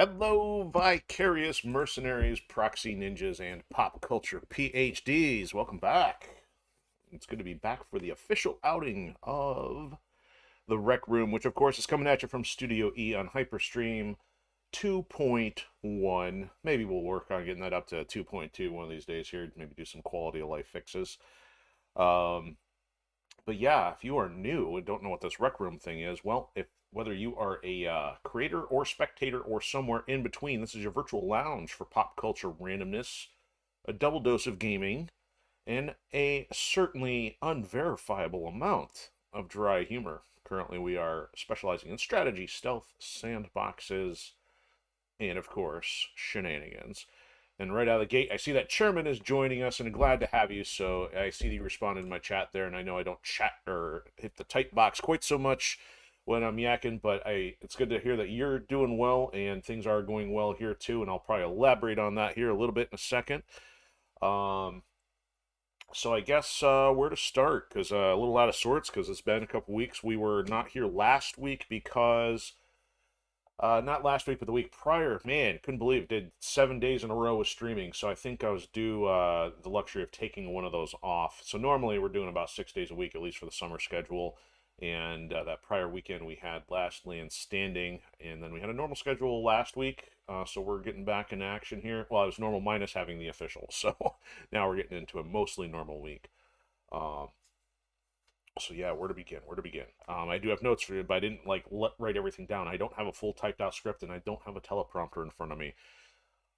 Hello, vicarious mercenaries, proxy ninjas, and pop culture PhDs. Welcome back. It's good to be back for the official outing of the Rec Room, which of course is coming at you from Studio E on Hyperstream 2.1. Maybe we'll work on getting that up to 2.2 one of these days here. Maybe do some quality of life fixes. Um, but yeah, if you are new and don't know what this Rec Room thing is, well, if whether you are a creator or spectator or somewhere in between, this is your virtual lounge for pop culture randomness, a double dose of gaming, and a certainly unverifiable amount of dry humor. Currently, we are specializing in strategy, stealth, sandboxes, and of course, shenanigans. And right out of the gate, I see that Chairman is joining us, and glad to have you. So I see that you responded in my chat there, and I know I don't chat or hit the type box quite so much when I'm yakking, but it's good to hear that you're doing well and things are going well here too. And I'll probably elaborate on that here a little bit in a second. Um, so I guess where to start? Because a little out of sorts because it's been a couple weeks. We were not here last week because not last week, but the week prior, man, couldn't believe it. Did 7 days in a row with streaming. So I think I was due the luxury of taking one of those off. So normally we're doing about 6 days a week, at least for the summer schedule. And that prior weekend we had Last Land Standing, and then we had a normal schedule last week. So we're getting back in action here. Well, it was normal minus having the official. So now we're getting into a mostly normal week. Um, so yeah, where to begin? Where to begin? I do have notes for you, but I didn't write everything down. I don't have a full typed out script, and I don't have a teleprompter in front of me.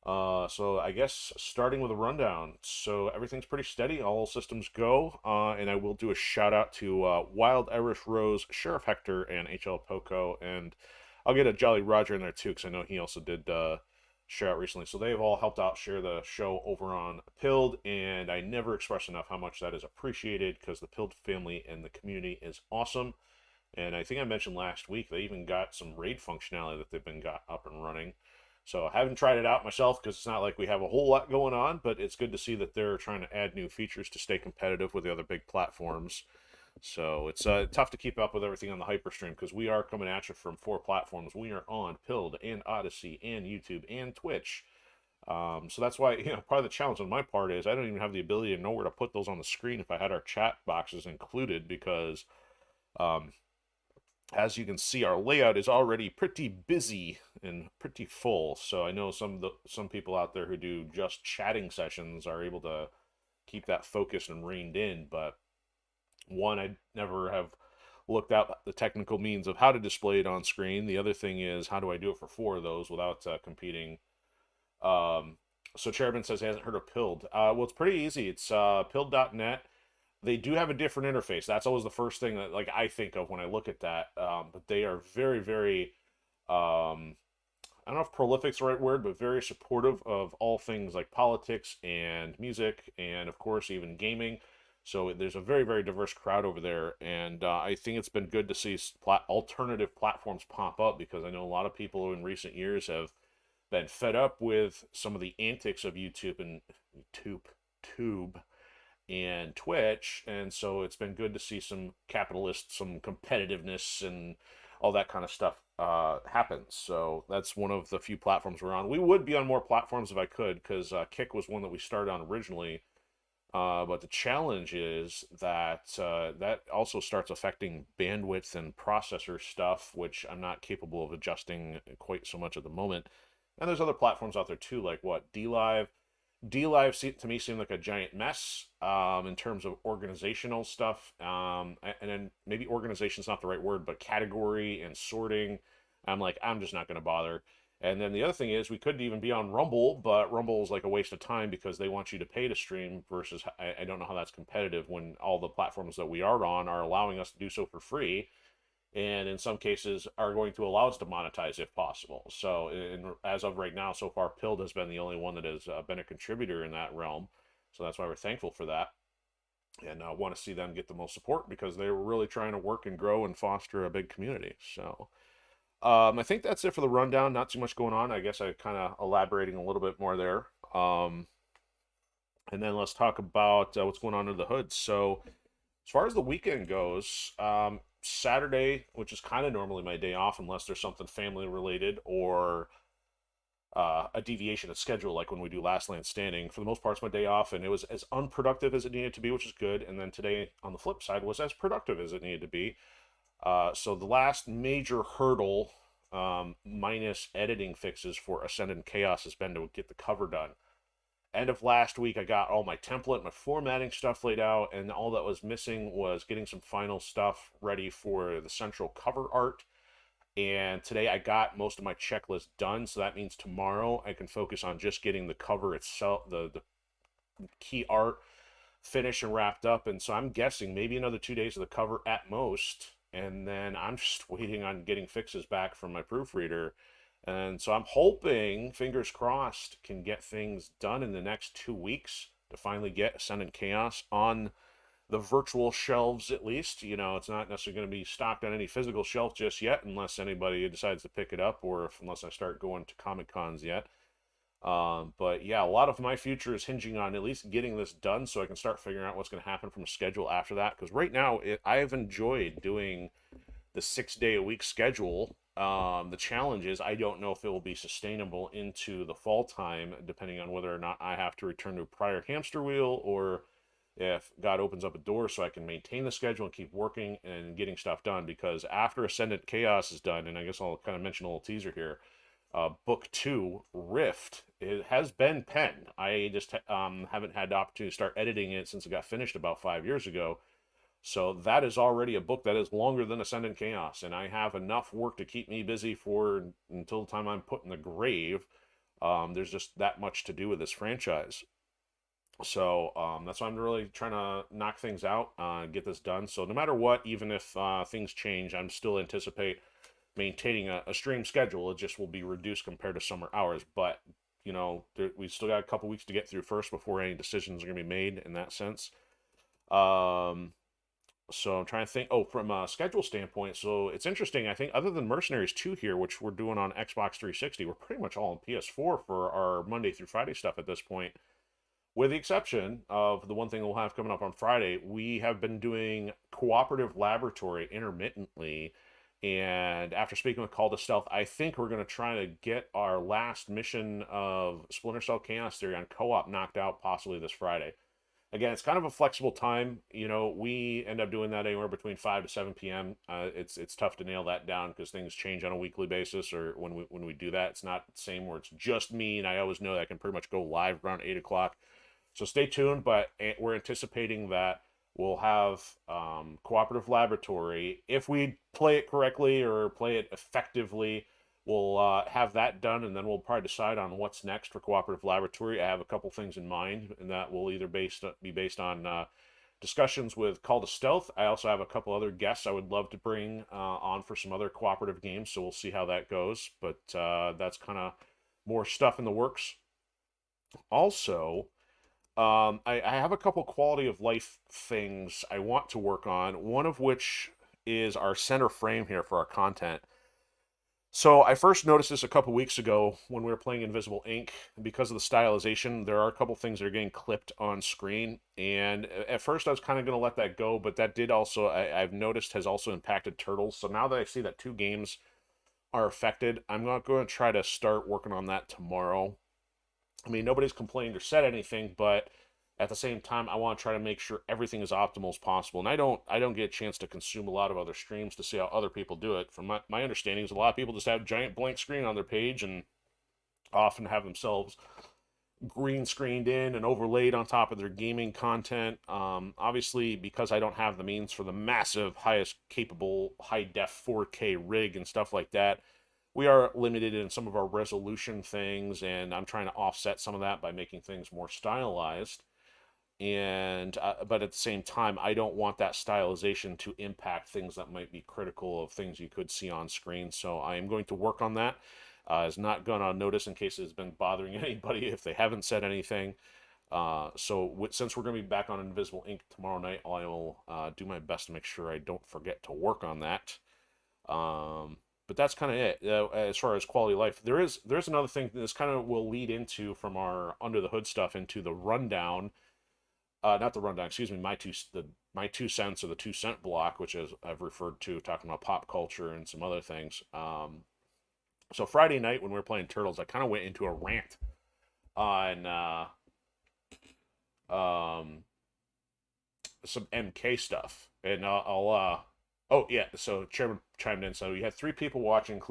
So I guess starting with a rundown. So everything's pretty steady. All systems go. And I will do a shout out to Wild Irish Rose, Sheriff Hector, and HL Poco, and I'll get a Jolly Roger in there too, because I know he also did share out recently. So they've all helped out share the show over on Pilled, and I never express enough how much that is appreciated because the Pilled family and the community is awesome. And I think I mentioned last week they even got some raid functionality that they've been got up and running. So I haven't tried it out myself because it's not like we have a whole lot going on, but it's good to see that they're trying to add new features to stay competitive with the other big platforms. So it's tough to keep up with everything on the Hyperstream because we are coming at you from four platforms. We are on Pilled and Odysee and YouTube and Twitch. So that's why, part of the challenge on my part is I don't even have the ability to know where to put those on the screen if I had our chat boxes included because um, as you can see, our layout is already pretty busy and pretty full. So I know some people out there who do just chatting sessions are able to keep that focused and reined in. But one, I never have looked out the technical means of how to display it on screen. The other thing is how do I do it for four of those without competing? Um, so Chairman says he hasn't heard of Pilled. Well, it's pretty easy. It's pilled.net. They do have a different interface. That's always the first thing that I think of when I look at that. But they are very, very I don't know if prolific's the right word, but very supportive of all things like politics and music, and of course even gaming. So there's a very, very diverse crowd over there, and I think it's been good to see alternative platforms pop up because I know a lot of people in recent years have been fed up with some of the antics of YouTube and Tube and Twitch, and so it's been good to see some capitalists, some competitiveness, and all that kind of stuff happens. So that's one of the few platforms we're on. We would be on more platforms if I could, because Kick was one that we started on originally. But the challenge is that that also starts affecting bandwidth and processor stuff, which I'm not capable of adjusting quite so much at the moment. And there's other platforms out there too, like what, DLive. DLive to me seemed like a giant mess in terms of organizational stuff. And then maybe organization's not the right word, but category and sorting. I'm like, I'm just not going to bother. And then the other thing is we couldn't even be on Rumble, but Rumble is like a waste of time because they want you to pay to stream versus I don't know how that's competitive when all the platforms that we are on are allowing us to do so for free and in some cases are going to allow us to monetize if possible. So as of right now, so far, Pilled has been the only one that has been a contributor in that realm. So that's why we're thankful for that. And want to see them get the most support because they were really trying to work and grow and foster a big community. So I think that's it for the rundown. Not too much going on. I guess I kind of elaborating a little bit more there. And then let's talk about what's going on under the hood. So as far as the weekend goes, Saturday, which is kind of normally my day off, unless there's something family related or a deviation of schedule, like when we do Last Land Standing. For the most part, it's my day off, and it was as unproductive as it needed to be, which is good. And then today, on the flip side, was as productive as it needed to be. So the last major hurdle, minus editing fixes for Ascendant Chaos, has been to get the cover done. End of last week, I got all my template, my formatting stuff laid out, and all that was missing was getting some final stuff ready for the central cover art. And today I got most of my checklist done, so that means tomorrow I can focus on just getting the cover itself, the key art finished and wrapped up. And so I'm guessing maybe another 2 days of the cover at most, and then I'm just waiting on getting fixes back from my proofreader. And so I'm hoping, fingers crossed, can get things done in the next 2 weeks to finally get Ascendant Chaos on the virtual shelves, at least. You know, it's not necessarily going to be stocked on any physical shelf just yet, unless anybody decides to pick it up, or unless I start going to Comic Cons yet. But yeah, a lot of my future is hinging on at least getting this done, so I can start figuring out what's going to happen from a schedule after that. Because right now, I've enjoyed doing the 6-day-a-week schedule. The challenge is I don't know if it will be sustainable into the fall time, depending on whether or not I have to return to a prior hamster wheel, or if God opens up a door so I can maintain the schedule and keep working and getting stuff done. Because after Ascendant Chaos is done, and I guess I'll kind of mention a little teaser here, book 2, Rift, it has been penned. I just haven't had the opportunity to start editing it since it got finished about 5 years ago. So that is already a book that is longer than Ascendant Chaos, and I have enough work to keep me busy for until the time I'm put in the grave. There's just that much to do with this franchise. So that's why I'm really trying to knock things out, get this done. So no matter what, even if things change, I'm still anticipate maintaining a stream schedule. It just will be reduced compared to summer hours. But, you know, we still got a couple weeks to get through first before any decisions are going to be made in that sense. So I'm trying to think. Oh, from a schedule standpoint, so it's interesting. I think other than Mercenaries 2 here, which we're doing on Xbox 360, we're pretty much all on PS4 for our Monday through Friday stuff at this point. With the exception of the one thing we'll have coming up on Friday, we have been doing Cooperative Laboratory intermittently. And after speaking with Call to Stealth, I think we're going to try to get our last mission of Splinter Cell Chaos Theory on co-op knocked out possibly this Friday. Again, it's kind of a flexible time. You know, we end up doing that anywhere between 5 to 7 p.m. It's tough to nail that down because things change on a weekly basis, or when we do that, it's not the same where it's just me, and I always know that I can pretty much go live around 8 o'clock. So stay tuned, but we're anticipating that we'll have Cooperative Laboratory. If we play it correctly or play it effectively, we'll have that done, and then we'll probably decide on what's next for Cooperative Laboratory. I have a couple things in mind, and that will either be based on discussions with Call to Stealth. I also have a couple other guests I would love to bring on for some other cooperative games, so we'll see how that goes. But that's kind of more stuff in the works. Also, I have a couple quality of life things I want to work on, one of which is our center frame here for our content. So I first noticed this a couple weeks ago when we were playing Invisible Ink. Because of the stylization, there are a couple things that are getting clipped on screen. And at first I was kind of going to let that go, but that did also, I've noticed, has also impacted Turtles. So now that I see that 2 games are affected, I'm not going to try to start working on that tomorrow. I mean, nobody's complained or said anything, but at the same time, I want to try to make sure everything is optimal as possible. And I don't get a chance to consume a lot of other streams to see how other people do it. From my understanding is a lot of people just have a giant blank screen on their page and often have themselves green screened in and overlaid on top of their gaming content. Obviously, because I don't have the means for the massive, highest capable, high-def 4K rig and stuff like that, we are limited in some of our resolution things, and I'm trying to offset some of that by making things more stylized. And but at the same time, I don't want that stylization to impact things that might be critical of things you could see on screen. So I am going to work on that. It's not gone on notice in case it's been bothering anybody if they haven't said anything. Since we're going to be back on Invisible Ink tomorrow night, I will do my best to make sure I don't forget to work on that. But that's kind of it as far as quality of life. There's another thing this kind of will lead into from our under the hood stuff into the rundown. Not the rundown, excuse me. My 2 cents, or the 2 cent block, which is I've referred to talking about pop culture and some other things. So Friday night when we were playing Turtles, I kind of went into a rant on um, some MK stuff, and oh yeah, so Chairman chimed in. So you had three people watching,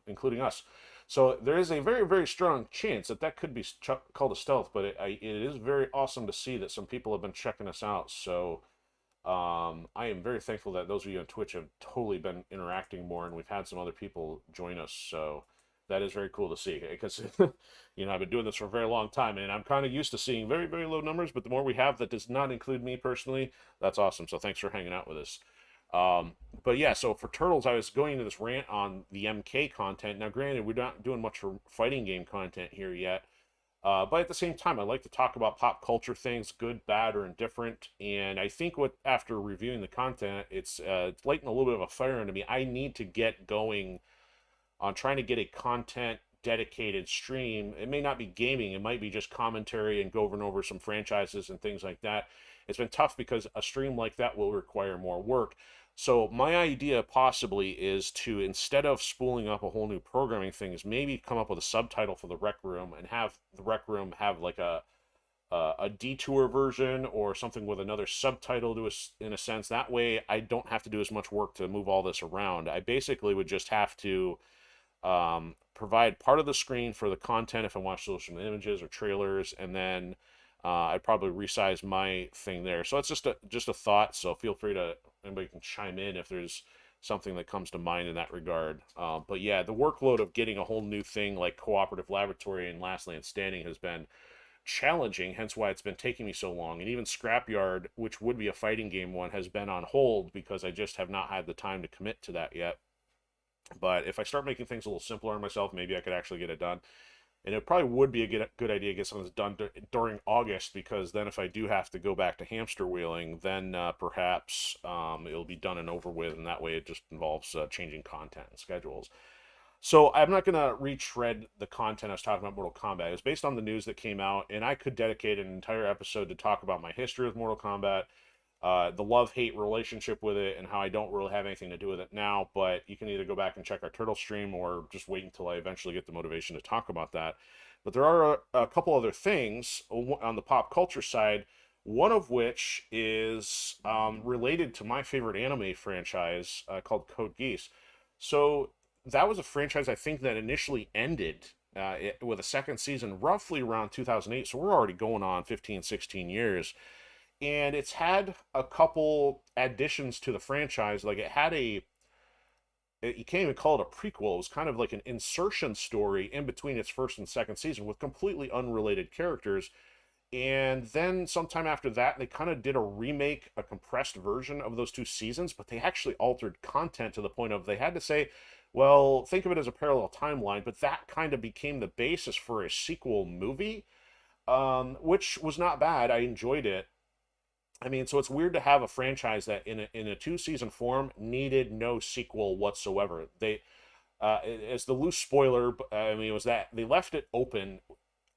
including us. So there is a very very strong chance that that could be called a stealth, but it is very awesome to see that some people have been checking us out. So I am very thankful that those of you on Twitch have totally been interacting more, and we've had some other people join us. So that is very cool to see because I've been doing this for a very long time, and I'm kind of used to seeing very very low numbers. But the more we have, that does not include me personally. That's awesome. So thanks for hanging out with us. But yeah, so for Turtles, I was going into this rant on the MK content. Now, granted, we're not doing much for fighting game content here yet. But at the same time, I like to talk about pop culture things, good, bad, or indifferent. And I think after reviewing the content, it's lighting a little bit of a fire into me. I need to get going on trying to get a content dedicated stream. It may not be gaming, it might be just commentary and going over some franchises and things like that. It's been tough because a stream like that will require more work. So my idea possibly is to, instead of spooling up a whole new programming thing, is maybe come up with a subtitle for the Rec Room and have the Rec Room have like a detour version or something with another subtitle to in a sense. That way I don't have to do as much work to move all this around. I basically would just have to provide part of the screen for the content if I want to show some images or trailers, and then I'd probably resize my thing there. So it's just a thought. So feel free to anybody can chime in if there's something that comes to mind in that regard. But yeah, the workload of getting a whole new thing like Cooperative Laboratory and Last Land Standing has been challenging, hence why it's been taking me so long. And even Scrapyard, which would be a fighting game one, has been on hold because I just have not had the time to commit to that yet. But if I start making things a little simpler on myself, maybe I could actually get it done. And it probably would be a good idea to get something done during August, because then if I do have to go back to hamster wheeling, then perhaps it'll be done and over with, and that way it just involves changing content and schedules. So I'm not going to retread the content I was talking about Mortal Kombat. It was based on the news that came out, and I could dedicate an entire episode to talk about my history with Mortal Kombat, the love-hate relationship with it, and how I don't really have anything to do with it now. But you can either go back and check our Turtle stream or just wait until I eventually get the motivation to talk about that. But there are a couple other things on the pop culture side, one of which is related to my favorite anime franchise called Code Geass. So that was a franchise I think that initially ended with a second season roughly around 2008. So we're already going on 15, 16 years, and it's had a couple additions to the franchise. Like it had you can't even call it a prequel. It was kind of like an insertion story in between its first and second season with completely unrelated characters. And then sometime after that, they kind of did a remake, a compressed version of those two seasons, but they actually altered content to the point of they had to say, well, think of it as a parallel timeline, but that kind of became the basis for a sequel movie, which was not bad. I enjoyed it. I mean, so it's weird to have a franchise that in a two season form needed no sequel whatsoever. They, as the loose spoiler, I mean, it was that they left it open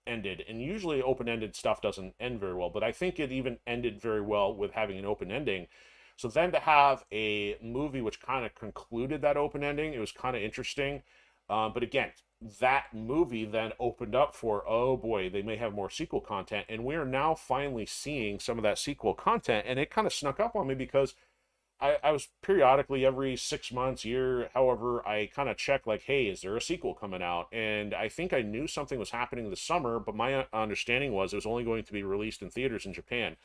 ended, and usually open ended stuff doesn't end very well. But I think it even ended very well with having an open ending. So then to have a movie which kind of concluded that open ending, it was kind of interesting. But again, that movie then opened up for, oh boy, they may have more sequel content, and we are now finally seeing some of that sequel content, and it kind of snuck up on me because I was periodically every 6 months, year, however, I kind of check like, hey, is there a sequel coming out? And I think I knew something was happening this summer, but my understanding was it was only going to be released in theaters in Japan.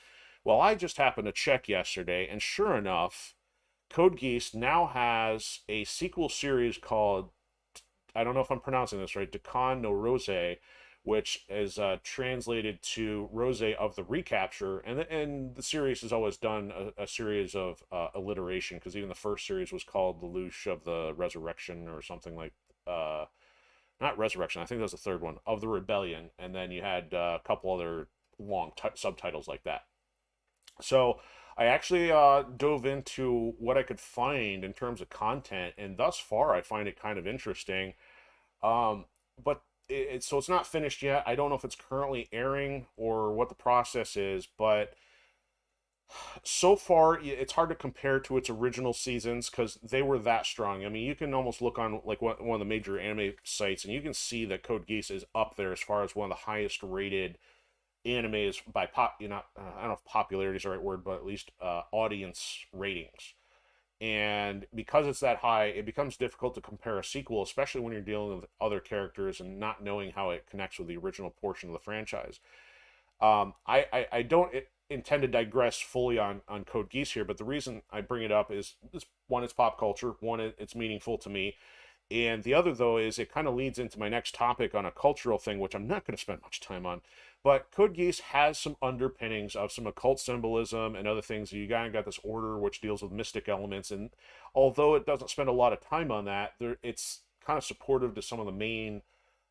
Well, I just happened to check yesterday, and sure enough, Code Geass now has a sequel series called, I don't know if I'm pronouncing this right, Dakkan no Roze, which is translated to Roze of the Recapture. And the series has always done a series of alliteration, because even the first series was called The Luge of the Resurrection or something like, not Resurrection, I think that was the third one, of the Rebellion. And then you had a couple other long subtitles like that. So I actually dove into what I could find in terms of content, and thus far I find it kind of interesting. But so it's not finished yet. I don't know if it's currently airing or what the process is, but So far, it's hard to compare to its original seasons because they were that strong. I mean, you can almost look on like one of the major anime sites, and you can see that Code Geass is up there as far as one of the highest rated animes by I don't know if popularity is the right word, but at least audience ratings. And because it's that high, it becomes difficult to compare a sequel, especially when you're dealing with other characters and not knowing how it connects with the original portion of the franchise. I don't intend to digress fully on Code Geass here, but the reason I bring it up is one, it's pop culture. One, it's meaningful to me. And the other, though, is it kind of leads into my next topic on a cultural thing, which I'm not going to spend much time on. But Code Geass has some underpinnings of some occult symbolism and other things. You kind of got this order which deals with mystic elements. And although it doesn't spend a lot of time on that, it's kind of supportive to some of the main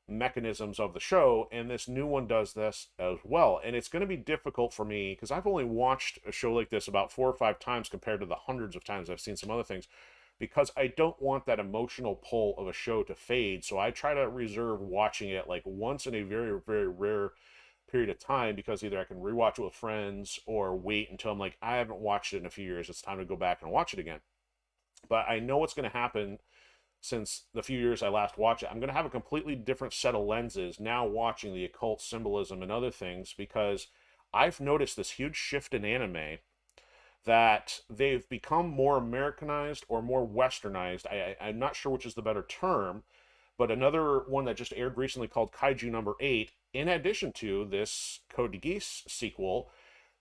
mechanisms of the show, and this new one does this as well. And it's going to be difficult for me because I've only watched a show like this about 4 or 5 times compared to the hundreds of times I've seen some other things, because I don't want that emotional pull of a show to fade. So I try to reserve watching it like once in a very, very rare period of time, because either I can rewatch it with friends or wait until I'm like, I haven't watched it in a few years, it's time to go back and watch it again. But I know what's going to happen since the few years I last watched it. I'm going to have a completely different set of lenses now watching the occult symbolism and other things, because I've noticed this huge shift in anime that they've become more Americanized or more Westernized. I'm not sure which is the better term, but another one that just aired recently called Kaiju Number 8, in addition to this Code Geass sequel,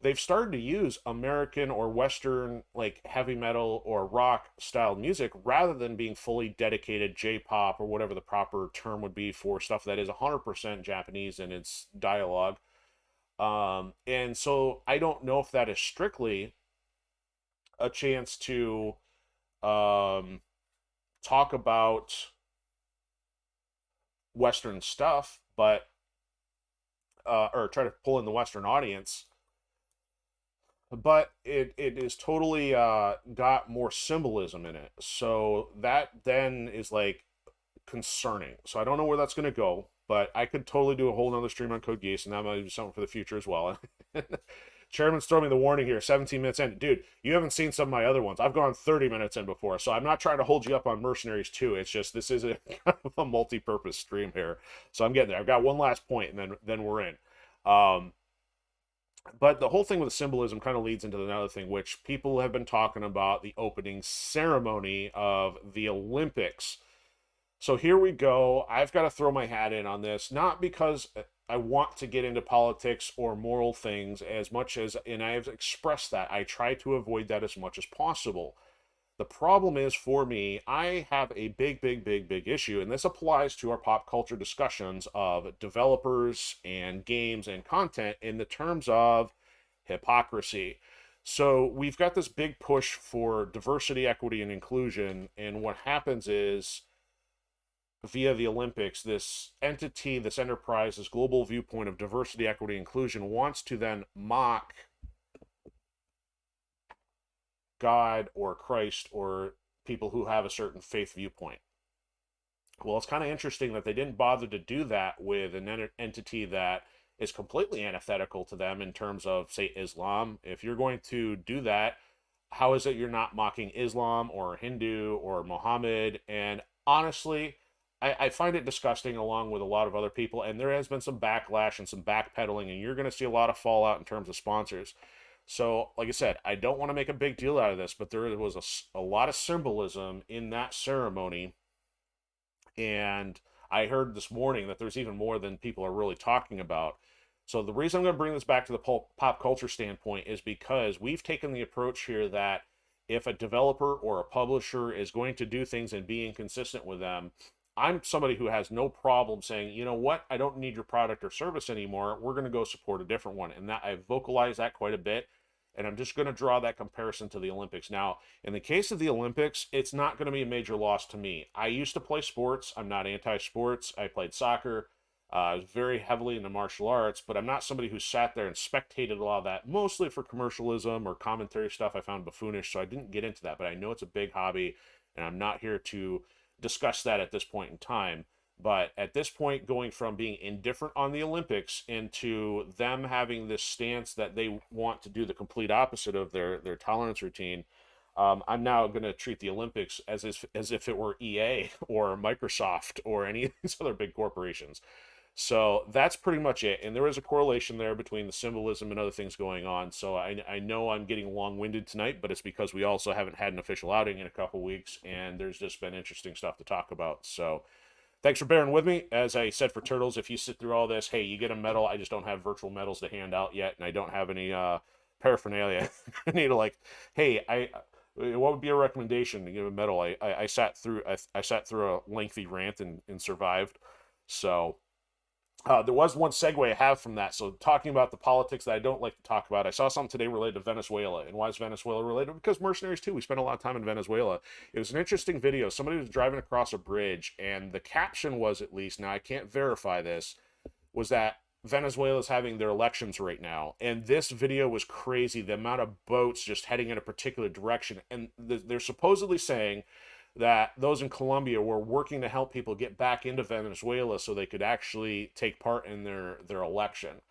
they've started to use American or Western, like heavy metal or rock style music, rather than being fully dedicated J-pop or whatever the proper term would be for stuff that is 100% Japanese in its dialogue. And so I don't know if that is strictly a chance to um, talk about Western stuff, but or try to pull in the Western audience, but it is totally got more symbolism in it. So that then is like concerning. So I don't know where that's going to go, but I could totally do a whole nother stream on Code Geass, and that might be something for the future as well. Chairman's throwing me the warning here, 17 minutes in. Dude, you haven't seen some of my other ones. I've gone 30 minutes in before, so I'm not trying to hold you up on Mercenaries 2. It's just this is a kind of a multi-purpose stream here. So I'm getting there. I've got one last point, and then we're in. Um, but the whole thing with the symbolism kind of leads into another thing, which people have been talking about, the opening ceremony of the Olympics. So here we go. I've got to throw my hat in on this, not because I want to get into politics or moral things as much as, and I have expressed that, I try to avoid that as much as possible. The problem is, for me, I have a big, big, big, big issue, and this applies to our pop culture discussions of developers and games and content in the terms of hypocrisy. So we've got this big push for diversity, equity, and inclusion, and what happens is, via the Olympics, this entity, this enterprise, this global viewpoint of diversity, equity, inclusion wants to then mock God or Christ or people who have a certain faith viewpoint. Well, it's kind of interesting that they didn't bother to do that with an entity that is completely antithetical to them in terms of, say, Islam. If you're going to do that, how is it you're not mocking Islam or Hindu or Muhammad? And honestly, I find it disgusting, along with a lot of other people, and there has been some backlash and some backpedaling, and you're going to see a lot of fallout in terms of sponsors. So, like I said, I don't want to make a big deal out of this, but there was a lot of symbolism in that ceremony. And I heard this morning that there's even more than people are really talking about. So, the reason I'm going to bring this back to the pop culture standpoint is because we've taken the approach here that if a developer or a publisher is going to do things and be inconsistent with them, I'm somebody who has no problem saying, you know what, I don't need your product or service anymore. We're going to go support a different one. And that I've vocalized that quite a bit. And I'm just going to draw that comparison to the Olympics. Now, in the case of the Olympics, it's not going to be a major loss to me. I used to play sports. I'm not anti-sports. I played soccer. I was very heavily into martial arts, but I'm not somebody who sat there and spectated a lot of that, mostly for commercialism or commentary stuff I found buffoonish, so I didn't get into that. But I know it's a big hobby, and I'm not here to discuss that at this point in time. But at this point, going from being indifferent on the Olympics into them having this stance that they want to do the complete opposite of their tolerance routine, I'm now going to treat the Olympics as if it were EA or Microsoft or any of these other big corporations. So that's pretty much it. And there is a correlation there between the symbolism and other things going on. So I know I'm getting long-winded tonight, but it's because we also haven't had an official outing in a couple weeks, and there's just been interesting stuff to talk about. So thanks for bearing with me. As I said for Turtles, if you sit through all this, hey, you get a medal. I just don't have virtual medals to hand out yet, and I don't have any paraphernalia. I need to like, hey, what would be a recommendation to give a medal? I sat through a lengthy rant and survived. So there was one segue I have from that. So talking about the politics that I don't like to talk about, I saw something today related to Venezuela. And why is Venezuela related? Because Mercenaries 2, we spent a lot of time in Venezuela. It was an interesting video. Somebody was driving across a bridge, and the caption was, at least, now I can't verify this, was that Venezuela's having their elections right now. And this video was crazy. The amount of boats just heading in a particular direction. And they're supposedly saying that those in Colombia were working to help people get back into Venezuela so they could actually take part in their election.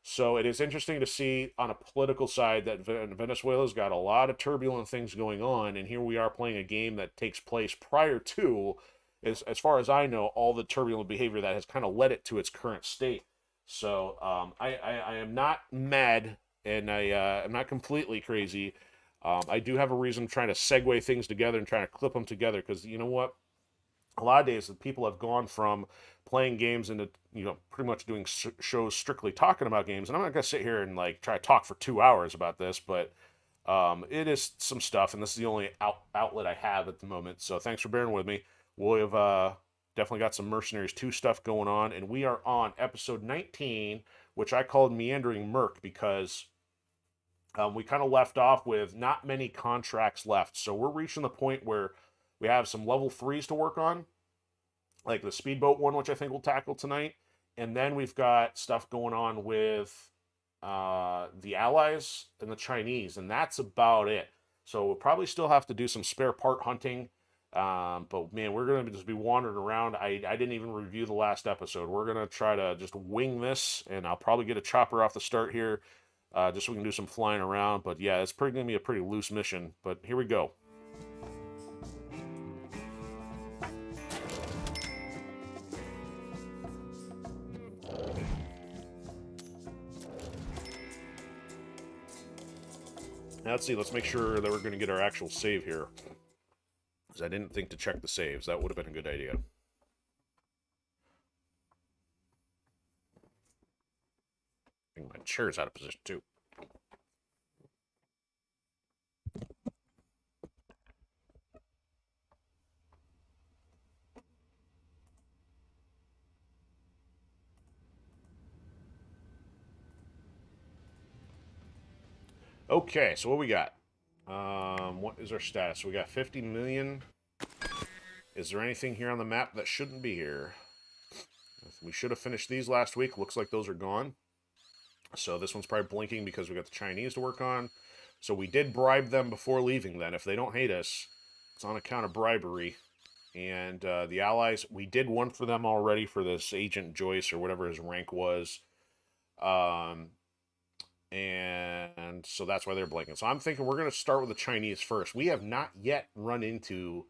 So it is interesting to see on a political side that Venezuela's got a lot of turbulent things going on, and here we are playing a game that takes place prior to, as far as I know, all the turbulent behavior that has kind of led it to its current state. So I am not mad, and I'm not completely crazy. I do have a reason trying to segue things together and trying to clip them together, because you know what? A lot of days people have gone from playing games into, pretty much doing shows strictly talking about games. And I'm not going to sit here and like try to talk for 2 hours about this, but it is some stuff, and this is the only outlet I have at the moment. So thanks for bearing with me. We've definitely got some Mercenaries 2 stuff going on, and we are on episode 19, which I called Meandering Merc because we kind of left off with not many contracts left. So we're reaching the point where we have some level 3s to work on, like the speedboat one, which I think we'll tackle tonight. And then we've got stuff going on with the Allies and the Chinese, and that's about it. So we'll probably still have to do some spare part hunting. But man, we're going to just be wandering around. I didn't even review the last episode. We're going to try to just wing this, and I'll probably get a chopper off the start here, just so we can do some flying around. But yeah, it's going to be a pretty loose mission. But here we go. Now, let's see. Let's make sure that we're going to get our actual save here, because I didn't think to check the saves. That would have been a good idea. I think my chair's out of position too. Okay, so what we got? What is our status? We got 50 million. Is there anything here on the map that shouldn't be here? We should have finished these last week. Looks like those are gone. So this one's probably blinking because we got the Chinese to work on. So we did bribe them before leaving then. If they don't hate us, it's on account of bribery. And the Allies, we did one for them already for this Agent Joyce or whatever his rank was. And so that's why they're blinking. So I'm thinking we're going to start with the Chinese first. We have not yet run into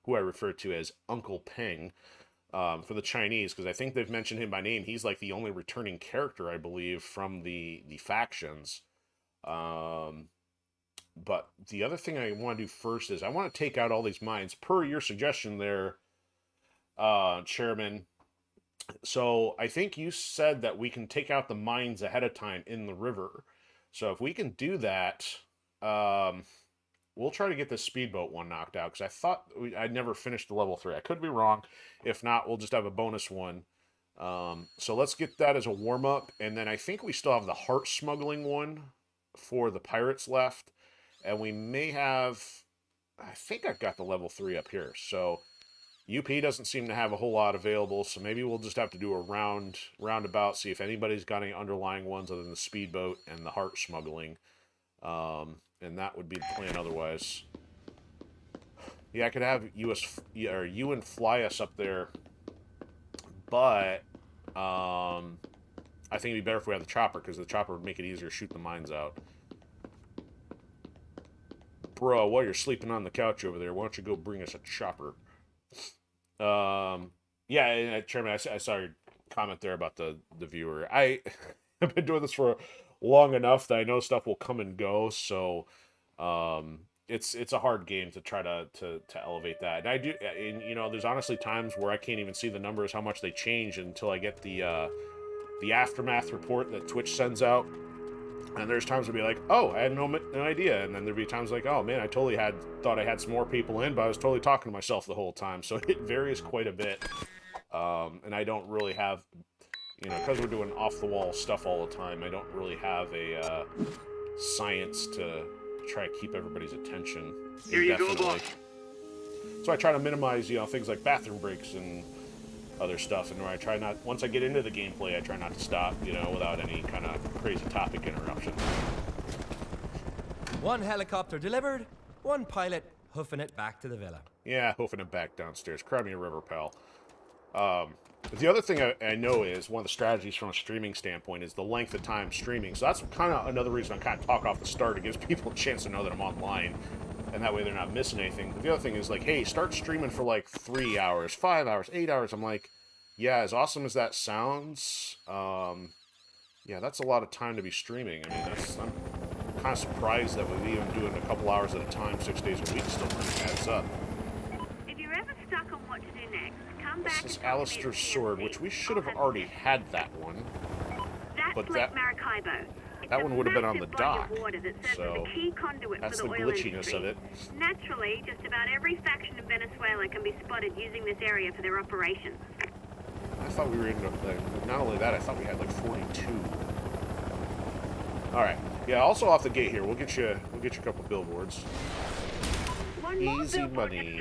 who I refer to as Uncle Peng for the Chinese, because I think they've mentioned him by name. He's like the only returning character, I believe, from the factions. But the other thing I want to do first is I want to take out all these mines, per your suggestion there, Chairman. So I think you said that we can take out the mines ahead of time in the river. So if we can do that, we'll try to get this speedboat one knocked out, because I thought I'd never finished the level 3. I could be wrong. If not, we'll just have a bonus one. So let's get that as a warm-up. And then I think we still have the heart smuggling one for the pirates left. And we may have... I think I've got the level 3 up here. So UP doesn't seem to have a whole lot available, so maybe we'll just have to do a roundabout, see if anybody's got any underlying ones other than the speedboat and the heart smuggling. And that would be the plan otherwise. Yeah, I could have you and fly us up there but I think it'd be better if we had the chopper, because the chopper would make it easier to shoot the mines out. Bro, while you're sleeping on the couch over there, why don't you go bring us a chopper? Yeah, Chairman, I saw your comment there about the viewer. I have been doing this for long enough that I know stuff will come and go, so it's a hard game to try to elevate that. And I do, and you know, there's honestly times where I can't even see the numbers, how much they change, until I get the aftermath report that Twitch sends out. And there's times I'll be like, oh, I had no idea. And then there'd be times like, oh man, I totally thought I had some more people in, but I was totally talking to myself the whole time. So it varies quite a bit. And I don't really have, you know, because we're doing off-the-wall stuff all the time, I don't really have a science to try to keep everybody's attention. Here you go, boss. So I try to minimize, you know, things like bathroom breaks and other stuff, and where I try not, once I get into the gameplay, I try not to stop, you know, without any kind of crazy topic interruption. One helicopter delivered, one pilot hoofing it back to the villa. Yeah, hoofing it back downstairs. Cry me a river, pal. But the other thing I know is, one of the strategies from a streaming standpoint is the length of time streaming. So that's kind of another reason I kind of talk off the start. It gives people a chance to know that I'm online, and that way they're not missing anything. But the other thing is, like, hey, start streaming for like 3 hours, 5 hours, 8 hours. I'm like, yeah, as awesome as that sounds, yeah, that's a lot of time to be streaming. I mean, I'm kind of surprised that we're even doing a couple hours at a time, 6 days a week, still adds up. If you're ever stuck on what to do next, come back. This is Alistair's sword, which we should have already had that one. But that one would have been on the dock, so that's the glitchiness of it. Naturally, just about every faction in Venezuela can be spotted using this area for their operations. I thought we were in, not only that, I thought we had like 42. Alright, yeah, also off the gate here, we'll get you a couple billboards. Easy money.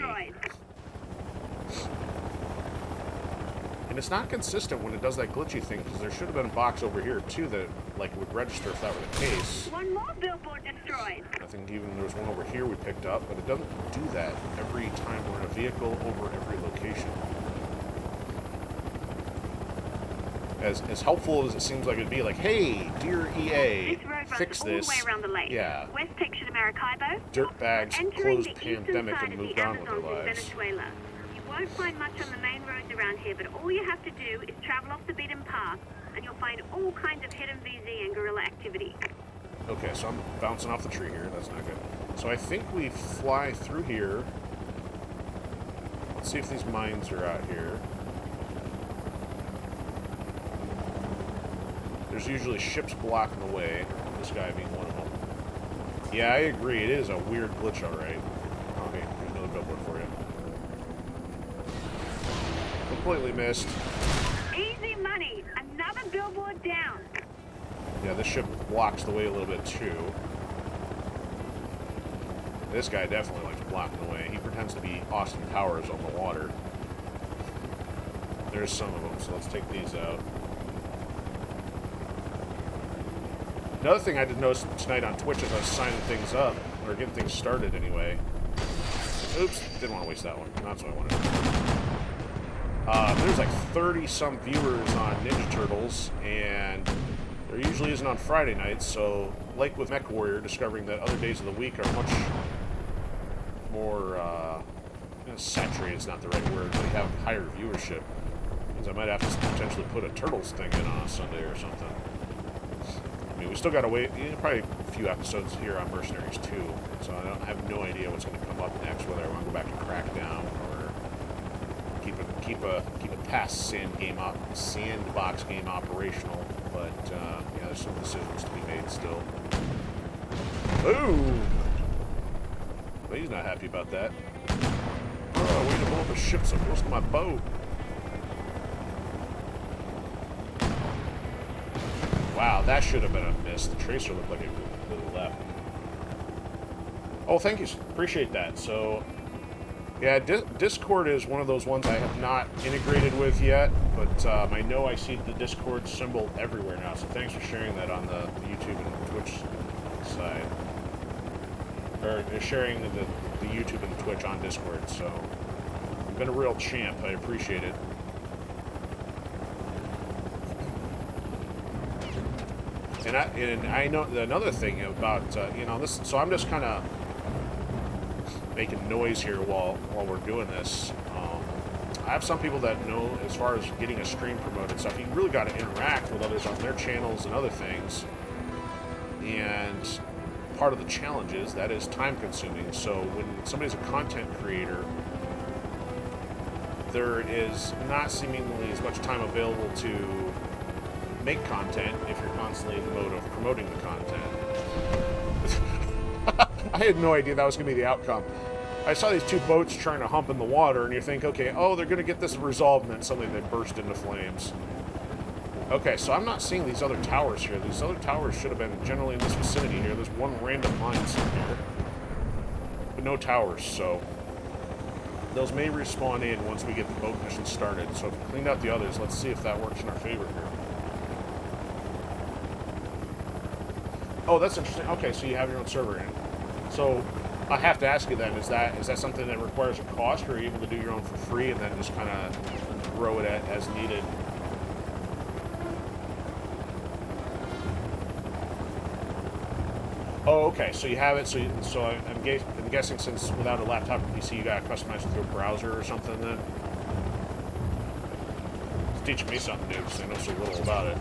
And it's not consistent when it does that glitchy thing, because there should have been a box over here too that like would register if that were the case. One more billboard destroyed. I think even there was one over here we picked up, but it doesn't do that every time we're in a vehicle over every location. As helpful as it seems like it'd be, like, hey, dear EA, fix this. All the way around the lake. Yeah. West picture to Maracaibo. Dirtbags closed pandemic and moved on with their lives. Venezuela. You won't find much on the main roads around here, but all you have to do is travel off the beaten path, and you'll find all kinds of hidden VZ and guerrilla activity. Okay, so I'm bouncing off the tree here. That's not good. So I think we fly through here. Let's see if these mines are out here. There's usually ships blocking the way, this guy being one of them. Yeah, I agree, it is a weird glitch, alright. Okay, there's another billboard for you. Completely missed. Easy money! Another billboard down! Yeah, this ship blocks the way a little bit, too. This guy definitely likes blocking the way. He pretends to be Austin Powers on the water. There's some of them, so let's take these out. Another thing I did notice tonight on Twitch as I was signing things up, or getting things started anyway. Oops, didn't want to waste that one. That's what I wanted. There's like 30-some viewers on Ninja Turtles, and there usually isn't on Friday nights, so like with MechWarrior, discovering that other days of the week are much more, saturated is not the right word, but they have higher viewership. Means I might have to potentially put a Turtles thing in on a Sunday or something. I mean, we still gotta wait, probably a few episodes here on Mercenaries 2, so I have no idea what's gonna come up next, whether I want to go back to Crackdown or keep a past sandbox game operational. But yeah, there's some decisions to be made still. Ooh, but he's not happy about that. Oh, way to blow up a ship so close to my boat. Wow, that should have been a miss. The tracer looked like it really left. Oh, thank you. Appreciate that. So, yeah, Discord is one of those ones I have not integrated with yet, but I know I see the Discord symbol everywhere now, so thanks for sharing that on the YouTube and Twitch side. Or sharing the YouTube and Twitch on Discord, so you've been a real champ. I appreciate it. And I know another thing about you know, this. So I'm just kind of making noise here while we're doing this. I have some people that know, as far as getting a stream promoted and stuff, you really got to interact with others on their channels and other things. And part of the challenge is that is time consuming. So when somebody's a content creator, there is not seemingly as much time available to make content if you're constantly in the mode of promoting the content. I had no idea that was going to be the outcome. I saw these two boats trying to hump in the water, and you think, okay, oh, they're going to get this resolved, and then suddenly they burst into flames. Okay, so I'm not seeing these other towers here. These other towers should have been generally in this vicinity here. There's one random mine sitting here, but no towers, so those may respawn in once we get the boat mission started. So if we cleaned out the others, let's see if that works in our favor here. Oh, that's interesting. Okay, so you have your own server in. So I have to ask you then, is that something that requires a cost, or are you able to do your own for free and then just kind of grow it as needed? Oh, okay. So you have it. So I'm guessing, since without a laptop or PC, you got to customize it through a browser or something. Then it's teaching me something new because I know so little about it.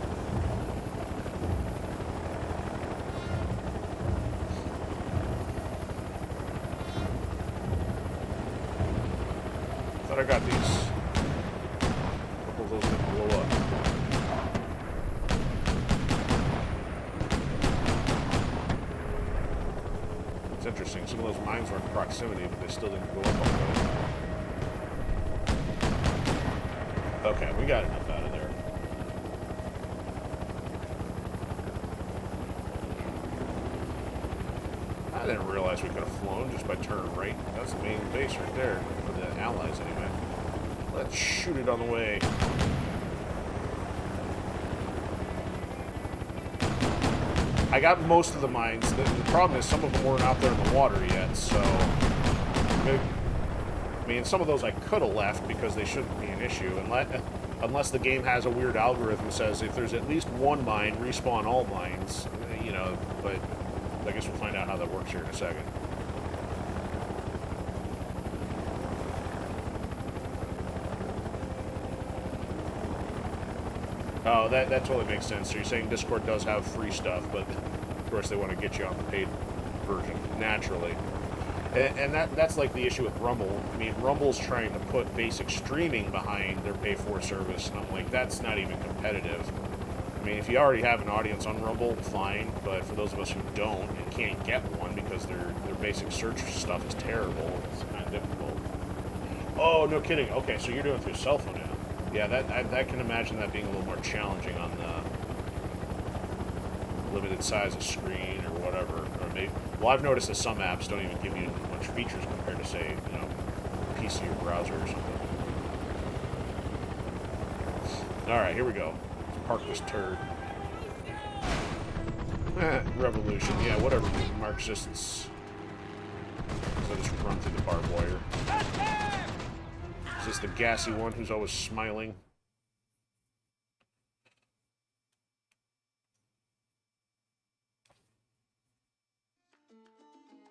I got these. A couple of those didn't blow up. It's interesting. Some of those mines were in proximity, but they still didn't blow up all the way. Okay, we got enough out of there. I didn't realize we could have flown just by turning right. That's the main base right there, for the allies anyway. Let's shoot it on the way. I got most of the mines. The problem is some of them weren't out there in the water yet, so... I mean, some of those I could have left because they shouldn't be an issue, unless the game has a weird algorithm that says if there's at least one mine, respawn all mines, you know, but... I guess we'll find out how that works here in a second. Oh, that totally makes sense. So you're saying Discord does have free stuff, but of course they want to get you on the paid version, naturally. And that's like the issue with Rumble. I mean, Rumble's trying to put basic streaming behind their pay-for service, and I'm like, that's not even competitive. I mean, if you already have an audience on Rumble, fine, but for those of us who don't and can't get one because their basic search stuff is terrible, it's kind of difficult. Oh, no kidding. Okay, so you're doing it through cell phone now. Yeah, I can imagine that being a little more challenging on the limited size of screen or whatever. Or maybe, well, I've noticed that some apps don't even give you much features compared to, say, you know, PC or browser or something. All right, here we go. Park this turd. Revolution. Yeah, whatever, Marxists. So just run through the barbed wire. Is this the gassy one who's always smiling?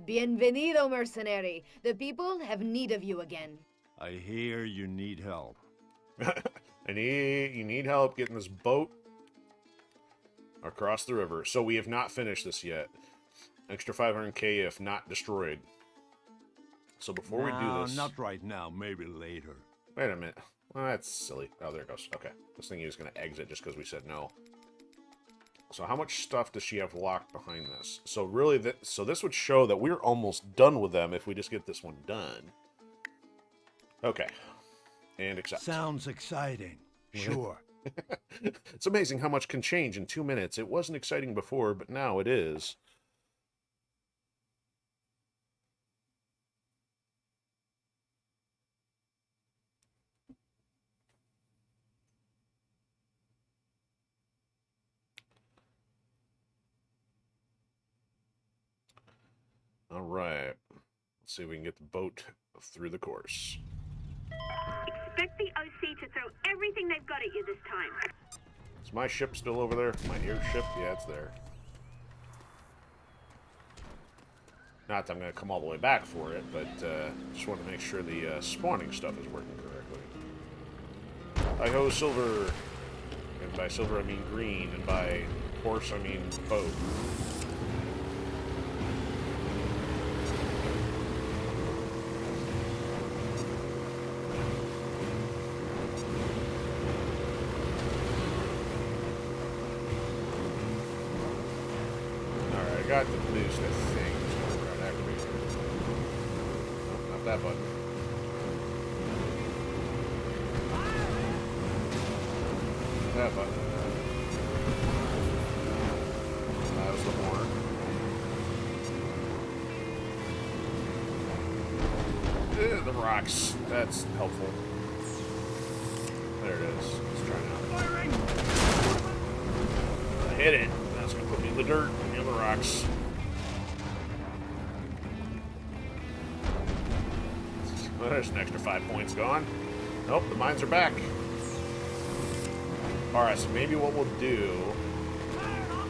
Bienvenido, mercenary. The people have need of you again. I hear you need help. You need help getting this boat across the river. So we have not finished this yet. Extra 500k if not destroyed. So before we do this... Not right now, maybe later. Wait a minute. Well, that's silly. Oh, there it goes. Okay. This thing is going to exit just because we said no. So how much stuff does she have locked behind this? So really, so this would show that we're almost done with them if we just get this one done. Okay. And accept. Sounds exciting. Sure. It's amazing how much can change in 2 minutes. It wasn't exciting before, but now it is. All right. Let's see if we can get the boat through the course. Expect the OC to throw everything they've got at you this time. Is my ship still over there? My airship? Yeah, it's there. Not that I'm going to come all the way back for it, but just want to make sure the spawning stuff is working correctly. Hi-ho, silver. And by silver, I mean green. And by horse, I mean boat. Alright, I got the boost, I think. Right, activate. Nope, not that button. That button. That was the horn. The rocks. That's helpful. There it is. Let's try now. I hit it. That's going to put me in the dirt and the rocks. Well, there's an extra 5 points gone. Nope, the mines are back. Alright, so maybe what we'll do,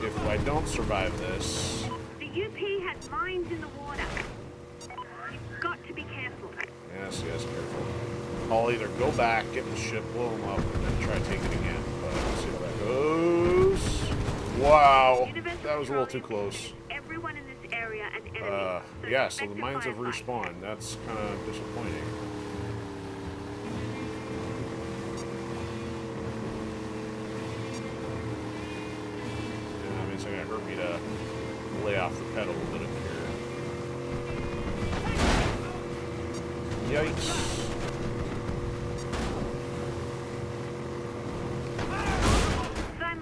if I don't survive this... The UP has mines in the water. You've got to be careful. Yes, careful. I'll either go back, get the ship, blow them up, and then try to take it again. But let's see how that goes. Wow, that was a little too close. Everyone in this area an enemy. Yeah, so the mines have respawned. That's kind of disappointing. It's going to hurt me to lay off the pedal a little bit here. Yikes.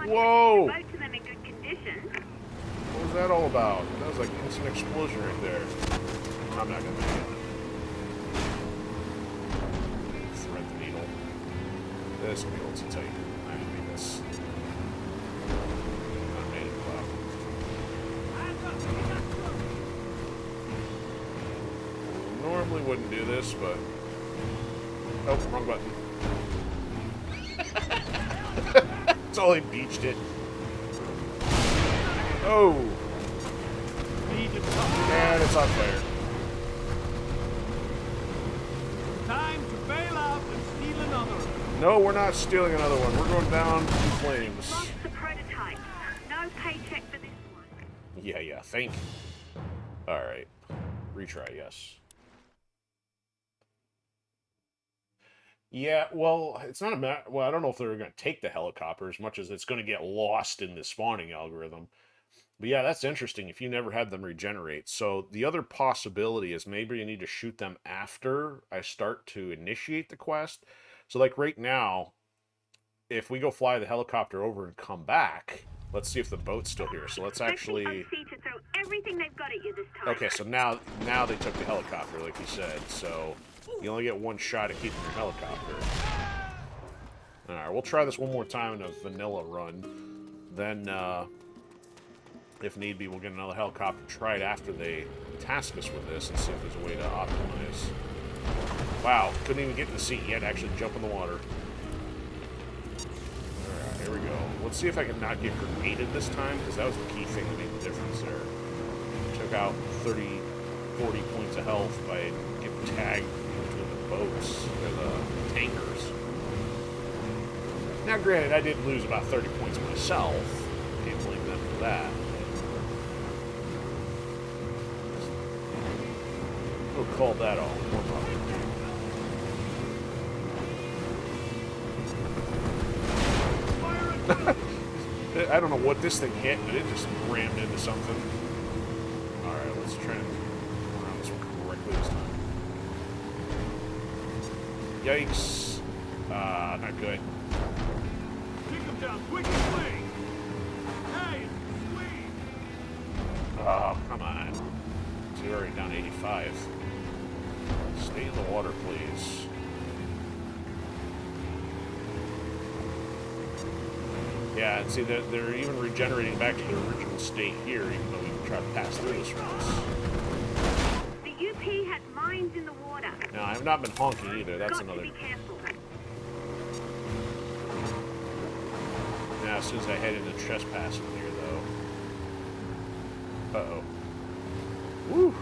Whoa! Boat to them in good condition. What was that all about? That was like instant explosion right there. I'm not going to make it. Thread the needle. This is going to be a little too tight. I didn't mean this. Normally wouldn't do this, but... Oh, wrong button. That's all he beached it. Oh! And it's on fire. Time to bail out and steal another. No, we're not stealing another one. We're going down in flames. Lost the prototype. No paycheck for this one. Yeah, thank you. Alright. Retry, yes. Yeah, well, it's not a matter... Well, I don't know if they're going to take the helicopter as much as it's going to get lost in the spawning algorithm. But yeah, that's interesting if you never had them regenerate. So the other possibility is maybe you need to shoot them after I start to initiate the quest. So like right now, if we go fly the helicopter over and come back, let's see if the boat's still here. So let's actually... Odysee to throw everything they've got at you this time. Okay, so now they took the helicopter, like you said. So you only get one shot at keeping your helicopter. Alright, we'll try this one more time in a vanilla run. Then, if need be, we'll get another helicopter, try it after they task us with this, and see if there's a way to optimize. Wow, couldn't even get in the seat yet, actually jump in the water. Alright, here we go. Let's see if I can not get grenaded this time, because that was the key thing that made the difference there. Took out 30, 40 points of health by getting tagged between the boats, or the tankers. Now, granted, I did lose about 30 points myself. Can't blame them for that. We'll call that all. No problem. I don't know what this thing hit, but it just rammed into something. Alright, let's try and go around this one correctly this time. Yikes. Not good. Take them down, quick and swing! Hey, swing! Oh, come on. So you're already down 85. Stay in the water, please. Yeah, and see, they're even regenerating back to their original state here, even though we can try to pass through this once. The UP has mines in the water. Now, I have not been honking either. That's Got another... to be careful. Now, as soon as I head into trespassing here, though... Uh-oh. Woo!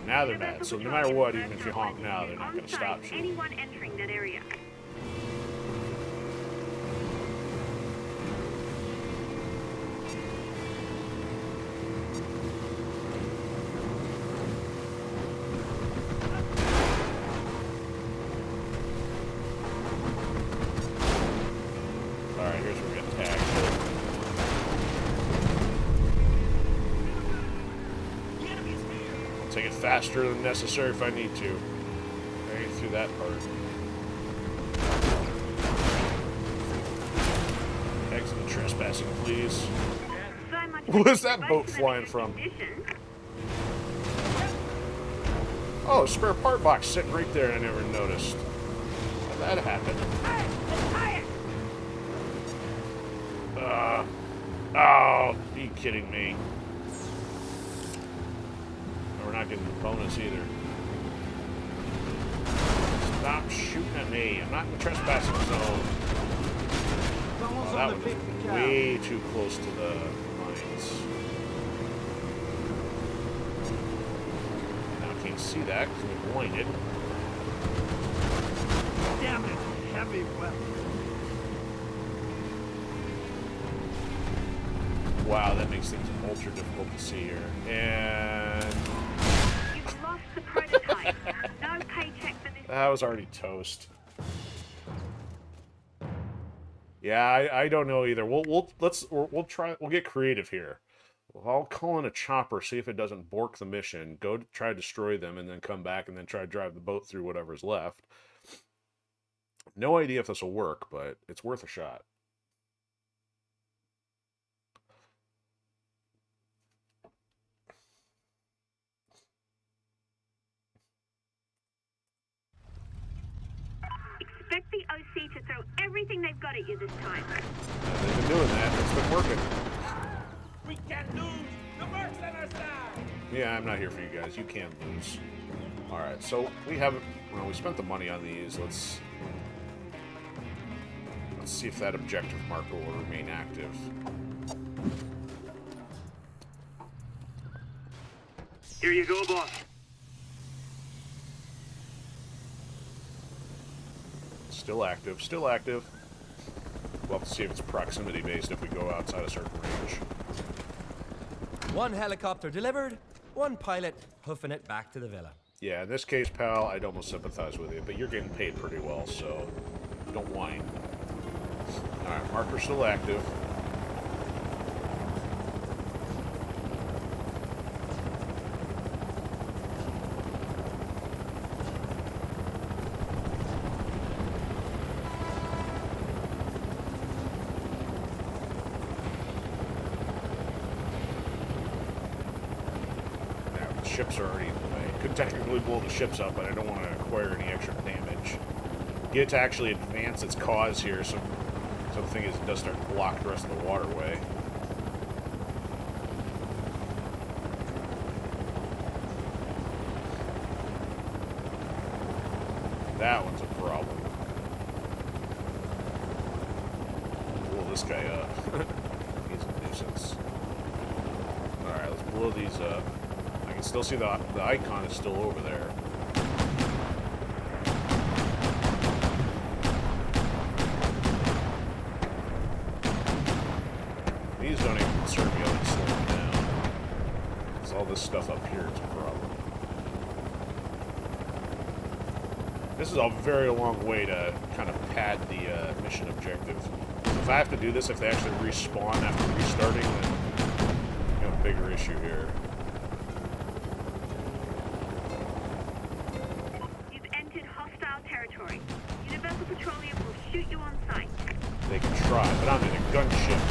now they're mad. So no matter what, even if you honk now, they're not going to stop you. Anyone entering that area. Alright, here's where we get tagged. I'll take it faster than necessary if I need to. I get through that part. Exit trespassing, please. So much Where's that boat for flying the from? conditions. Oh, a spare part box sitting right there and I never noticed. How'd that happen? Oh, are you kidding me? We're not getting the bonus either. Stop shooting at me. I'm not in the trespassing zone. Oh, that one is way too close to the mines. Now I can't see that because we're blinded. Damn it, heavy weapon. Wow, that makes things ultra difficult to see here. And You've lost the prototype. No paycheck for this. that was already toast. Yeah, I don't know either. We'll try. We'll get creative here. I'll call in a chopper, see if it doesn't bork the mission. Go to try to destroy them, and then come back and then try to drive the boat through whatever's left. No idea if this will work, but it's worth a shot. Expect the OC to throw everything they've got at you this time. They've been doing that. It's been working. We can't lose. The Merc's on our side. Yeah, I'm not here for you guys. You can lose. All right, so we have. Well, we spent the money on these. Let's see if that objective marker will remain active. Here you go, boss. Still active. Still active. We'll have to see if it's proximity based if we go outside a certain range. One helicopter delivered, one pilot hoofing it back to the villa. Yeah, in this case, pal, I'd almost sympathize with you, but you're getting paid pretty well, so don't whine. Alright, marker's still active. Now, the ships are already in the way. Could technically blow the ships up, but I don't want to acquire any extra damage. Get it to actually advance its cause here, so the thing is, it does start to block the rest of the waterway. That one's a problem. Blow this guy up. He's a nuisance. Alright, let's blow these up. I can still see the icon is still over there. These don't even concern me, I'll just slow them down. It's all this stuff up here is a problem. This is a very long way to kind of pad the mission objective. So if I have to do this, if they actually respawn after restarting, then we have a bigger issue here. You've entered hostile territory. Universal Petroleum will shoot you on sight. They can try, but I'm in a gunship.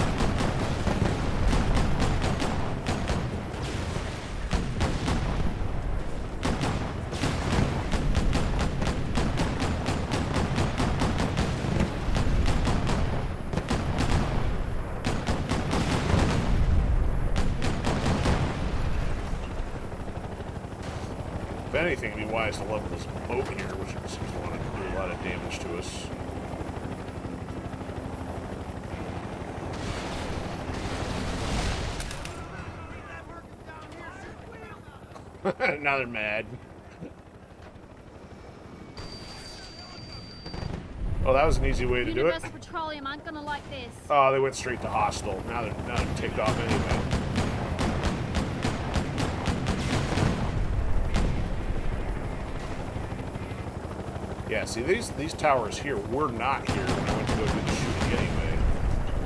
If anything, it'd be wise to level this boat here, which seems to want to do a lot of damage to us. Now they're mad. Oh, that was an easy way to do it. Universal Petroleum aren't gonna like this. Oh, they went straight to hostile. Now they're ticked off anyway. Yeah, see, these towers here were not here when I went to go do the shooting anyway.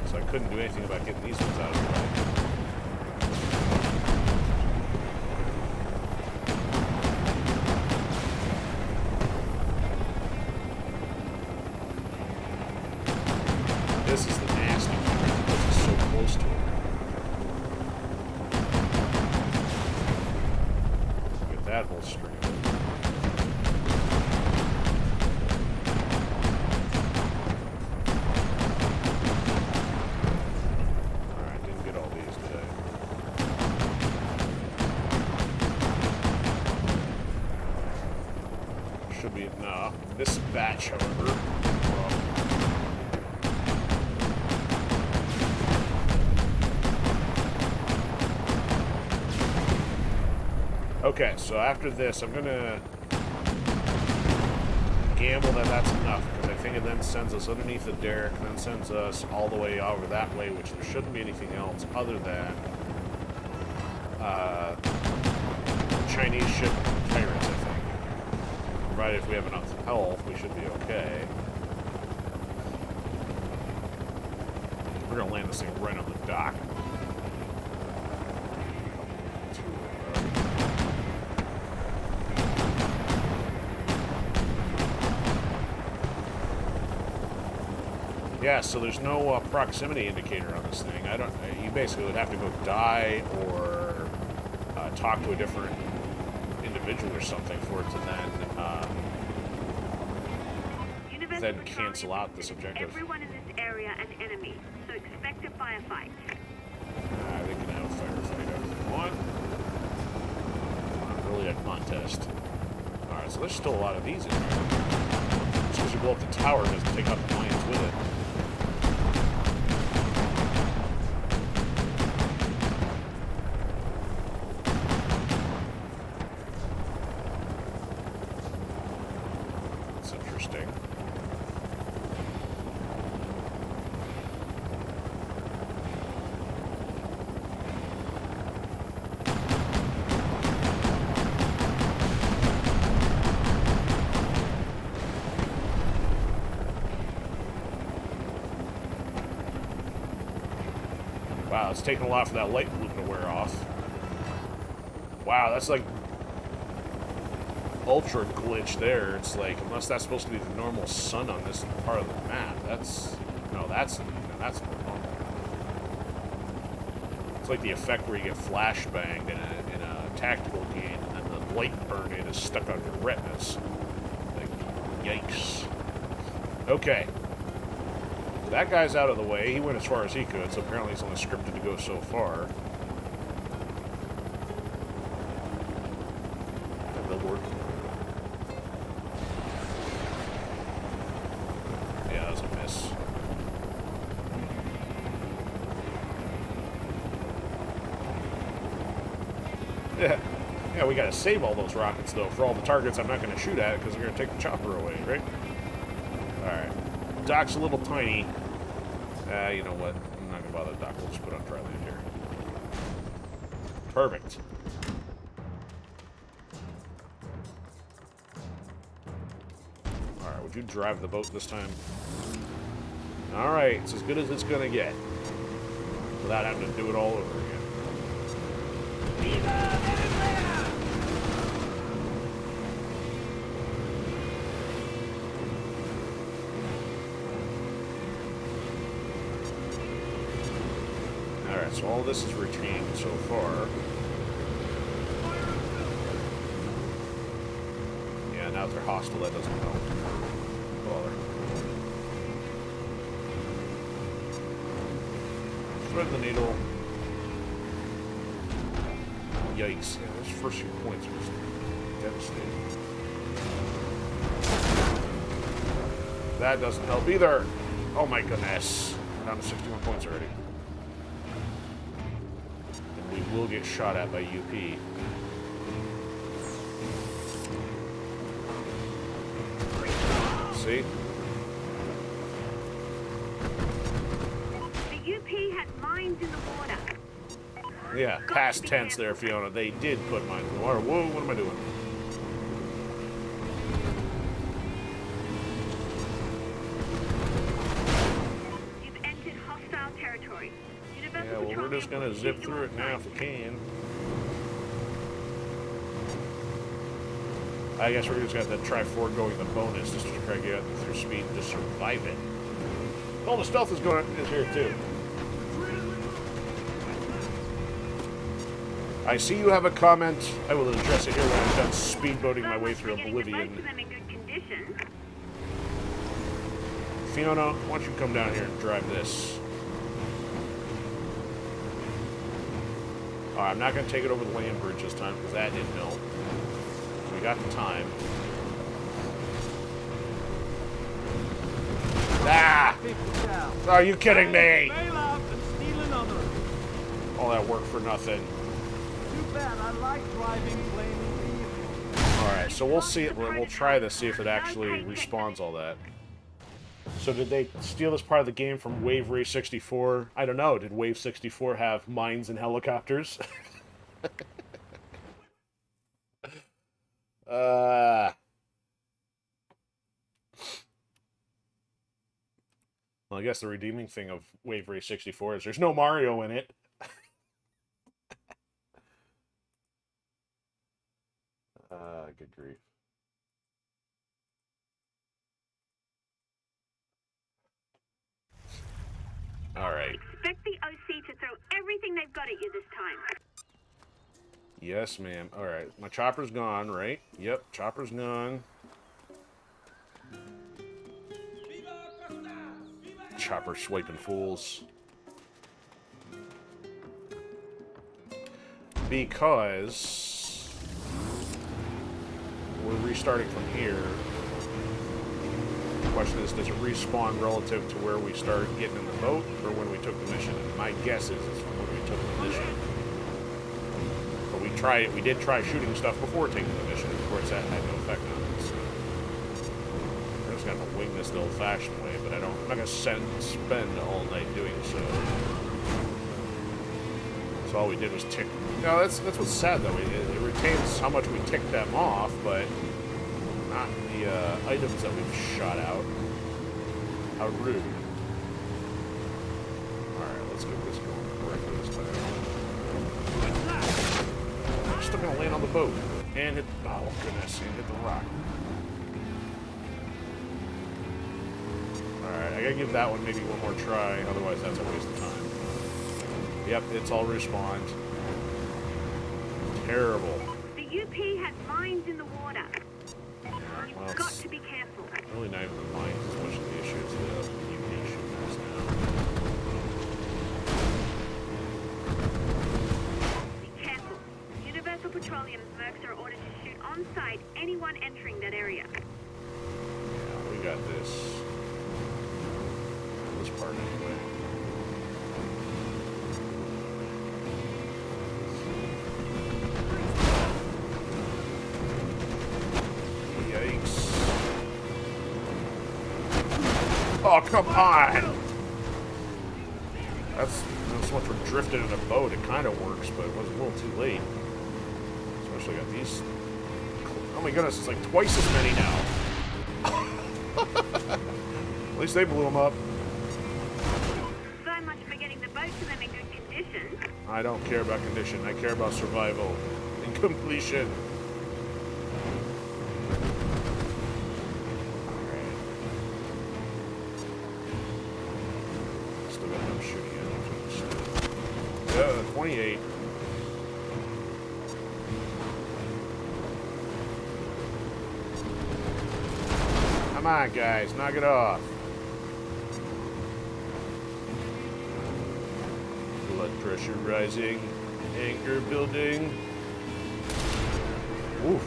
So I couldn't do anything about getting these ones out of the way. This is the nasty part because it's so close to it. Get that whole string of it. Alright, didn't get all these today. Should be enough. This batch, however, well, okay, so after this, I'm gonna gamble that that's enough, because I think it then sends us underneath the derrick, and then sends us all the way over that way, which there shouldn't be anything else other than Chinese ship pirates, I think. Provided if we have enough health, we should be okay. We're gonna land this thing right on the dock. Yeah, so there's no proximity indicator on this thing. You basically would have to go die or talk to a different individual or something for it to then cancel out this objective. Everyone in this area an enemy, so expect a firefight. They can have a firefight if they want. Not really a contest. Alright, so there's still a lot of these in here. Just because you blow up the tower doesn't take out the planes with it. That's interesting. Wow, it's taking a lot for that light blue to wear off. Wow, that's like ultra glitch there. It's like, unless that's supposed to be the normal sun on this part of the map, that's not normal. It's like the effect where you get flashbanged in a tactical game, and then the light burn in is stuck on your retinas. Like, yikes. Okay. That guy's out of the way. He went as far as he could, so apparently he's only scripted to go so far. That billboard. Yeah, that was a miss. Yeah, we gotta save all those rockets, though, for all the targets I'm not gonna shoot at, because they're gonna take the chopper away, right? Alright. Dock's a little tiny. You know what? I'm not gonna bother the dock. We'll just put on dry land here. Perfect. Alright, would you drive the boat this time? Alright, it's as good as it's gonna get. Without having to do it all over again. Alright, so all this is retained so far. Yeah, now if they're hostile, that doesn't help. Bother. Thread the needle. Yikes. Yeah, those first few points are just devastating. That doesn't help either. Oh my goodness. We're down to 61 points already. And we will get shot at by UP. See? The UP had mines in the water. Yeah, Got past to be tense there, careful. Fiona. They did put mines in the water. Whoa, what am I doing? You've entered hostile territory. Universal Yeah, well, we're Petroleum just gonna will zip shoot through you it now on if we sight. can. I guess we're just gonna have to try foregoing the bonus just to try to get through speed and just survive it. Oh, the stealth is here too. I see you have a comment. I will address it here when I'm done speedboating my way through Getting the boat to Oblivion. them in good condition. Fiona, why don't you come down here and drive this? Alright, I'm not going to take it over the land bridge this time because that didn't melt. We got the time. Ah! Are you kidding me? Bail out and steal another. All that work for nothing. Too bad. I like driving flaming vehicles. Alright, so we'll see. We'll try this, see if it actually respawns all that. So did they steal this part of the game from Wave Ray 64? I don't know. Did Wave 64 have mines and helicopters? Well, I guess the redeeming thing of Wave Ray 64 is there's no Mario in it. Good grief. All right. Expect the OC to throw everything they've got at you this time. Yes, ma'am. All right. My chopper's gone, right? Yep, chopper's gone. Chopper swiping fools. Because we're restarting from here. The question is, does it respawn relative to where we started getting in the boat or when we took the mission? And my guess is it's from when we took the mission. But we did try shooting stuff before taking the mission. Of course, that had no effect on us. So we're just gonna wing this the old-fashioned way, but I'm not gonna spend all night doing so. So all we did was tick. No, that's what's sad though. It retains how much we ticked them off, but not the items that we've shot out. How rude. Alright, let's get this going correctly this time. I'm still gonna land on the boat. And hit, oh goodness, and hit the rock. Alright, I gotta give that one maybe one more try, otherwise that's a waste of time. Yep, it's all respawned. Terrible. The UP has mines in the water. You've Well, got it's to be careful. really not even the mines as much as the issue. It's the UP shooting us now. Be careful. Universal Petroleum's Mercs are ordered to shoot on sight anyone entering that area. Yeah, we got this. This part anyway. Yikes. Oh, come on! That's so much for drifting in a boat. It kind of works, but it was a little too late. Especially got these. Oh my goodness, it's like twice as many now. At least they blew them up. So much for getting the boat to them in good condition. I don't care about condition. I care about survival and completion. Alright. Still got enough shooting in. Yeah, 28. Come on, guys. Knock it off. Blood pressure rising. Anger building. Oof.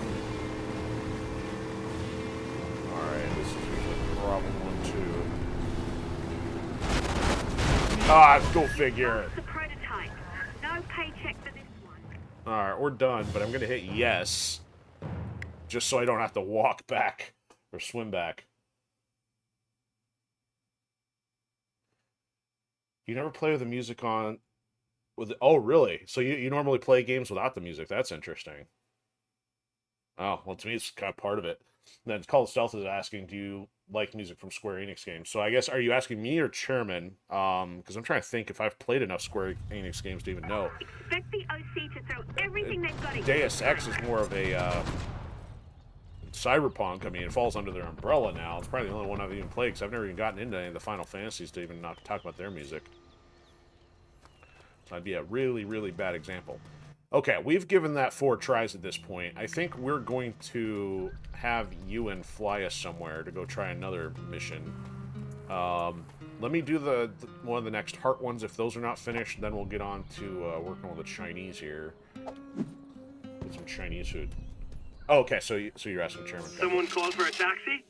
Alright, this is usually a problem one, too. Ah, go figure. That's the prototype. No paycheck for this one. Alright, we're done, but I'm gonna hit yes. Just so I don't have to walk back. Or swim back. You never play with the music on. Oh, really? So you normally play games without the music? That's interesting. Oh, well, to me, it's kind of part of it. And then Call of Stealth is asking, do you like music from Square Enix games? So I guess, are you asking me or Chairman? Because I'm trying to think if I've played enough Square Enix games to even know. Expect the OC to throw everything they've got at you. Deus Ex is more of a cyberpunk. I mean, it falls under their umbrella now. It's probably the only one I've even played because I've never even gotten into any of the Final Fantasies to even not talk about their music. So that'd be a really, really bad example. Okay, we've given that 4 tries at this point. I think we're going to have Ewan fly us somewhere to go try another mission. Let me do the one of the next heart ones. If those are not finished, then we'll get on to working with the Chinese here. Get some Chinese food. Oh, okay, so you're asking Chairman. Someone called for a taxi?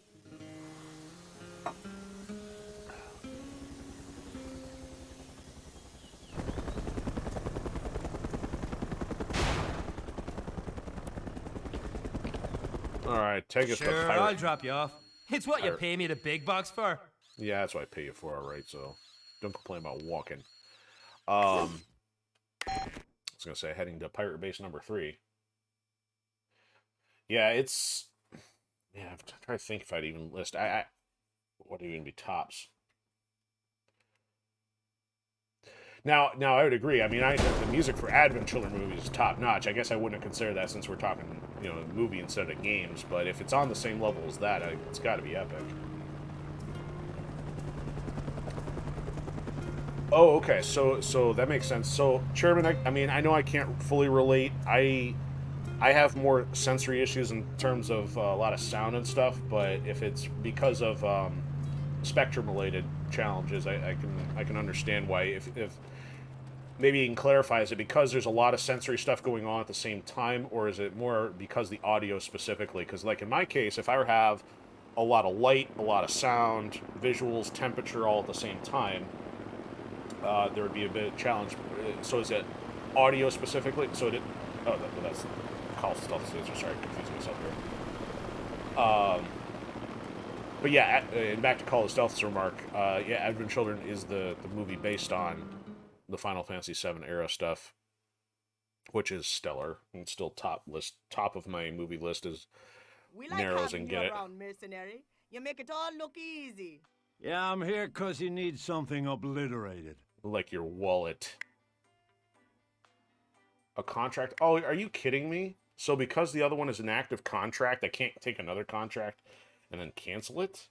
Alright, take us to Sure, pirate. I'll drop you off. It's what you Pirate. pay me the big bucks for. Yeah, that's what I pay you for, alright, so don't complain about walking. I was gonna say, heading to pirate base number 3. Yeah, it's... Yeah, I'm trying to think if I'd even list... what would even be tops? Now, I would agree. I mean, the music for Advent Children movies is top notch. I guess I wouldn't have considered that since we're talking, you know, movie instead of games. But if it's on the same level as that, it's got to be epic. Oh, okay. So that makes sense. So, Chairman, I mean, I know I can't fully relate. I have more sensory issues in terms of a lot of sound and stuff. But if it's because of spectrum-related challenges, I can understand why. If maybe you can clarify, is it because there's a lot of sensory stuff going on at the same time, or is it more because the audio specifically? Because like in my case, if I have a lot of light, a lot of sound, visuals, temperature all at the same time, there would be a bit of challenge. So is it audio specifically? So it, oh, that's Call of Stealth. Sorry, confusing myself here. But yeah, and back to Call of Stealth's remark, yeah, Advent Children is the movie based on the Final Fantasy VII era stuff, which is stellar and still top of my movie list is We like Narrows having and you get it. around, Mercenary. You make it all look easy. Yeah, I'm here 'cause you need something obliterated. like your wallet. A contract? Oh, are you kidding me? So because the other one is an active contract, I can't take another contract and then cancel it?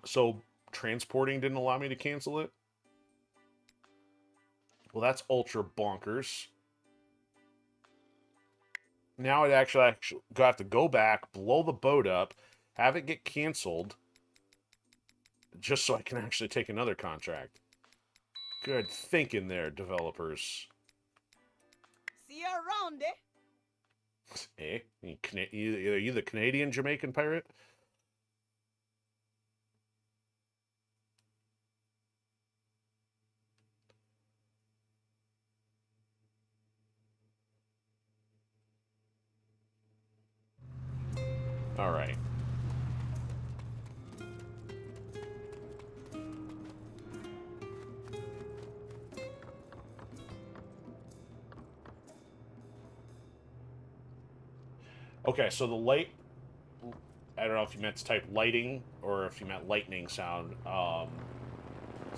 So transporting didn't allow me to cancel it? Well, that's ultra bonkers. Now I'd actually have to go back, blow the boat up, have it get canceled, just so I can actually take another contract. Good thinking there, developers. See you around, eh? Are you the Canadian Jamaican pirate? All right. Okay, so the light, I don't know if you meant to type lighting or if you meant lightning sound.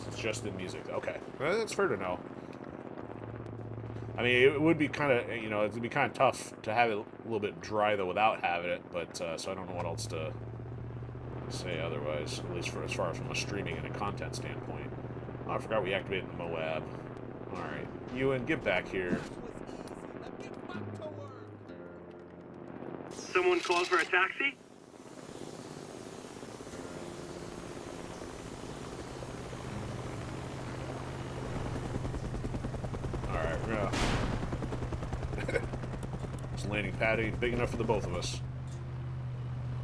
It's just the music. Okay, well, that's fair to know. I mean, it would be kind of, you know, it'd be kind of tough to have it a little bit dry, though, without having it, but, so I don't know what else to say otherwise, at least for as far as from a streaming and a content standpoint. Oh, I forgot we activated the Moab. Alright, Ewan, get back here. Someone called for a taxi? Alright, we're gonna... This landing pad ain't big enough for the both of us.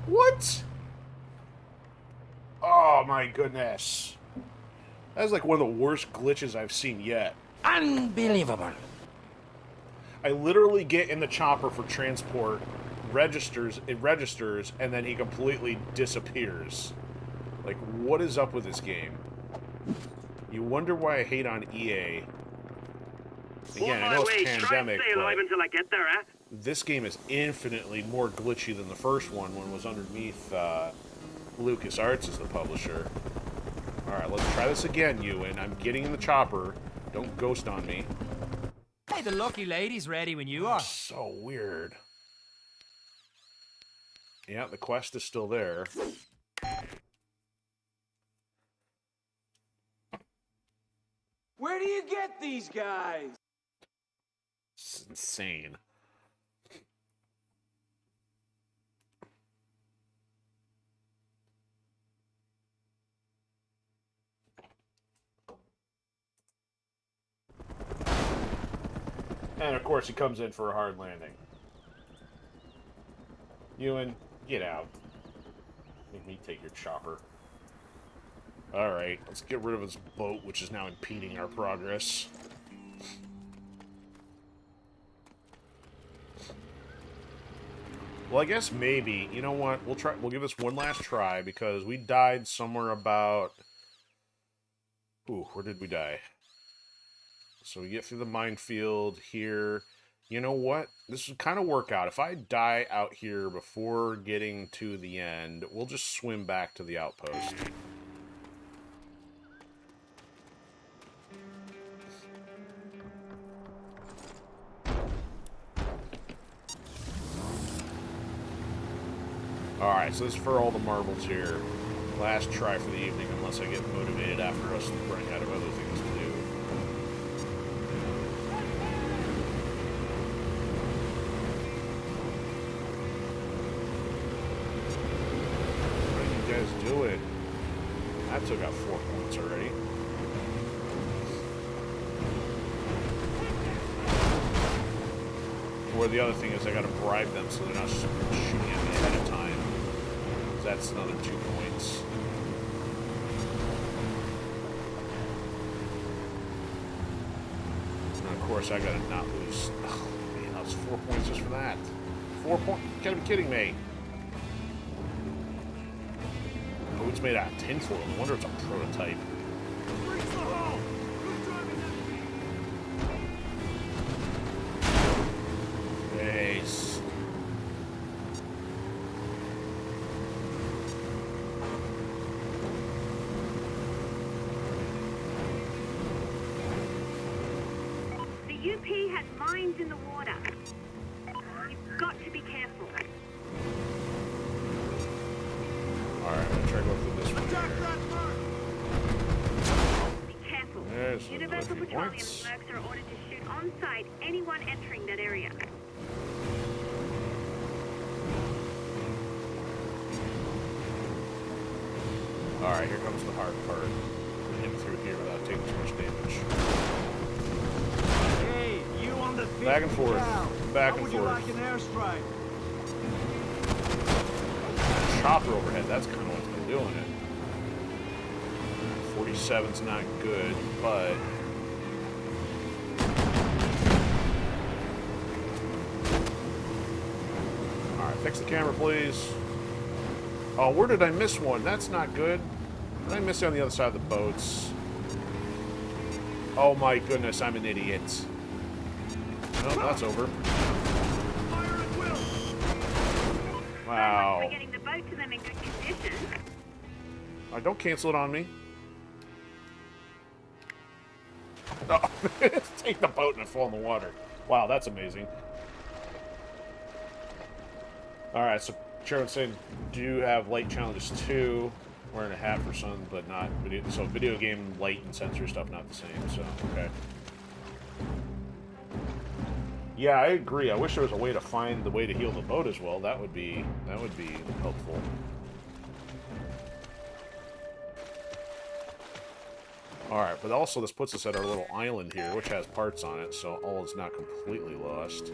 What? Oh my goodness. That's like one of the worst glitches I've seen yet. Unbelievable. I literally get in the chopper for transport, it registers, and then he completely disappears. Like, what is up with this game? You wonder why I hate on EA. Again, I know it's pandemic, but until I get there, eh? this game is infinitely more glitchy than the first one when it was underneath LucasArts as the publisher. Alright, let's try this again, Ewan. I'm getting in the chopper. Don't ghost on me. Hey, the lucky lady's ready when you are. So weird. Yeah, the quest is still there. Where do you get these guys? It's insane. And of course he comes in for a hard landing. Ewan, get out. Make me take your chopper. Alright, let's get rid of this boat, which is now impeding our progress. Well, I guess maybe, you know what, we'll give this one last try, because we died somewhere about... Ooh, where did we die? So we get through the minefield here. You know what? This would kind of work out. If I die out here before getting to the end, we'll just swim back to the outpost. Alright, so this is for all the marbles here. Last try for the evening, unless I get motivated after us running out of other things to do. What are you guys doing? That took out 4 points already. Or the other thing is I gotta bribe them so they're not shooting at me ahead of time. That's another 2 points. And of course I gotta not lose. Oh man, that was 4 points just for that. 4 points? You gotta be kidding me. Oh, it's made out of tinfoil. No wonder it's a prototype. Reach the hull! Who's driving that? Nice. The UP has mines in the water. You've got to be careful. Alright, I'm gonna try to go through this one Attack here. that Merc! Be careful. There's another Universal few Petroleum points. Mercs are ordered to shoot on sight anyone entering that area. Alright, here comes the hard part. Him through here without taking too much damage. Hey, you on the field Back and forth. now. Back How and would you forth. like an airstrike? Chopper overhead, that's kind of what's been doing it. 47's not good, but... Alright, fix the camera, please. Oh, where did I miss one? That's not good. Did I miss it on the other side of the boats? Oh my goodness, I'm an idiot. Well, that's over. Fire at will! Wow. We're getting the boat to them in good condition. Alright, don't cancel it on me. Oh, take the boat and fall in the water. Wow, that's amazing. Alright, so Sharon's saying, do you have light challenges too? Wearing a hat for sun, but not video. So video game light and sensor stuff not the same. So okay. Yeah, I agree. I wish there was a way to find the way to heal the boat as well. That would be helpful. Alright, but also this puts us at our little island here, which has parts on it, so all is not completely lost.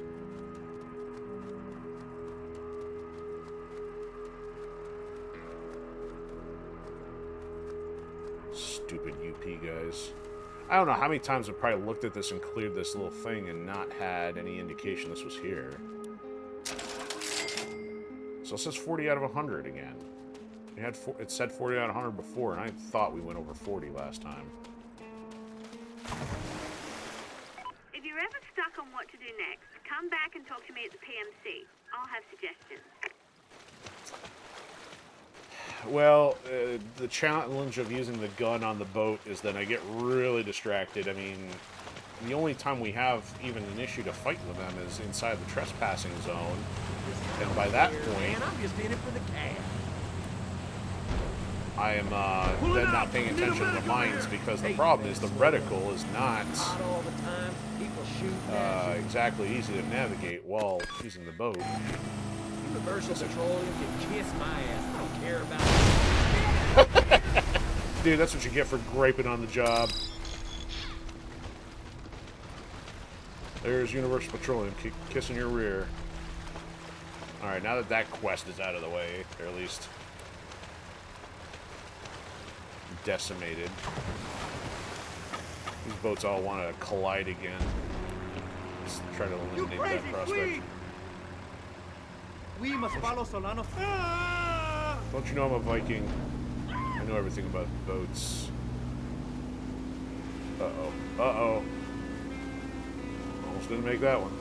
Stupid UP guys. I don't know how many times I've probably looked at this and cleared this little thing and not had any indication this was here. So it says 40 out of 100 again. It said 40 out of 100 before, and I thought we went over 40 last time. If you're ever stuck on what to do next, come back and talk to me at the PMC. I'll have suggestions. Well, the challenge of using the gun on the boat is that I get really distracted. I mean, the only time we have even an issue to fight with them is inside the trespassing zone. And by that point, I'm just in it for the cash. I am then not paying attention to the mines because the problem is the reticle is not All the time, people shoot exactly easy to navigate while using the boat. Universal Petroleum can kiss my ass. I don't care about it. Dude, that's what you get for griping on the job. There's Universal Petroleum kissing your rear. Alright, now that that quest is out of the way, or at least decimated. These boats all want to collide again. Let's try to eliminate that prospect. We must follow Solano. Don't you know I'm a Viking? I know everything about boats. Uh-oh. Uh-oh. Almost didn't make that one.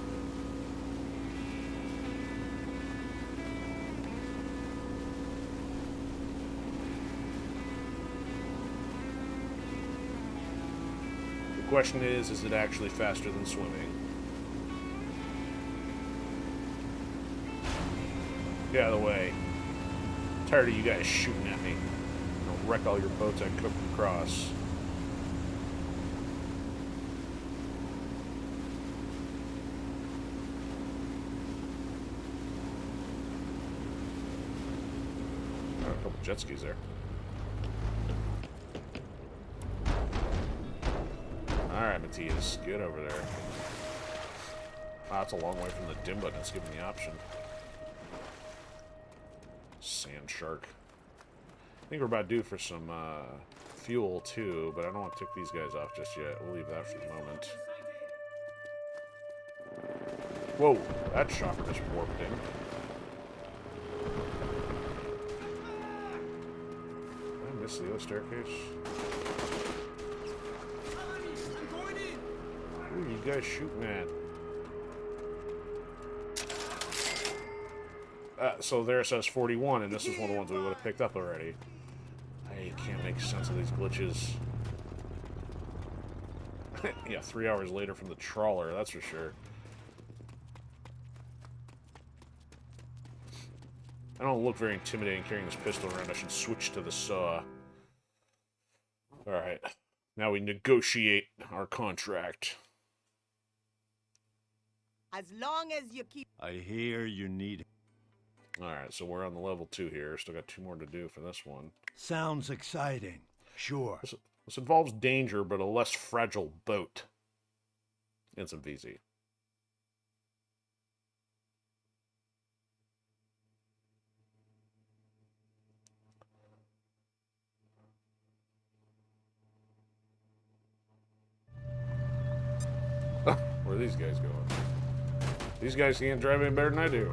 The question is it actually faster than swimming? Get out of the way. I'm tired of you guys shooting at me. I'll wreck all your boats I cooked across. Oh, a couple jet skis there. Alright, Matthias, get over there. Wow, that's a long way from the dim button. It's giving the option. Sand shark. I think we're about due for some fuel too, but I don't want to tick these guys off just yet. We'll leave that for the moment. Whoa, that chopper just warped in. Did I miss the other staircase? Who are you guys shooting at? So there it says 41, and this is one of the ones we would have picked up already. I can't make sense of these glitches. Yeah, 3 hours later from the trawler, that's for sure. I don't look very intimidating carrying this pistol around. I should switch to the saw. Alright. Now we negotiate our contract. As long as you keep... I hear you need... Alright, so we're on the level 2 here. Still got 2 more to do for this one. Sounds exciting. Sure. This involves danger, but a less fragile boat. And some VZ. Where are these guys going? These guys can't drive any better than I do.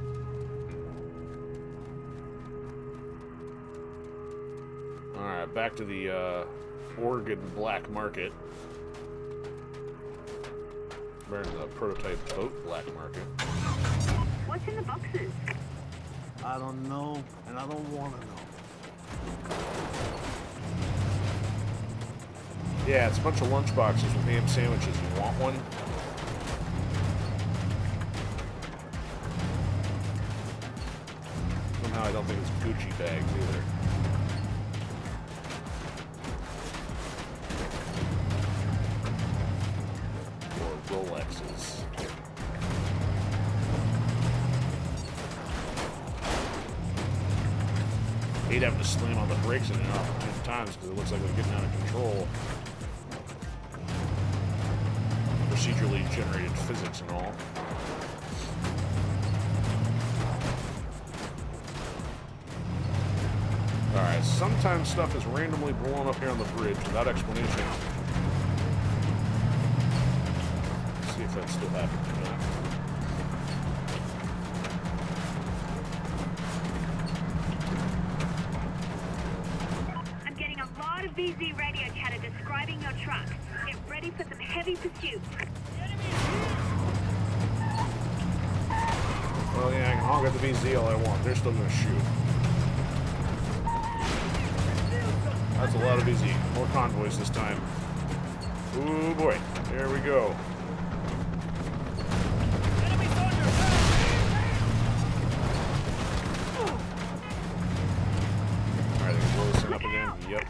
Alright, back to the Oregon black market. Better than the prototype boat black market. What's in the boxes? I don't know, and I don't want to know. Yeah, it's a bunch of lunch boxes with ham sandwiches. You want one? Somehow I don't think it's Gucci bags either. Or Rolexes. Hate having to slam on the brakes in and off 10 times because it looks like we're getting out of control. Procedurally generated physics and all. Alright, sometimes stuff is randomly blown up here on the bridge without explanation. Let's see if that still happens or not. I'm getting a lot of VZ radio chatter describing your truck. Get ready for some heavy pursuit. Well, yeah, I can honk at the VZ all I want. They're still gonna shoot. That's a lot of VZ. More convoys this time. Ooh boy. There we go. Alright, they can blow this thing up again. Yep.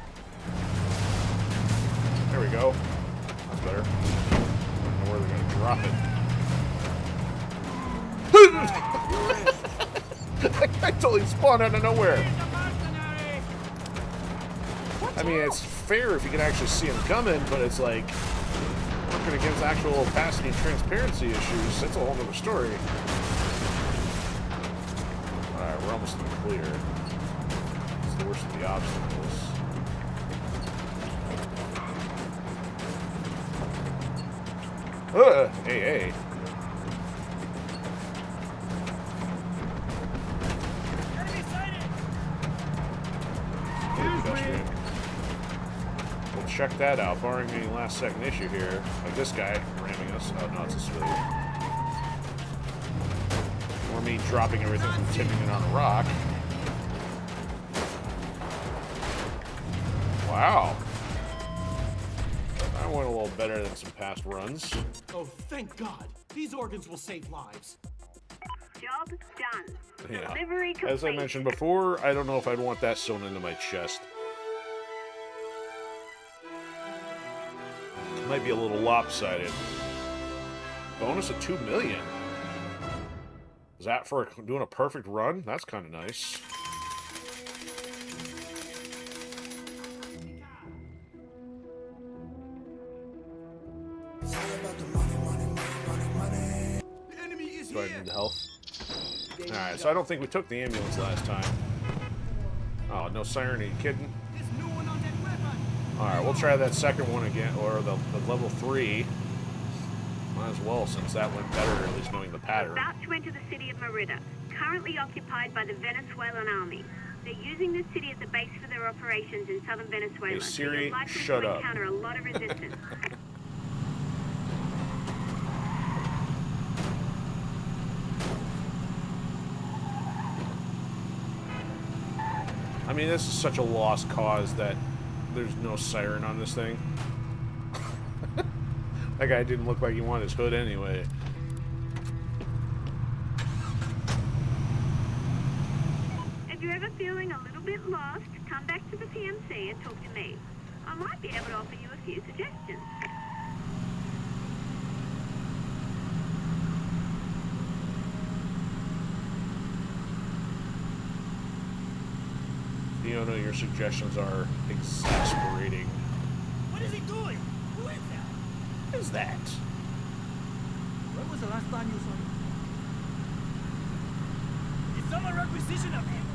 There we go. That's better. I don't know where they're gonna drop it. I totally spawned out of nowhere. I mean, it's fair if you can actually see them coming, but it's like working against actual opacity and transparency issues. That's a whole other story. Alright, we're almost in the clear. It's the worst of the obstacles. Hey, hey. We'll check that out, barring any last second issue here. Like this guy ramming us. Oh no, it's a civilian. Or me dropping everything from tipping it on a rock. Wow. That went a little better than some past runs. Oh, thank God. These organs will save lives. Job done. Yeah. Delivery complete. As I mentioned before, I don't know if I'd want that sewn into my chest. Might be a little lopsided. Bonus of 2 million. Is that for doing a perfect run? That's kind of nice. Do I need the health? Alright, so I don't think we took the ambulance last time. Oh, no siren, are you kidding? Alright, we'll try that second one again, or the level 3. Might as well, since that went better, at least knowing the pattern. About to enter the city of Merida, currently occupied by the Venezuelan army. They're using this city as a base for their operations in southern Venezuela. Hey, Siri, so you're likely shut to up. encounter a lot of resistance. I mean, this is such a lost cause that there's no siren on this thing. That guy didn't look like he wanted his hood anyway. If you're ever feeling a little bit lost, come back to the PMC and talk to me. I might be able to offer you a few suggestions. You know, your suggestions are exasperating. What is he doing? Who is that? What is that? When was the last time you saw him? Is someone requisition of him?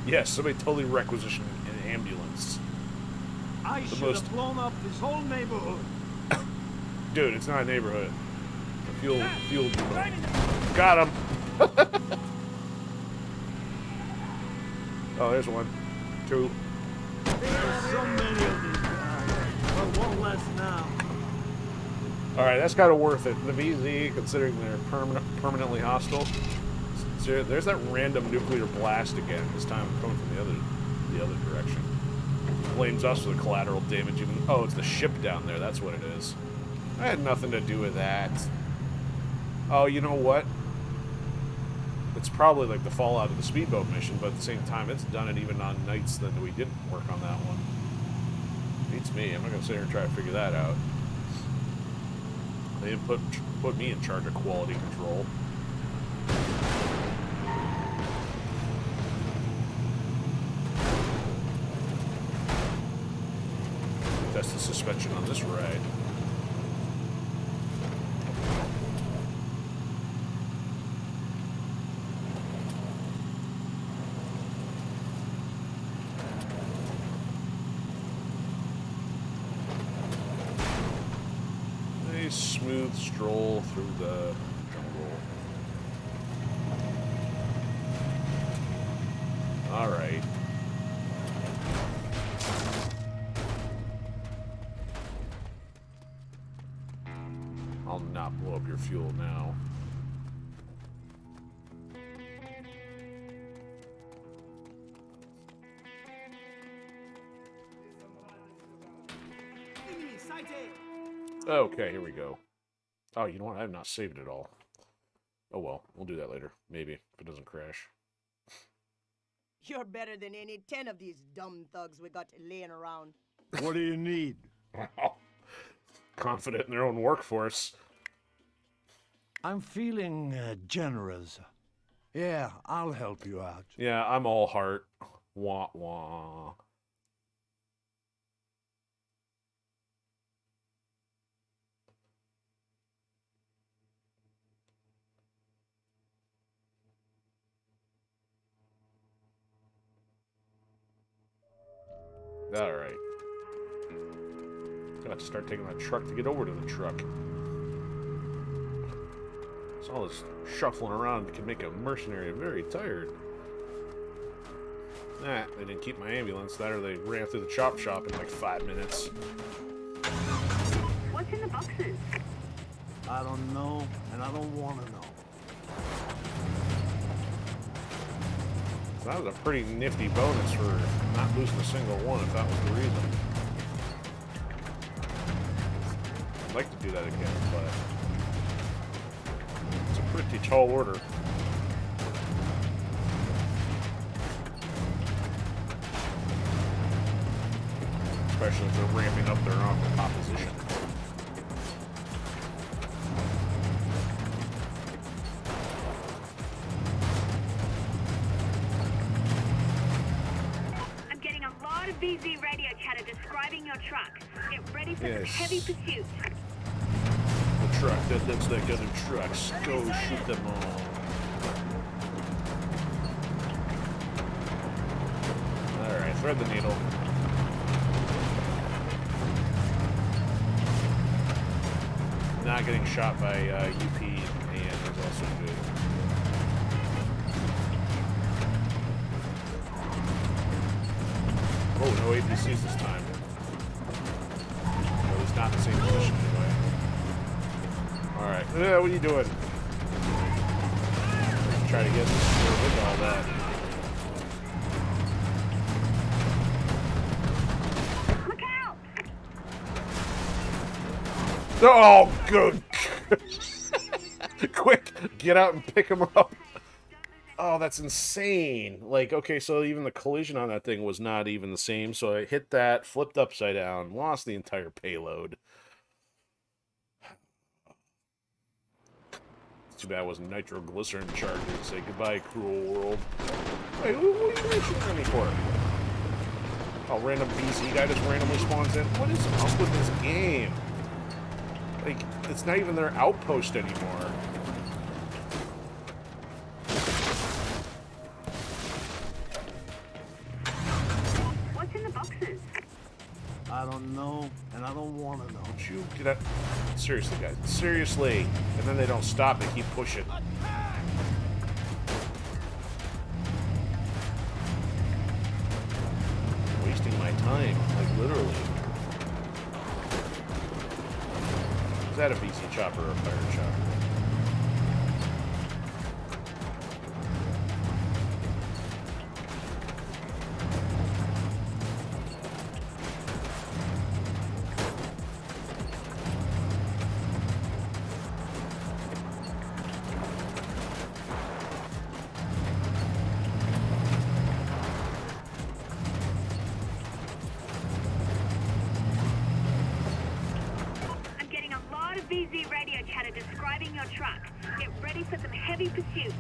Yes, somebody totally requisitioned an ambulance. I should have blown up this whole neighborhood. Dude, it's not a neighborhood. It's a fuel depot. Got him! Oh, there's one. 2. There's so many of these guys. But one less now. Alright, that's kind of worth it. The VZ, considering they're permanently hostile. So there's that random nuclear blast again, this time coming from the other direction. Blames us for the collateral damage. Even oh, it's the ship down there, that's what it is. I had nothing to do with that. Oh, you know what? It's probably like the fallout of the speedboat mission, but at the same time, it's done it even on nights that we didn't work on that one. Beats me. I'm not going to sit here and try to figure that out. They didn't put me in charge of quality control. Test the suspension on this ride. Smooth stroll through the jungle. All right. not blow up your fuel now. Okay, here we go. Oh, you know what? I have not saved it all. Oh well, we'll do that later. Maybe, if it doesn't crash. You're better than any 10 of these dumb thugs we got laying around. What do you need? Wow. Confident in their own workforce. I'm feeling generous. Yeah, I'll help you out. Yeah, I'm all heart. Wah wah. Alright. Got to start taking that truck to get over to the truck. So all this shuffling around can make a mercenary very tired. Nah, they didn't keep my ambulance. That or they ran through the chop shop in like 5 minutes. What's in the boxes? I don't know, and I don't want to know. So that was a pretty nifty bonus for not losing a single one, if that was the reason. I'd like to do that again, but it's a pretty tall order. Especially if they're ramping up their opposition. I'm getting a lot of VZ radio chatter describing your truck. Get ready for Yes. some heavy pursuit. The truck that looks like other trucks. Go shoot them all. Alright, thread the needle. Not getting shot by UP and is also good. Oh, no APCs this time. No, he's not in the same position anyway. Alright, what are you doing? Try to get rid of all that. Look out! Oh, good. Quick, get out and pick him up. Oh, that's insane. Like, okay, so even the collision on that thing was not even the same. So I hit that, flipped upside down, lost the entire payload. Too bad I wasn't nitroglycerin charged to say goodbye, cruel world. Hey, what are you really shooting at me for? Oh, random VC guy just randomly spawns in. What is up with this game? Like, it's not even their outpost anymore. What's in the boxes? I don't know, and I don't want to know. Don't you get up? Seriously, guys. Seriously. And then they don't stop. They keep pushing. Wasting my time. Like, literally. Is that a VC chopper or a fire chopper? I'm getting a lot of VZ radio chatter describing your truck. Get ready for some heavy pursuit.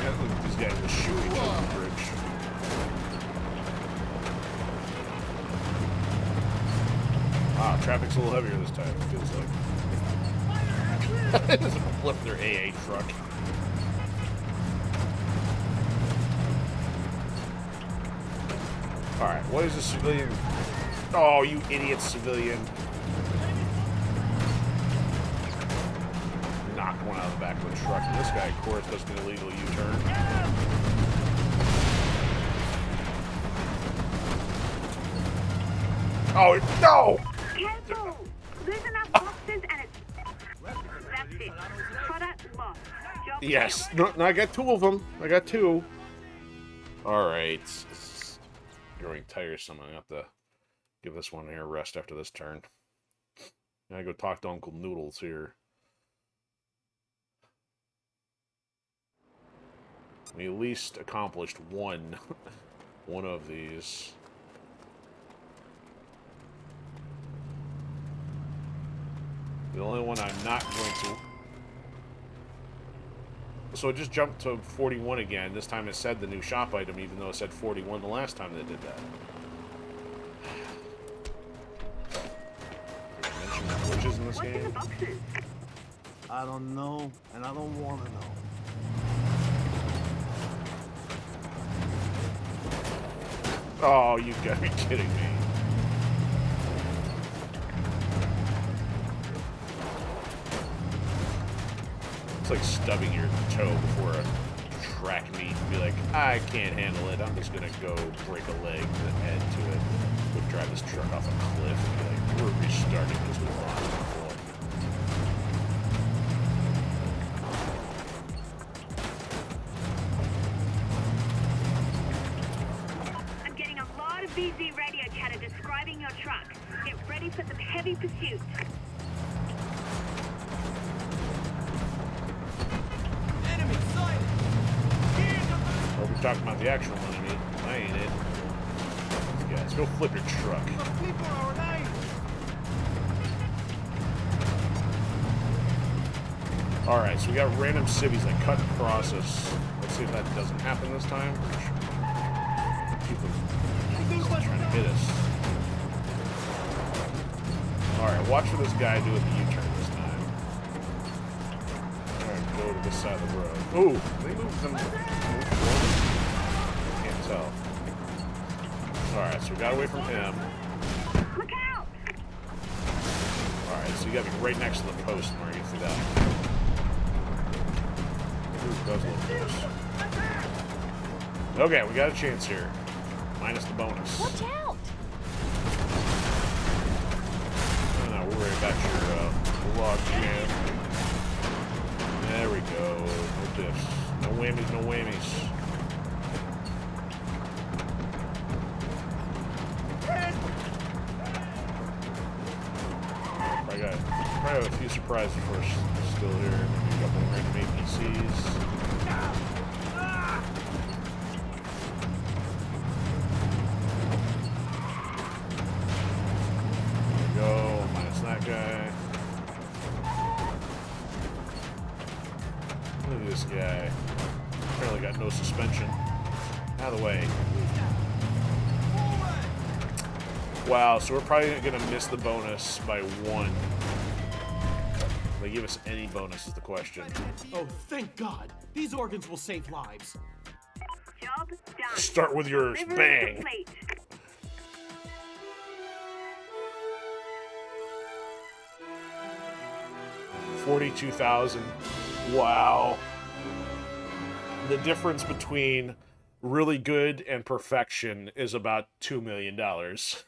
Yeah, look at these guys just shoot each other on the bridge. Ah, traffic's a little heavier this time, it feels like. It doesn't flip their AA truck. Alright, what is a civilian? Oh, you idiot civilian. Knocked one out of the back of the truck. And this guy, of course, does an illegal U-turn. Oh, no! Careful! Lose enough boxes and it's... That's it. Product lost. Job Yes. failed. No, I got 2 of them. I got 2. Alright. This is growing tiresome. I'm going to have to give this one here a rest after this turn. I go talk to Uncle Noodles here. We at least accomplished one of these. The only one I'm not going to... So it just jumped to 41 again. This time it said the new shop item, even though it said 41 the last time they did that. Did I mention the glitches in this What's in the game? boxes? I don't know, and I don't want to know. Oh, you gotta be kidding me. It's like stubbing your toe before a track meet and be like, I can't handle it. I'm just gonna go break a leg to add to it. Would drive this truck off a cliff and be like, we're restarting this with lost before. I'm getting a lot of VZ radio chatter describing your truck. Get ready for some heavy pursuit. Enemy sighted! Or we're talking about the actual enemy. I ain't it. Yeah, let's go flip your truck. Alright, so we got random civvies that cut across us. Let's see if that doesn't happen this time. People trying to hit us. Alright, watch for this guy doing the U-turn this time. Alright, go to this side of the road. Ooh, they moved them. Can't tell. Alright, so we got away from him. Look out! Alright, so you gotta be right next to the post, Marty, for that. Ooh, that was a little close. Okay, we got a chance here. Minus the bonus. Watch out! Oh, no, we're right back to your log jam. There we go. No diffs. No whammies, no whammies. Probably have a few surprises for us still here. Maybe a couple of random APCs. There we go. Minus that guy. Look at this guy. Apparently got no suspension. Out of the way. Wow, so we're probably going to miss the bonus by 1. If they give us any bonus is the question. Oh, thank God. These organs will save lives. Job done. Start with yours. Delivery Bang. complete. 42,000. Wow. The difference between really good and perfection is about $2 million. It's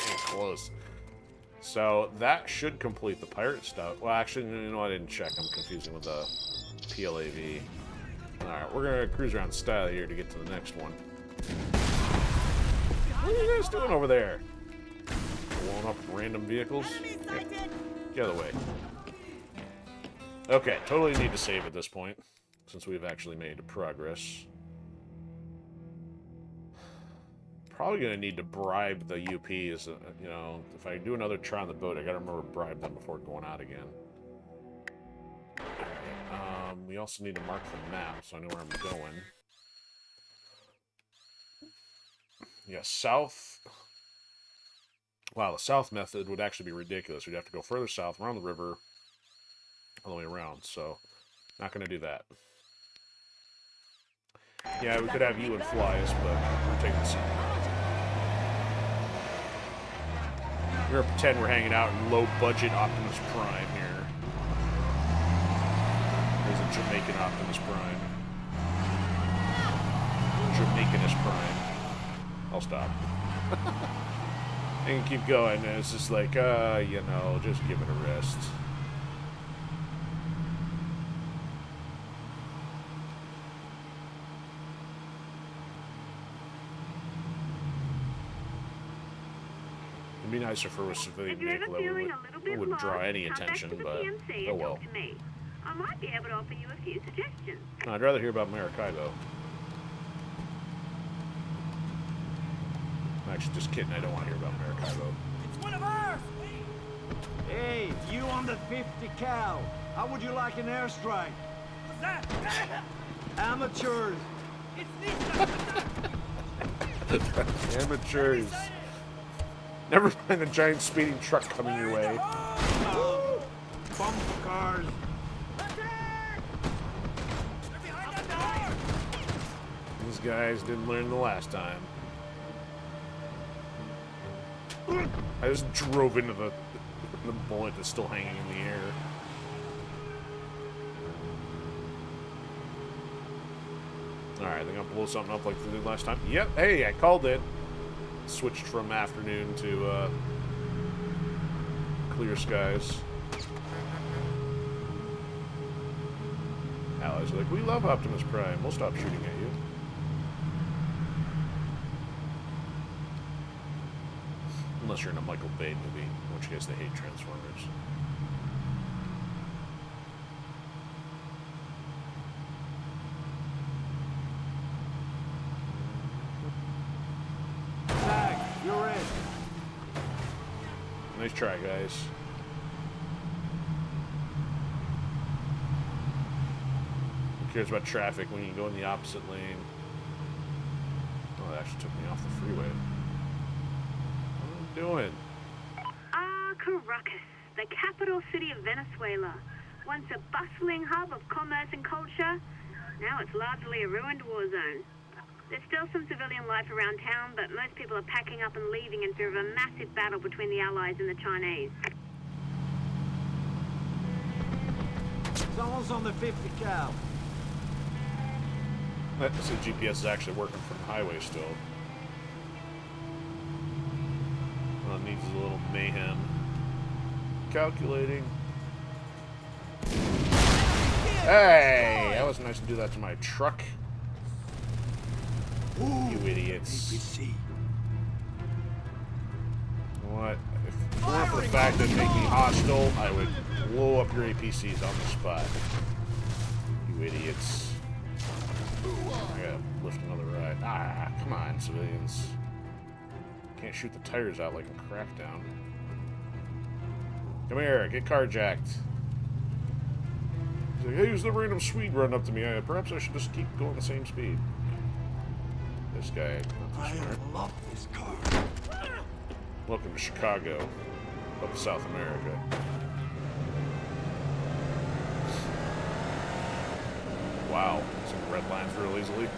ain't close. So that should complete the pirate stuff. Well, actually, you know, I didn't check. I'm confusing with the PLAV. Alright, we're going to cruise around style here to get to the next one. What are you guys doing over there? Blowing up random vehicles? Yeah. Get out of the way. Okay, totally need to save at this point, since we've actually made progress. Probably going to need to bribe the UPs. You know, if I do another try on the boat, I got to remember to bribe them before going out again. We also need to mark the map, so I know where I'm going. Yeah, south. Wow, the south method would actually be ridiculous. We'd have to go further south, around the river, all the way around, so not going to do that. Yeah, we could have you and fly us, but we're taking the south. We're going to pretend we're hanging out in low-budget Optimus Prime here. There's a Jamaican Optimus Prime. Jamaicanist Prime. I'll stop. And you keep going, and it's just like, you know, just give it a rest. It'd be nicer for a civilian If you're ever vehicle that feeling a little bit wouldn't draw lost, any come back attention, to the but PMC oh and well. talk to me. I might be able to offer you a few suggestions. No, I'd rather hear about Maracaibo. I'm actually just kidding, I don't want to hear about Maracaibo. It's one of ours! Hey, you on the 50 cal. How would you like an airstrike? What's that? Amateurs. It's Lisa! Amateurs. Never mind the giant speeding truck coming your way. Bumper cars. These guys didn't learn the last time. I just drove into the bullet that's still hanging in the air. Alright, I think I'll blow something up like we did last time. Yep, hey, I called it. Switched from afternoon to clear skies. Allies are like, we love Optimus Prime. We'll stop shooting at you. Unless you're in a Michael Bay movie, in which case they hate Transformers. Tag, you're in. Nice try, guys. Who cares about traffic when you can go in the opposite lane? Oh, that actually took me off the freeway. What am I doing? Caracas, the capital city of Venezuela. Once a bustling hub of commerce and culture, now it's largely a ruined war zone. There's still some civilian life around town, but most people are packing up and leaving in fear of a massive battle between the Allies and the Chinese. Someone's on the 50 cal. So GPS is actually working from the highway still. All it needs is a little mayhem. Calculating. Hey! That was nice to do that to my truck. You idiots. What? If it weren't for the fact that it made me hostile, I would blow up your APCs on the spot. You idiots. I gotta lift another ride. Ah, come on, civilians. Can't shoot the tires out like in Crackdown. Come here, get carjacked. He's like, hey, who's the random Swede running up to me? Perhaps I should just keep going the same speed. This guy, not too smart. I love this car. Welcome to Chicago, up South America. Wow, some red lines real easily.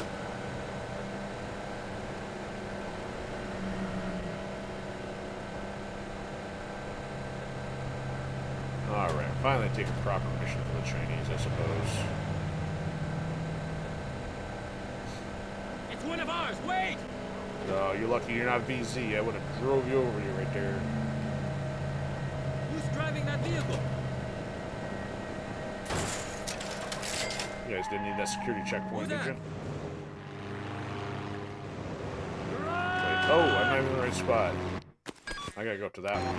Alright, finally taking proper mission for the Chinese, I suppose. It's one of ours! Wait! Oh, you're lucky you're not VZ. I would have drove you over you right there. Who's driving that vehicle? You guys didn't need that security checkpoint, did you? Wait, oh, I'm not even in the right spot. I gotta go up to that one.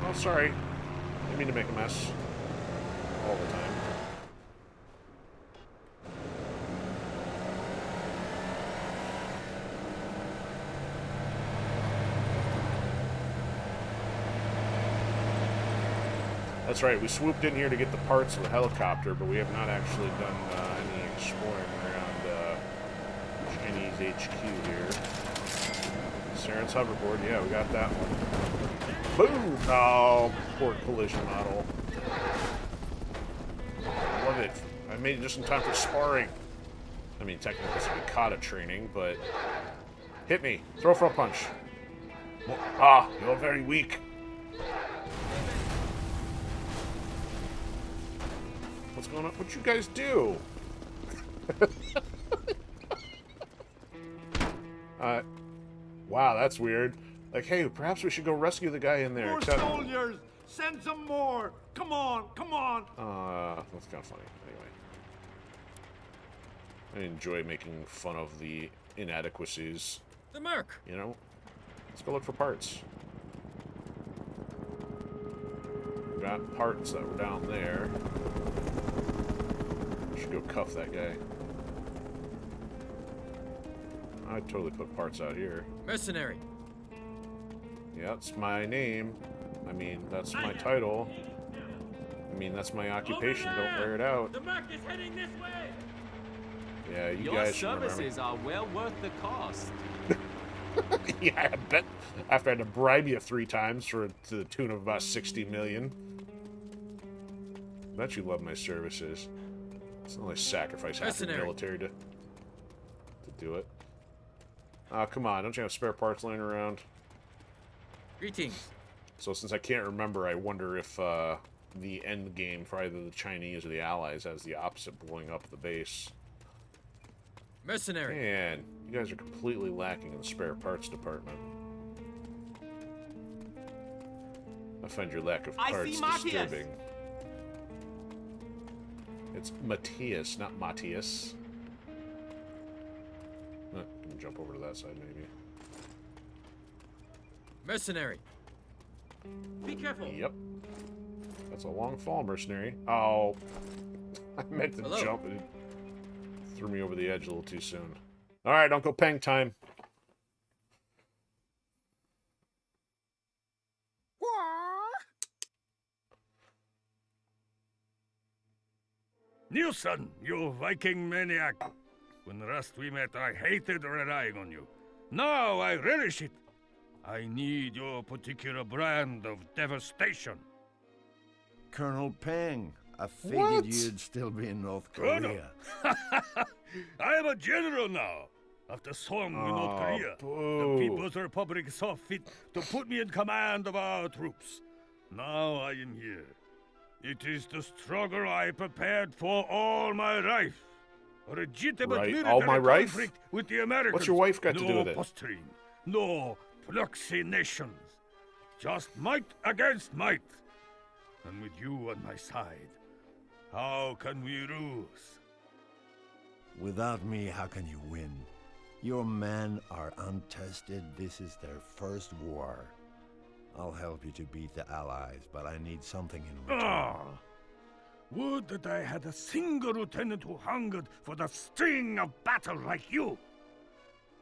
Oh, sorry. Didn't mean to make a mess. All the time. That's right, we swooped in here to get the parts of the helicopter, but we have not actually done any exploring around Chinese HQ here. Saren's hoverboard, yeah, we got that one. Boom! Oh, poor collision model. Love it. I made it just in time for sparring. I mean, technically this would be kata training, but... Hit me. Throw a front punch. Ah, you're very weak. What's going on? What'd you guys do? Wow, that's weird. Like, hey, perhaps we should go rescue the guy in there. More soldiers! Send some more! Come on, come on! That's kind of funny. Anyway. I enjoy making fun of the inadequacies. The Merc. You know? Let's go look for parts. We got parts that were down there. Should go cuff that guy. I'd totally put parts out here. Mercenary. Yeah, that's my name. I mean, that's my title. I mean, that's my occupation. Don't wear it out. The Merc is heading this way! Yeah, you Your guys should remember. services are well worth the cost. Yeah, I bet. After I had to bribe you 3 times to the tune of about 60 million. I bet you love my services. It's only sacrifice half the military to do it. Come on, don't you have spare parts laying around? Greetings. So since I can't remember, I wonder if the end game for either the Chinese or the Allies has the opposite, blowing up the base. Mercenary. Man, you guys are completely lacking in the spare parts department. I find your lack of parts disturbing. It's Matthias, not Matthias. Can jump over to that side, maybe. Mercenary. Be careful! Yep. That's a long fall, mercenary. Oh. I meant to jump, and it threw me over the edge a little too soon. Alright, Uncle Peng time. Nilsson, you Viking maniac! When last we met, I hated relying on you. Now I relish it. I need your particular brand of devastation. Colonel Peng, I figured What? you'd still be in North Colonel. Korea. I am a general now. After Song in North Korea, the boo. People's Republic saw fit to put me in command of our troops. Now I am here. It is the struggle I prepared for all my life. A legitimate Right, military all my life? conflict with the Americans. What's your wife got to do with it? No posturing, no proxinations. Just might against might. And with you on my side, how can we lose? Without me, how can you win? Your men are untested. This is their first war. I'll help you to beat the Allies, but I need something in return. Ah! Would that I had a single lieutenant who hungered for the sting of battle like you!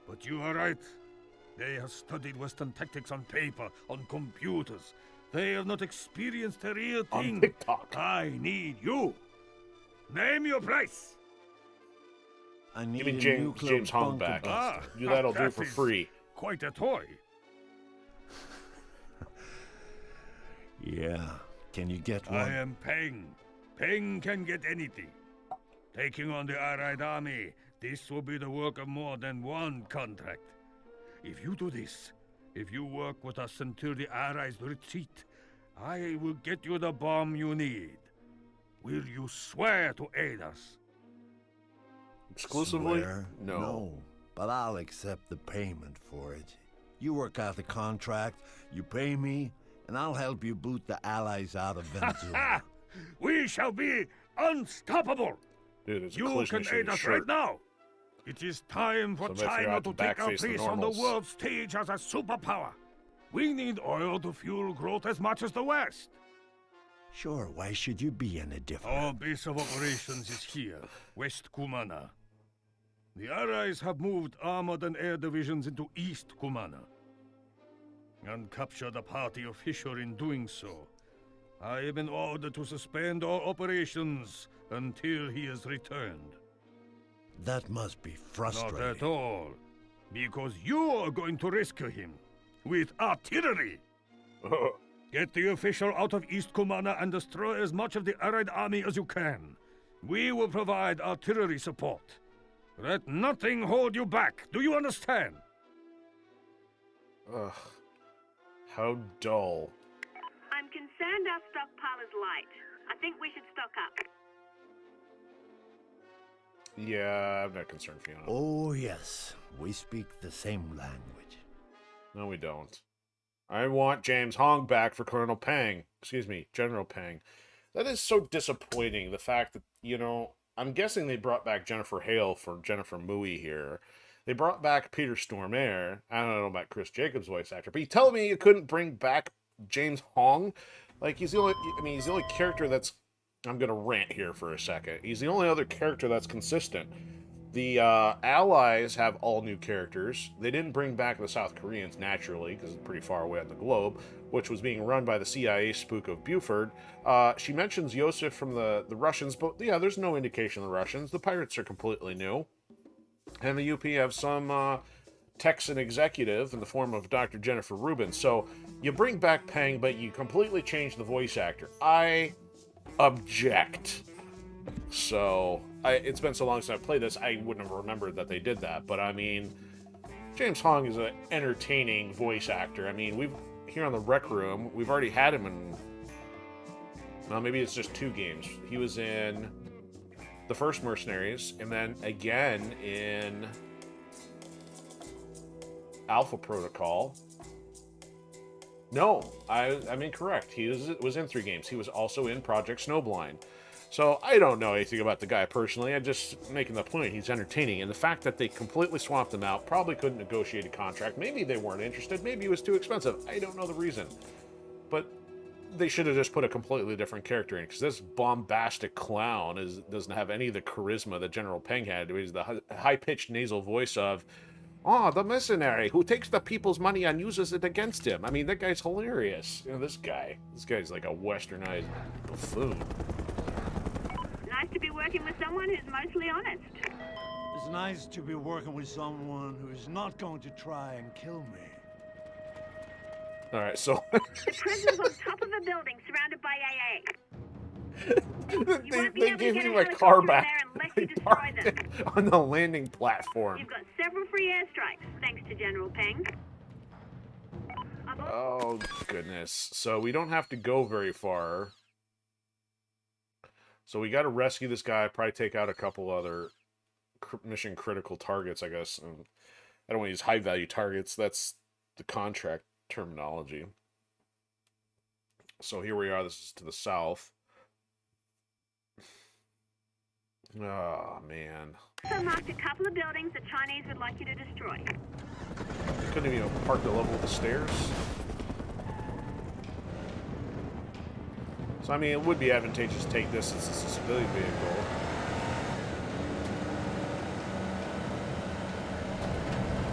But you are right. They have studied Western tactics on paper, on computers. They have not experienced the real thing. On TikTok. I need you. Name your price. I need Give me a James nuclear Hong bunker back. buster. You that'll do that for is free. Quite a toy. Yeah. Can you get one? I am Peng. Peng can get anything. Taking on the Allied army, this will be the work of more than one contract. If you do this, if you work with us until the Allies retreat, I will get you the bomb you need. Will you swear to aid us? Exclusively? Swear? No. No, but I'll accept the payment for it. You work out the contract, you pay me, and I'll help you boot the Allies out of Venezuela. We shall be unstoppable! Dude, it's a You collision can issue in aid your us shirt. right now! It is time for Somebody China forgot to to take our backface the place on the normals. world stage as a superpower. We need oil to fuel growth as much as the West. Sure, why should you be any different? Our base of operations is here, West Kumana. The Allies have moved armored and air divisions into East Kumana and captured a party official in doing so. I have been ordered to suspend all operations until he is returned. That must be frustrating. Not at all, because you are going to rescue him with artillery. Get the official out of East Kumana and destroy as much of the Allied army as you can. We will provide artillery support. Let nothing hold you back. Do you understand? Ugh. How dull. I'm concerned our stockpile is light. I think we should stock up. Yeah, I'm not concerned, Fiona. Oh, yes. We speak the same language. No, we don't. I want James Hong back for Colonel Pang. Excuse me, General Pang. That is so disappointing. The fact that, you know, I'm guessing they brought back Jennifer Hale for Jennifer Mui here. They brought back Peter Stormare. I don't know about Chris Jacobs' voice actor, but you tell me you couldn't bring back James Hong? Like, he's the only, I mean, he's the only character that's, I'm going to rant here for a second. He's the only other character that's consistent. The Allies have all new characters. They didn't bring back the South Koreans, naturally, because it's pretty far away on the globe, which was being run by the CIA spook of Buford. She mentions Yosef from the Russians, but yeah, there's no indication of the Russians. The pirates are completely new. And the UP have some Texan executive in the form of Dr. Jennifer Rubin. So you bring back Pang, but you completely change the voice actor. I object. So, it's been so long since I've played this, I wouldn't have remembered that they did that. But I mean, James Hong is an entertaining voice actor. I mean, we've here on the Rec Room, we've already had him in, well, maybe it's just 2 games. He was in the first Mercenaries, and then again in Alpha Protocol. No, I'm incorrect. He was in 3 games. He was also in Project Snowblind. So I don't know anything about the guy personally. I'm just making the point. He's entertaining. And the fact that they completely swamped him out, probably couldn't negotiate a contract. Maybe they weren't interested. Maybe he was too expensive. I don't know the reason. But they should have just put a completely different character in, because this bombastic clown doesn't have any of the charisma that General Peng had. He's the high-pitched nasal voice of, oh, the mercenary who takes the people's money and uses it against him. I mean, that guy's hilarious. You know, this guy's like a westernized buffoon. Nice to be working with someone who's mostly honest. It's nice to be working with someone who is not going to try and kill me. Alright, so... The prison's on top of a building surrounded by AA. they gave me my car back. They parked it on the landing platform. You've got several free airstrikes, thanks to General Peng. Oh, goodness. So we don't have to go very far. So we got to rescue this guy, probably take out a couple other mission critical targets, I guess. I don't want to use high value targets. That's the contract terminology. So here we are. This is to the south. Oh, man. So marked a couple of buildings the Chinese would like you to destroy. They couldn't even park the level of the stairs. So, I mean, it would be advantageous to take this as a civilian vehicle.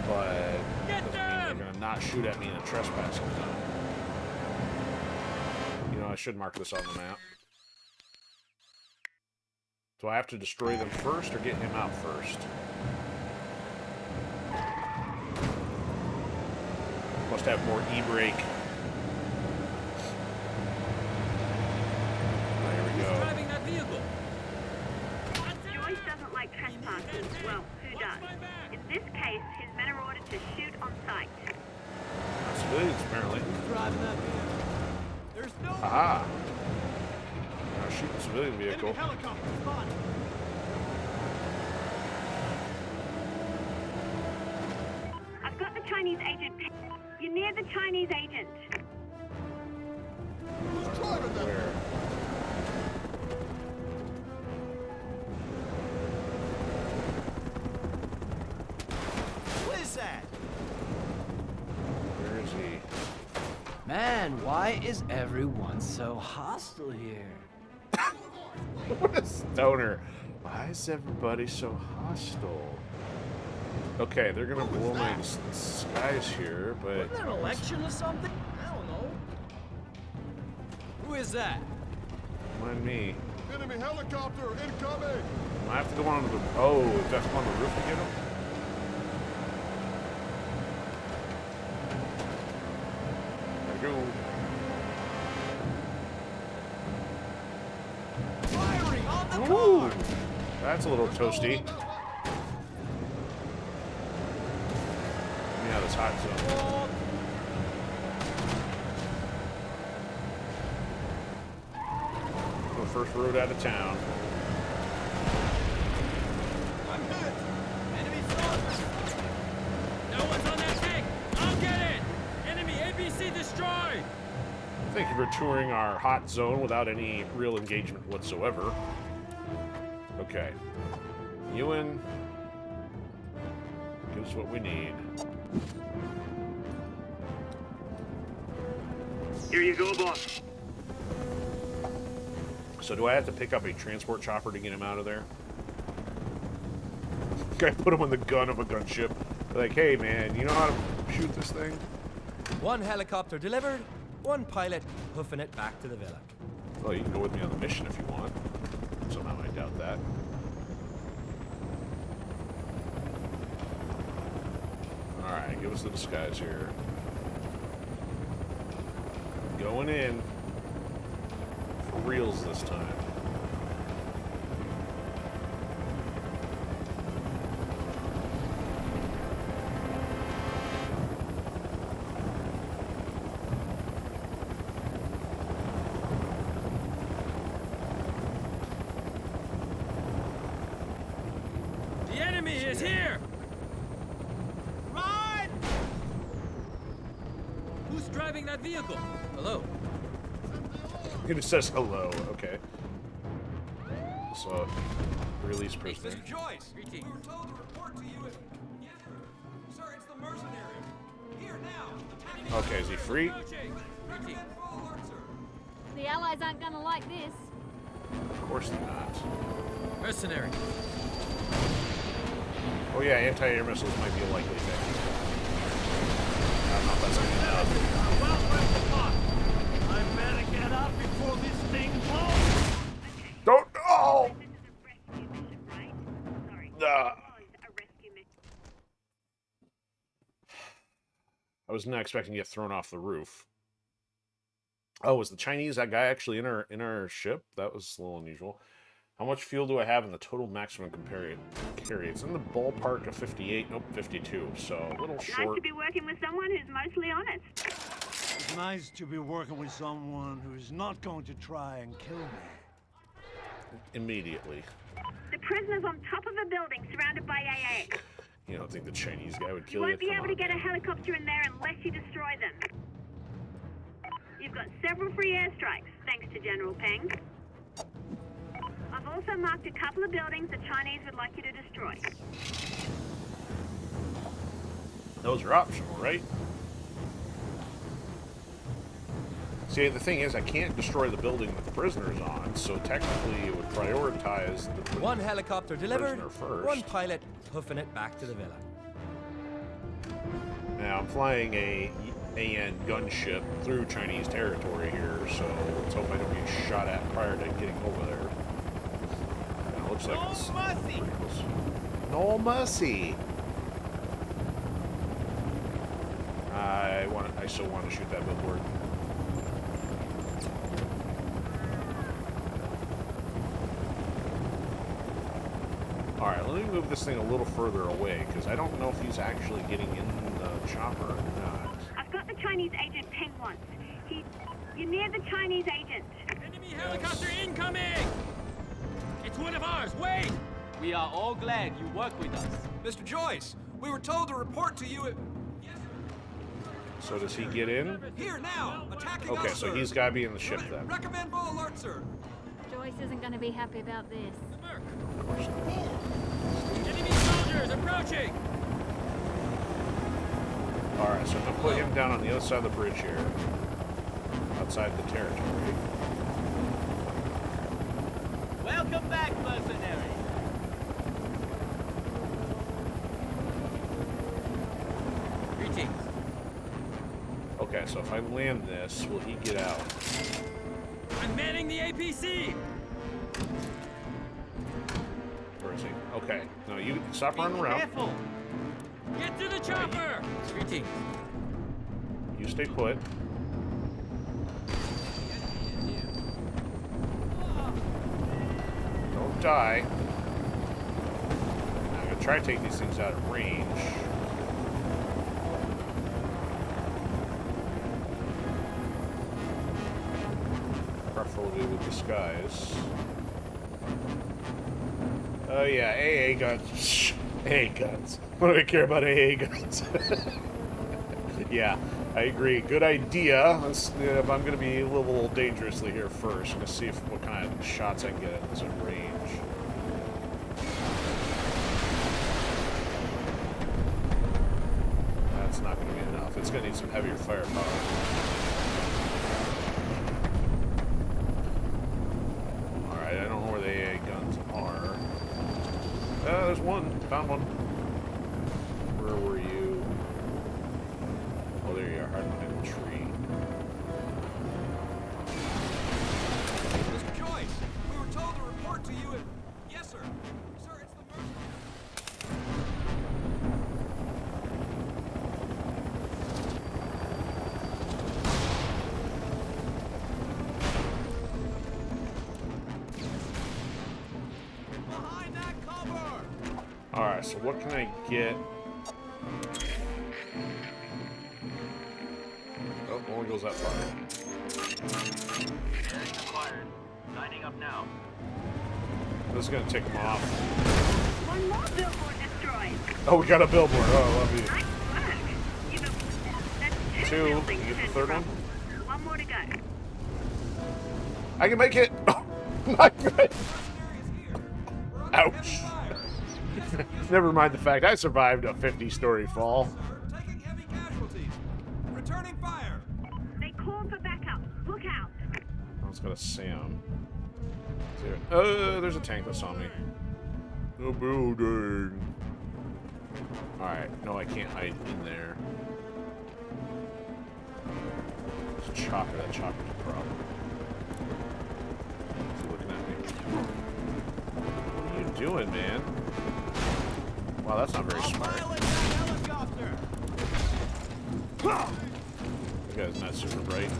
But doesn't mean they're going to not shoot at me in a trespassing zone. You know, I should mark this on the map. Do I have to destroy them first or get him out first? Must have more e-brake. Driving that vehicle. Joyce doesn't like trespassers. Well, who does? In this case, his men are ordered to shoot on sight. Civilians, apparently. Who's driving that vehicle? There's no. Aha! Now shoot the civilian vehicle. Enemy helicopter spotted. I've got the Chinese agent. You're near the Chinese agent. Who's driving that? Where? What is that? Where is he? Man, why is everyone so hostile here? What a stoner. Why is everybody so hostile? Okay, they're gonna blow my skies here, but... Wasn't there an election or something? I don't know. Who is that? Mind me. Enemy helicopter incoming! I have to go on the... Oh, do I have to go on the roof to get him? There we go. Firing on the Ooh, car! that's a little toasty. Yeah, this hot zone. The first road out of town. I'm hit! Enemy front. No one's on that tank. I'll get it. Enemy ABC destroyed. Thank you for touring our hot zone without any real engagement whatsoever. Okay. Ewan. Give us what we need. Here you go, boss. So do I have to pick up a transport chopper to get him out of there? Can I put him on the gun of a gunship? Like, hey man, you know how to shoot this thing? One helicopter delivered, one pilot hoofing it back to the villa. Well, you can go with me on the mission if you want. Somehow I doubt that. Alright, give us the disguise here. Going in. For reals this time. The enemy is here! Ride! Who's driving that vehicle? Hello. It says hello, okay. So, release prisoner. Mr. Joyce! Greetings. We were told to report to you at... Yes, sir. Sir, it's the Mercenaries. Here now. Okay, is he free? Greetings. The Allies aren't gonna like this. Of course they're not. Mercenary. Oh yeah, anti-air missiles might be a likely thing. I don't know if that's gonna be enough. I better get up before this thing blows. Don't. Oh. This is a rescue mission, right? Sorry. Nah. It was a rescue mission. I was not expecting to get thrown off the roof. Oh, was the Chinese that guy actually in our ship? That was a little unusual. How much fuel do I have in the total maximum carry? It's in the ballpark of 58. Nope, 52. So a little Nice short. to be working with someone who's mostly honest. It's nice to be working with someone who's not going to try and kill me. Immediately. The prisoner's on top of a building surrounded by AA. You don't think the Chinese guy would You kill you? won't be Come able on. to get a helicopter in there unless you destroy them. You've got several free airstrikes, thanks to General Peng. I've also marked a couple of buildings the Chinese would like you to destroy. Those are optional, right? See, the thing is, I can't destroy the building that the prisoner's on, so technically it would prioritize the One helicopter delivered, prisoner first. one pilot hoofing it back to the villa. Now, I'm flying a AN gunship through Chinese territory here, so let's hope I don't get shot at prior to getting over there. And it looks like it's pretty close. No mercy! I still want to shoot that billboard. Alright, let me move this thing a little further away, because I don't know if he's actually getting in the chopper or not. I've got the Chinese agent Peng once. You're near the Chinese agent. Enemy helicopter incoming! It's one of ours, wait! We are all glad you work with us. Mr. Joyce, we were told to report to you at... So does he get in? Here now, attacking Okay, us, so sir. he's got to be in the ship then. Recommend full alert, sir. Joyce isn't gonna be happy about this. Merc. Of course not. Enemy soldiers approaching! Alright, so I'm going to put him down on the other side of the bridge here. Outside the territory. Welcome back, mercenary. Greetings. Okay, so if I land this, will he get out? I'm manning the APC! Where is he? Okay. No, you stop running around. Careful. Get to the chopper! Greetings. You stay put. Don't die. I'm going to try to take these things out of range. Preferably with disguise. Oh yeah, AA guns. AA guns. What do we care about AA guns? Yeah, I agree. Good idea. Let's, if I'm going to be a little dangerously here first, let's see what kind of shots I can get at this at range. That's not going to be enough. It's going to need some heavier firepower. Alright, I don't know where the AA guns are. There's one. Found one. Where were you? Oh, there you are. Hiding behind the tree. Mr. Joyce, we were told to report to you if... Yes, sir. Sir, it's the Merc. Behind that cover! Alright, so what can I get? Oh, only goes that far. Area acquired. Lining up now. This is gonna take them off. One more billboard destroyed. Oh, we got a billboard. Oh, I love you. Nice work. That's two Two. buildings You get the turned third from. one? One more to go. I can make it. Oh, my God. Ouch. Never mind the fact I survived a 50-story fall. Taking heavy casualties. Returning fire. They called for backup. Look out. Let's go to Sam. There's a tank that saw me. The building. Alright, no, I can't hide in there. It's a chopper. That chopper's a problem. Is he looking at me? What are you doing, man? Wow, that's not very smart. That guy's not super bright.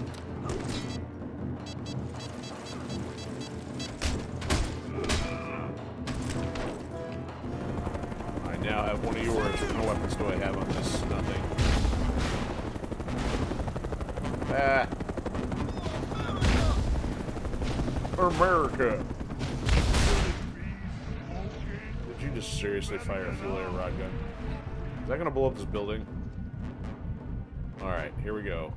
I now have one of yours. What kind of weapons do I have on this? Nothing. Ah. America. Did you just seriously fire a fuel air rod gun? Is that gonna blow up this building? Alright, here we go.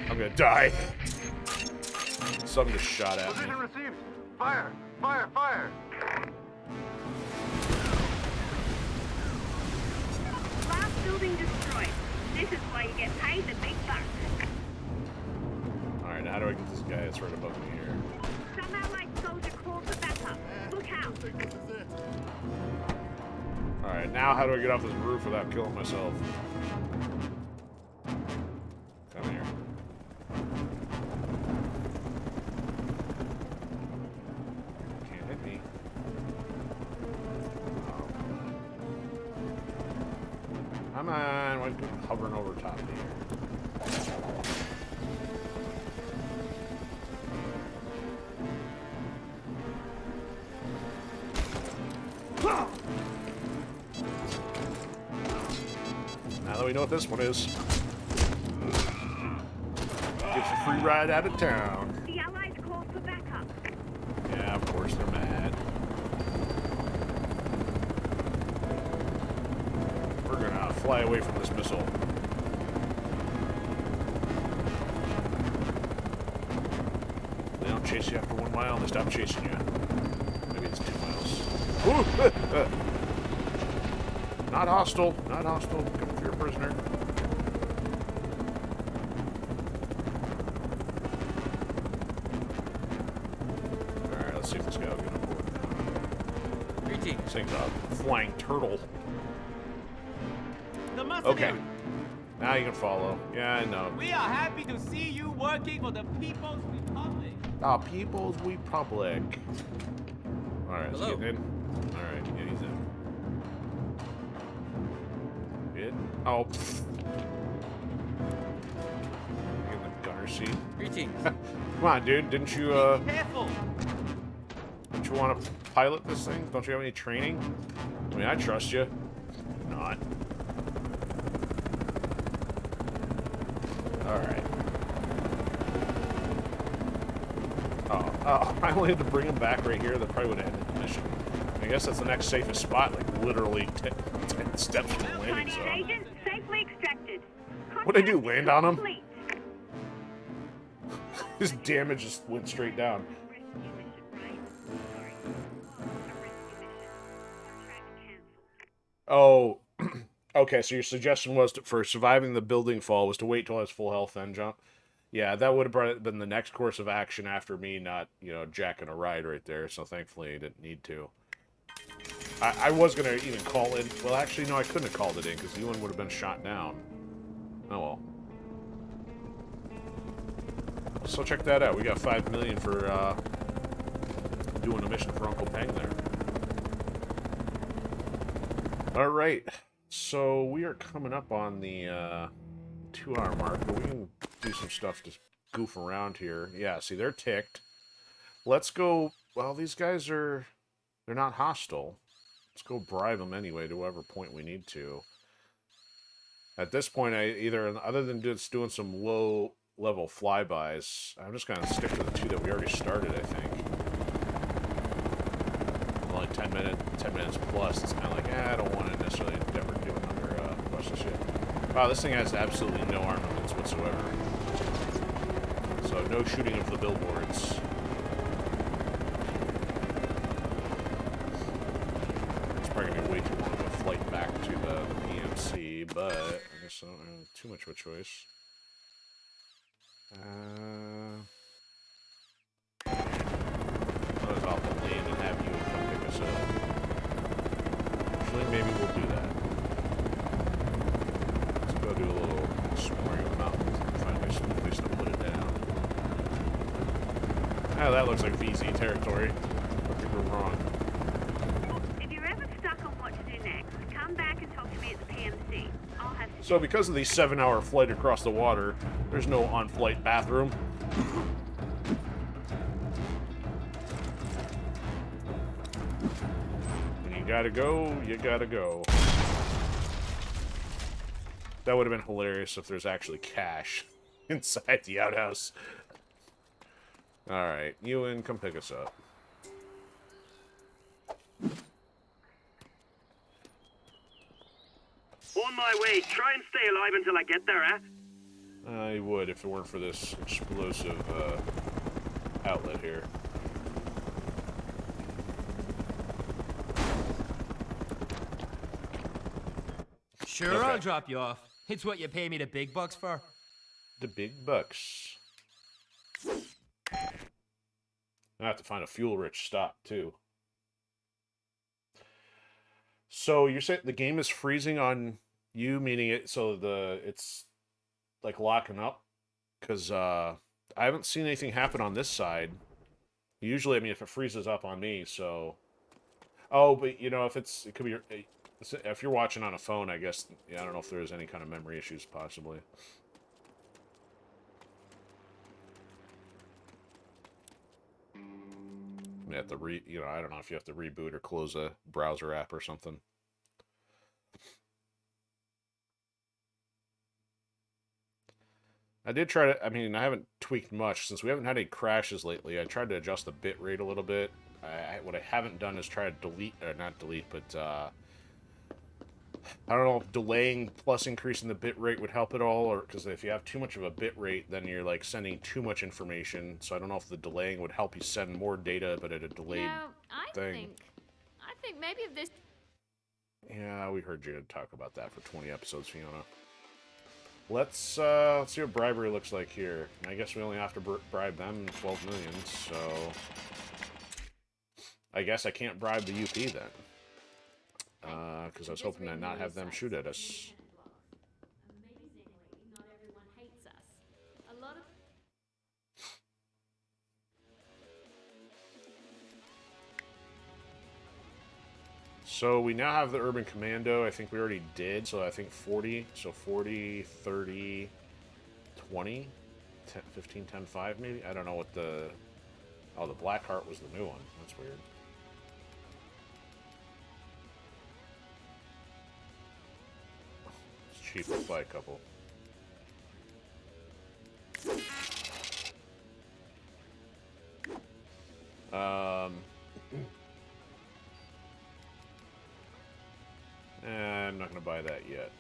I'm gonna die. Something just shot at me. Position received. Fire! Fire! Fire! Last building destroyed. This is why you get paid the big bucks. Alright, now how do I get this guy that's right above me here? Some allied soldier called for backup. Look out. Alright, now how do I get off this roof without killing myself? Come here. Can't hit me. Oh, come on. Why are you hovering over top of here? Now that we know what this one is, gets a free ride out of town. The allies called for backup. Yeah, of course they're mad. We're gonna fly away from this missile. They don't chase you after 1 mile, they stop chasing you. Maybe it's 2 miles. Ooh! Not hostile, not hostile. Come for your prisoner. Alright, let's see if this guy will get on board now. Greetings. This thing's a flying turtle. The Mercenaries. Okay. Now you can follow. Yeah, I know. We are happy to see you working for the People's Republic. Ah, People's Republic. Alright, is he Hello. getting in? Alright, yeah, he's in. Good. Oh, pfft. In the gunner seat. Greetings. Come on, dude. Didn't you, Careful. don't you want to pilot this thing? Don't you have any training? I mean, I trust you. Not. Alright. Oh, I only had to bring him back right here. That probably would have ended the mission. guess that's the next safest spot, like literally 10 steps from the landing zone. Agent safely extracted. What'd I do, land on him? Complete. His damage just went straight down. Oh, okay, so your suggestion was for surviving the building fall was to wait till I was full health then jump? Yeah, that would have been the next course of action after me not, you know, jacking a ride right there, so thankfully I didn't need to. I was going to even call in... Well, actually, no, I couldn't have called it in, because Ewan would have been shot down. Oh, well. So check that out. We got $5 million for doing a mission for Uncle Peng there. Alright. So we are coming up on the 2-hour mark, but we can do some stuff to goof around here. Yeah, see, they're ticked. Let's go... Well, these guys are... They're not hostile. Let's go bribe them anyway to whatever point we need to. At this point, other than just doing some low-level flybys, I'm just going to stick to the 2 that we already started, I think. Only 10 minutes plus, it's kind of like, I don't want to necessarily endeavor to do another bunch of shit. Wow, this thing has absolutely no armaments whatsoever. So, no shooting of the billboards. Probably gonna be way too long of a flight back to the PMC, but I guess I don't have too much of a choice. I'll off the lane and have you come pick us up. Actually, maybe we'll do that. Let's go do a little exploring of the mountains and find a place to put it down. Ah, that looks like VZ territory. I think we're wrong. So because of the 7-hour flight across the water, there's no on-flight bathroom. When you gotta go, you gotta go. That would have been hilarious if there's actually cash inside the outhouse. Alright, Ewan, come pick us up. On my way. Try and stay alive until I get there, eh? I would if it weren't for this explosive outlet here. Sure, Okay. I'll drop you off. It's what you pay me the big bucks for. The big bucks. I have to find a fuel-rich stop, too. So, you're saying the game is freezing on you, meaning it's like locking up? Because I haven't seen anything happen on this side. Usually, I mean, if it freezes up on me, so... Oh, but, you know, it could be... If you're watching on a phone, I guess, yeah, I don't know if there's any kind of memory issues, possibly. You have to I don't know if you have to reboot or close a browser app or something. I did try to, I mean, I haven't tweaked much since we haven't had any crashes lately. I tried to adjust the bit rate a little bit. What I haven't done is try to delete, or not delete, but I don't know if delaying plus increasing the bit rate would help at all, or because if you have too much of a bit rate, then you're like sending too much information. So I don't know if the delaying would help you send more data, but at a delayed thing. I think maybe if this. Yeah, we heard you talk about that for 20 episodes, Fiona. Let's see what bribery looks like here. I guess we only have to bribe them 12 million, so I guess I can't bribe the UP then. Because I was hoping to not have them shoot at us. Amazingly, not everyone hates us. A lot of. So we now have the Urban Commando. I think we already did, so I think 40. So 40, 30, 20, 10, 15, 10, 5 maybe? I don't know what the... Oh, the Blackheart was the new one. That's weird. Cheap, let's buy a couple. yet.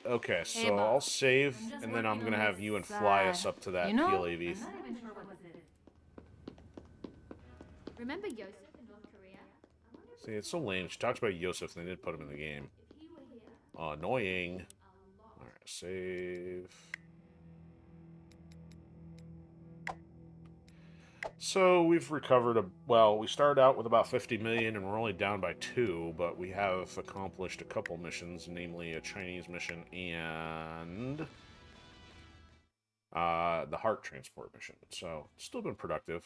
Okay, so I'll save, and then I'm gonna have you and fly us up to that PLAV. Remember Yosef in North Korea? See, it's so lame. She talks about Yosef, and they did put him in the game. Annoying. Alright, save. So we've recovered well, we started out with about 50 million and we're only down by 2, but we have accomplished a couple missions, namely a Chinese mission and the heart transport mission. So it's still been productive.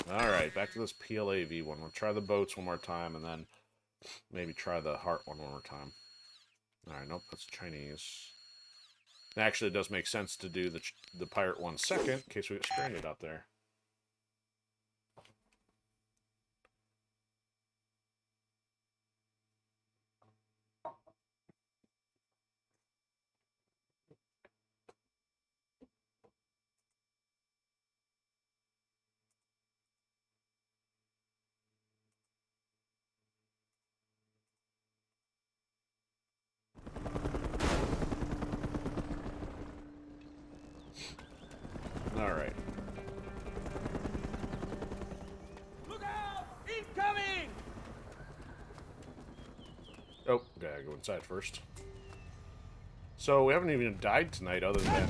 Alright, back to this PLAV one. We'll try the boats one more time and then maybe try the heart one more time. Alright, nope, that's Chinese. Actually, it does make sense to do the pirate one second, in case we get stranded out there. Alright. Look out! Incoming! Oh, gotta go inside first. So we haven't even died tonight other than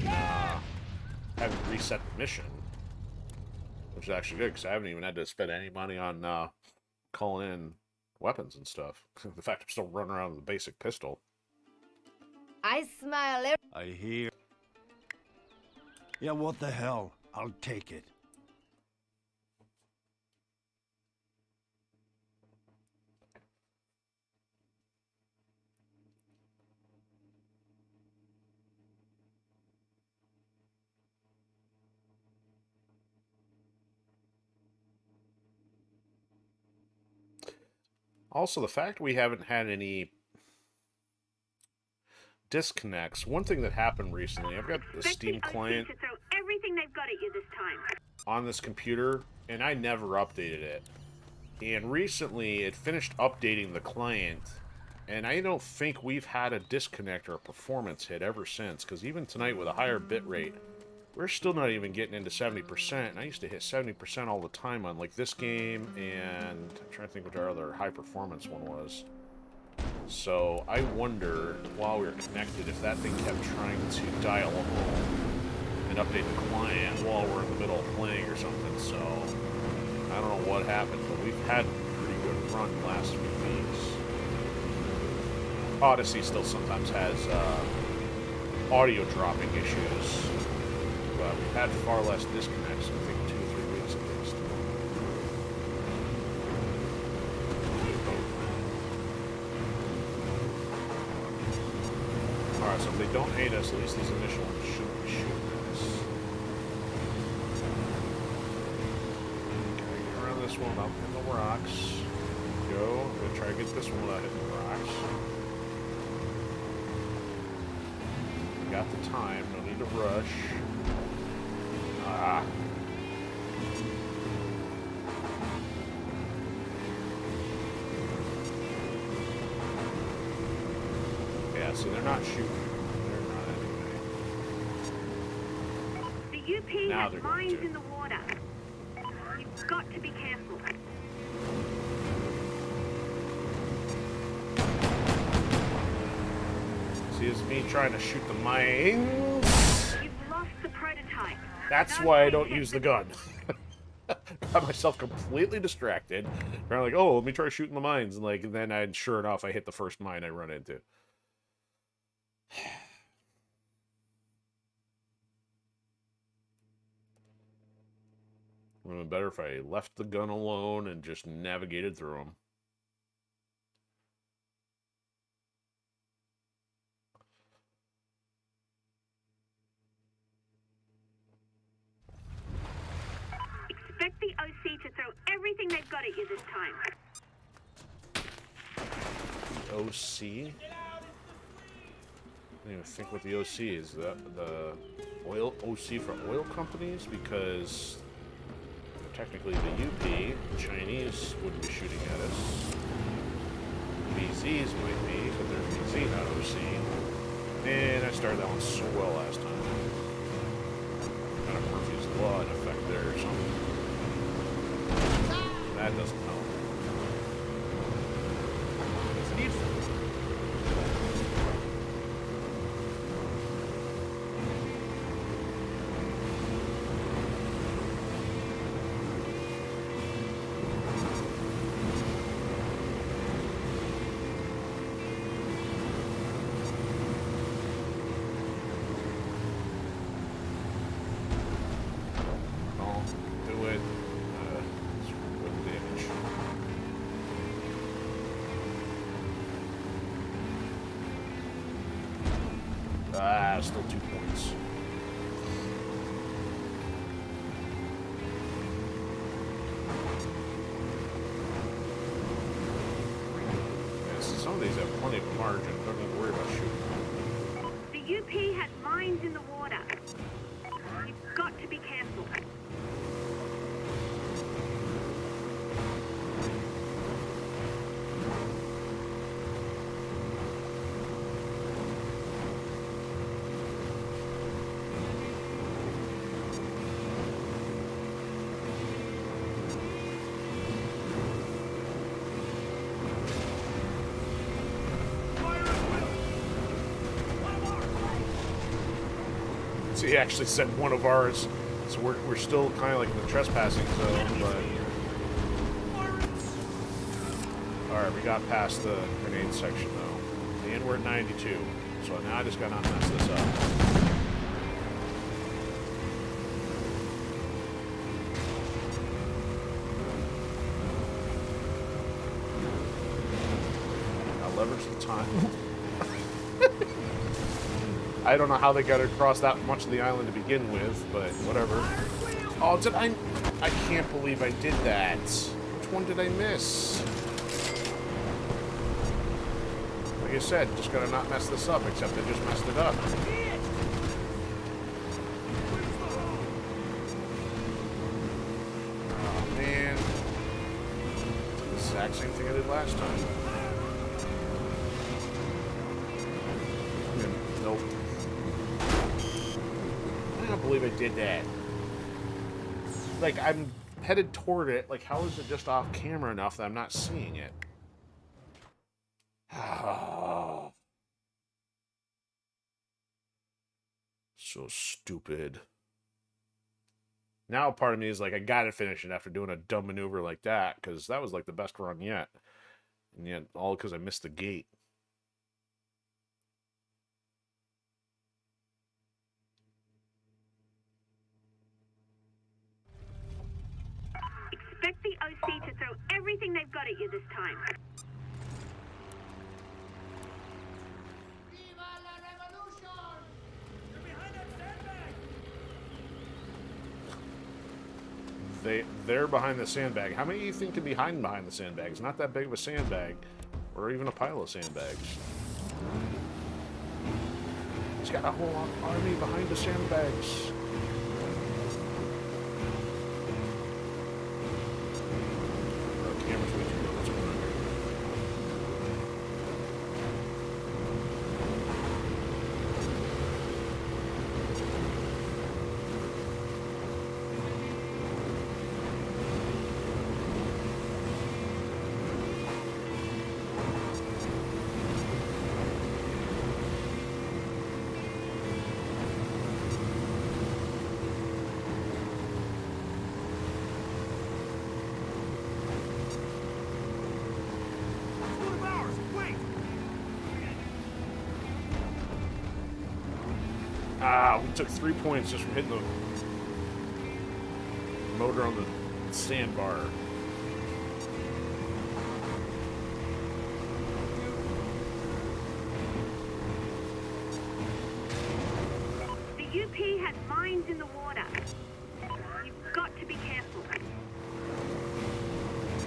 having to reset the mission. Which is actually good, because I haven't even had to spend any money on calling in weapons and stuff. The fact I'm still running around with a basic pistol. I smile I hear. Yeah, what the hell? I'll take it. Also, the fact we haven't had any disconnects. One thing that happened recently, I've got the Steam client to throw everything they've got at you this time. on this computer, and I never updated it. And recently, it finished updating the client, and I don't think we've had a disconnect or a performance hit ever since, because even tonight with a higher bitrate, we're still not even getting into 70%, and I used to hit 70% all the time on, like, this game, and I'm trying to think what our other high-performance one was. So, I wonder, while we were connected, if that thing kept trying to dial home and update the client while we're in the middle of playing or something, so I don't know what happened, but we've had a pretty good run the last few weeks. Odysee still sometimes has audio dropping issues, but we've had far less disconnects, I think 2 or 3 weeks at least. Alright, so if they don't hate us, at least these initial ones shouldn't be shooting us. Okay, get around this one without hitting the rocks. Go. I'm going to try to get this one without hitting the rocks. Got the time, no need to rush. Ah. Yeah, see, they're not shooting. They're not anyway. The UP Now has they're going mines to. in the water. You've got to be careful. See, it's me trying to shoot the mines. You've lost the prototype. That's why I don't use the gun. Got myself completely distracted. I'm like, oh, let me try shooting the mines, and like, then sure enough, I hit the first mine I run into. Would have been better if I left the gun alone and just navigated through them. Expect the OC to throw everything they've got at you this time. OC? I don't even think what the OC is. The oil OC for oil companies, because technically the UP. Chinese wouldn't be shooting at us. VZs might be, but they're VZ, not OC. And I started that one so well last time. Kind of Murphy's Law in effect there or something. That doesn't help. Still 2 points. Yes, some of these have plenty of margin. Don't need to worry about shooting. The UP has mines in the water. You've got to be careful. So he actually said one of ours, so we're still kind of like in the trespassing zone, but... Alright, we got past the grenade section though. And we're at 92, so now I just gotta not mess this up. I'll leverage the time. I don't know how they got across that much of the island to begin with, but whatever. Oh, did I can't believe I did that. Which one did I miss? Like I said, just gotta not mess this up, except I just messed it up. Oh, man. It's the exact same thing I did last time. Nope. I can't believe I did that. Like, I'm headed toward it. Like, how is it just off camera enough that I'm not seeing it? So stupid. Now part of me is like, I gotta finish it after doing a dumb maneuver like that, because that was like the best run yet. And yet, all because I missed the gate. Expect the OC to throw everything they've got at you this time. They're behind the sandbag. How many do you think can be hiding behind the sandbag? It's not that big of a sandbag, or even a pile of sandbags. He's got a whole army behind the sandbags. The camera's way too low. What's going on here? We took 3 points just from hitting the motor on the sandbar. The UP has mines in the water. You've got to be careful.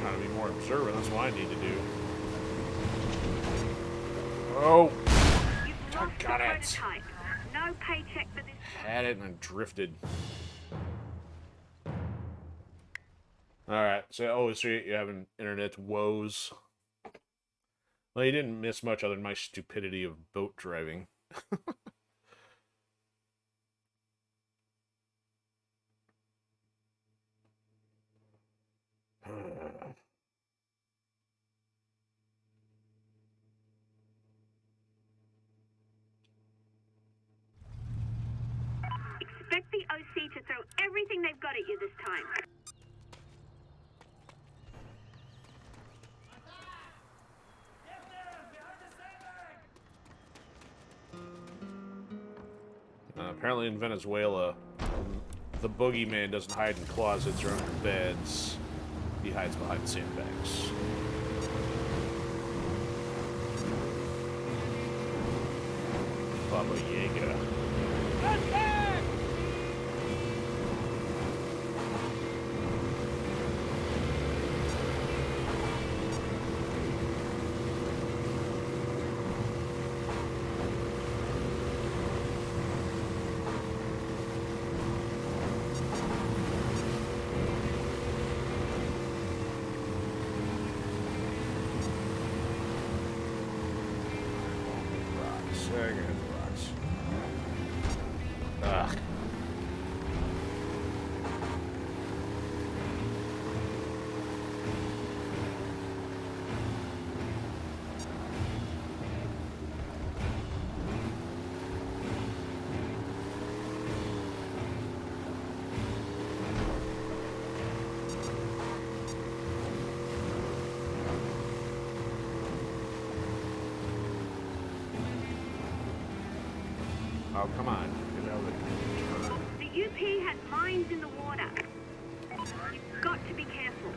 Gotta be more observant. That's what I need to do. Oh! You've lost the prototype. No paycheck for this. Had it and I drifted. Alright, so you're having internet woes. Well, you didn't miss much other than my stupidity of boat driving. Expect the OC to throw everything they've got at you this time. Apparently in Venezuela, the boogeyman doesn't hide in closets or under beds. He hides behind sandbags. Baba Yaga. Ugh. Oh, come on. Get out of the The UP has mines in the water. You've got to be careful.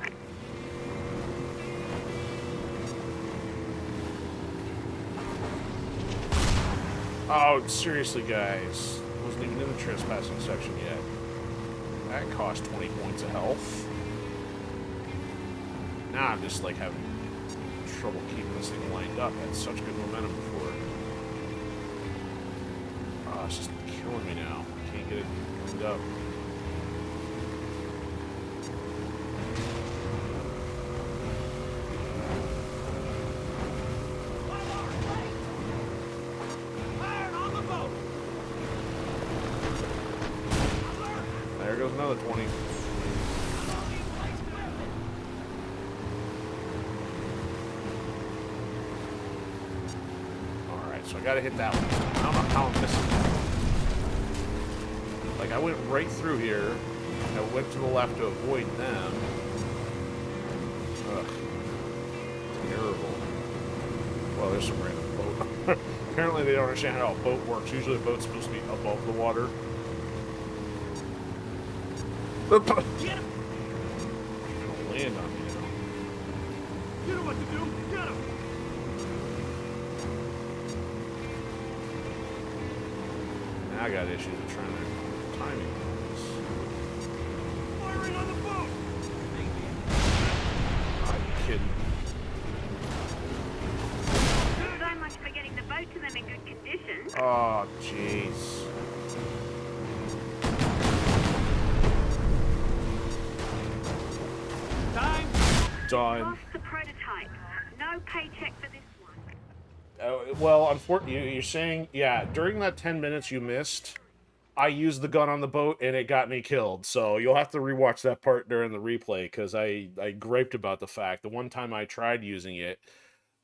Oh, seriously, guys. Wasn't even in the trespassing section yet. That cost 20 points of health. Now I'm just, like, having trouble keeping this thing lined up. I had such good momentum before. Oh, it's just killing me now. I can't get it lined up. There goes another 20. Alright, so I gotta hit that one. I don't know how I'm missing that. Like, I went right through here. I went to the left to avoid them. Ugh. Terrible. Well, there's some random boat. Apparently they don't understand how a boat works. Usually a boat's supposed to be above the water. Get him! Don't land on me now. You know what to do. Get him! Now I got issues with trying to timing this. Firing on the boat! Are you kidding? So much for getting the boat to them in good condition. Oh, jeez. Done. Lost the prototype. No paycheck for this one. Well, unfortunately, you're saying, yeah, during that 10 minutes you missed, I used the gun on the boat and it got me killed. So you'll have to rewatch that part during the replay because I griped about the fact the one time I tried using it,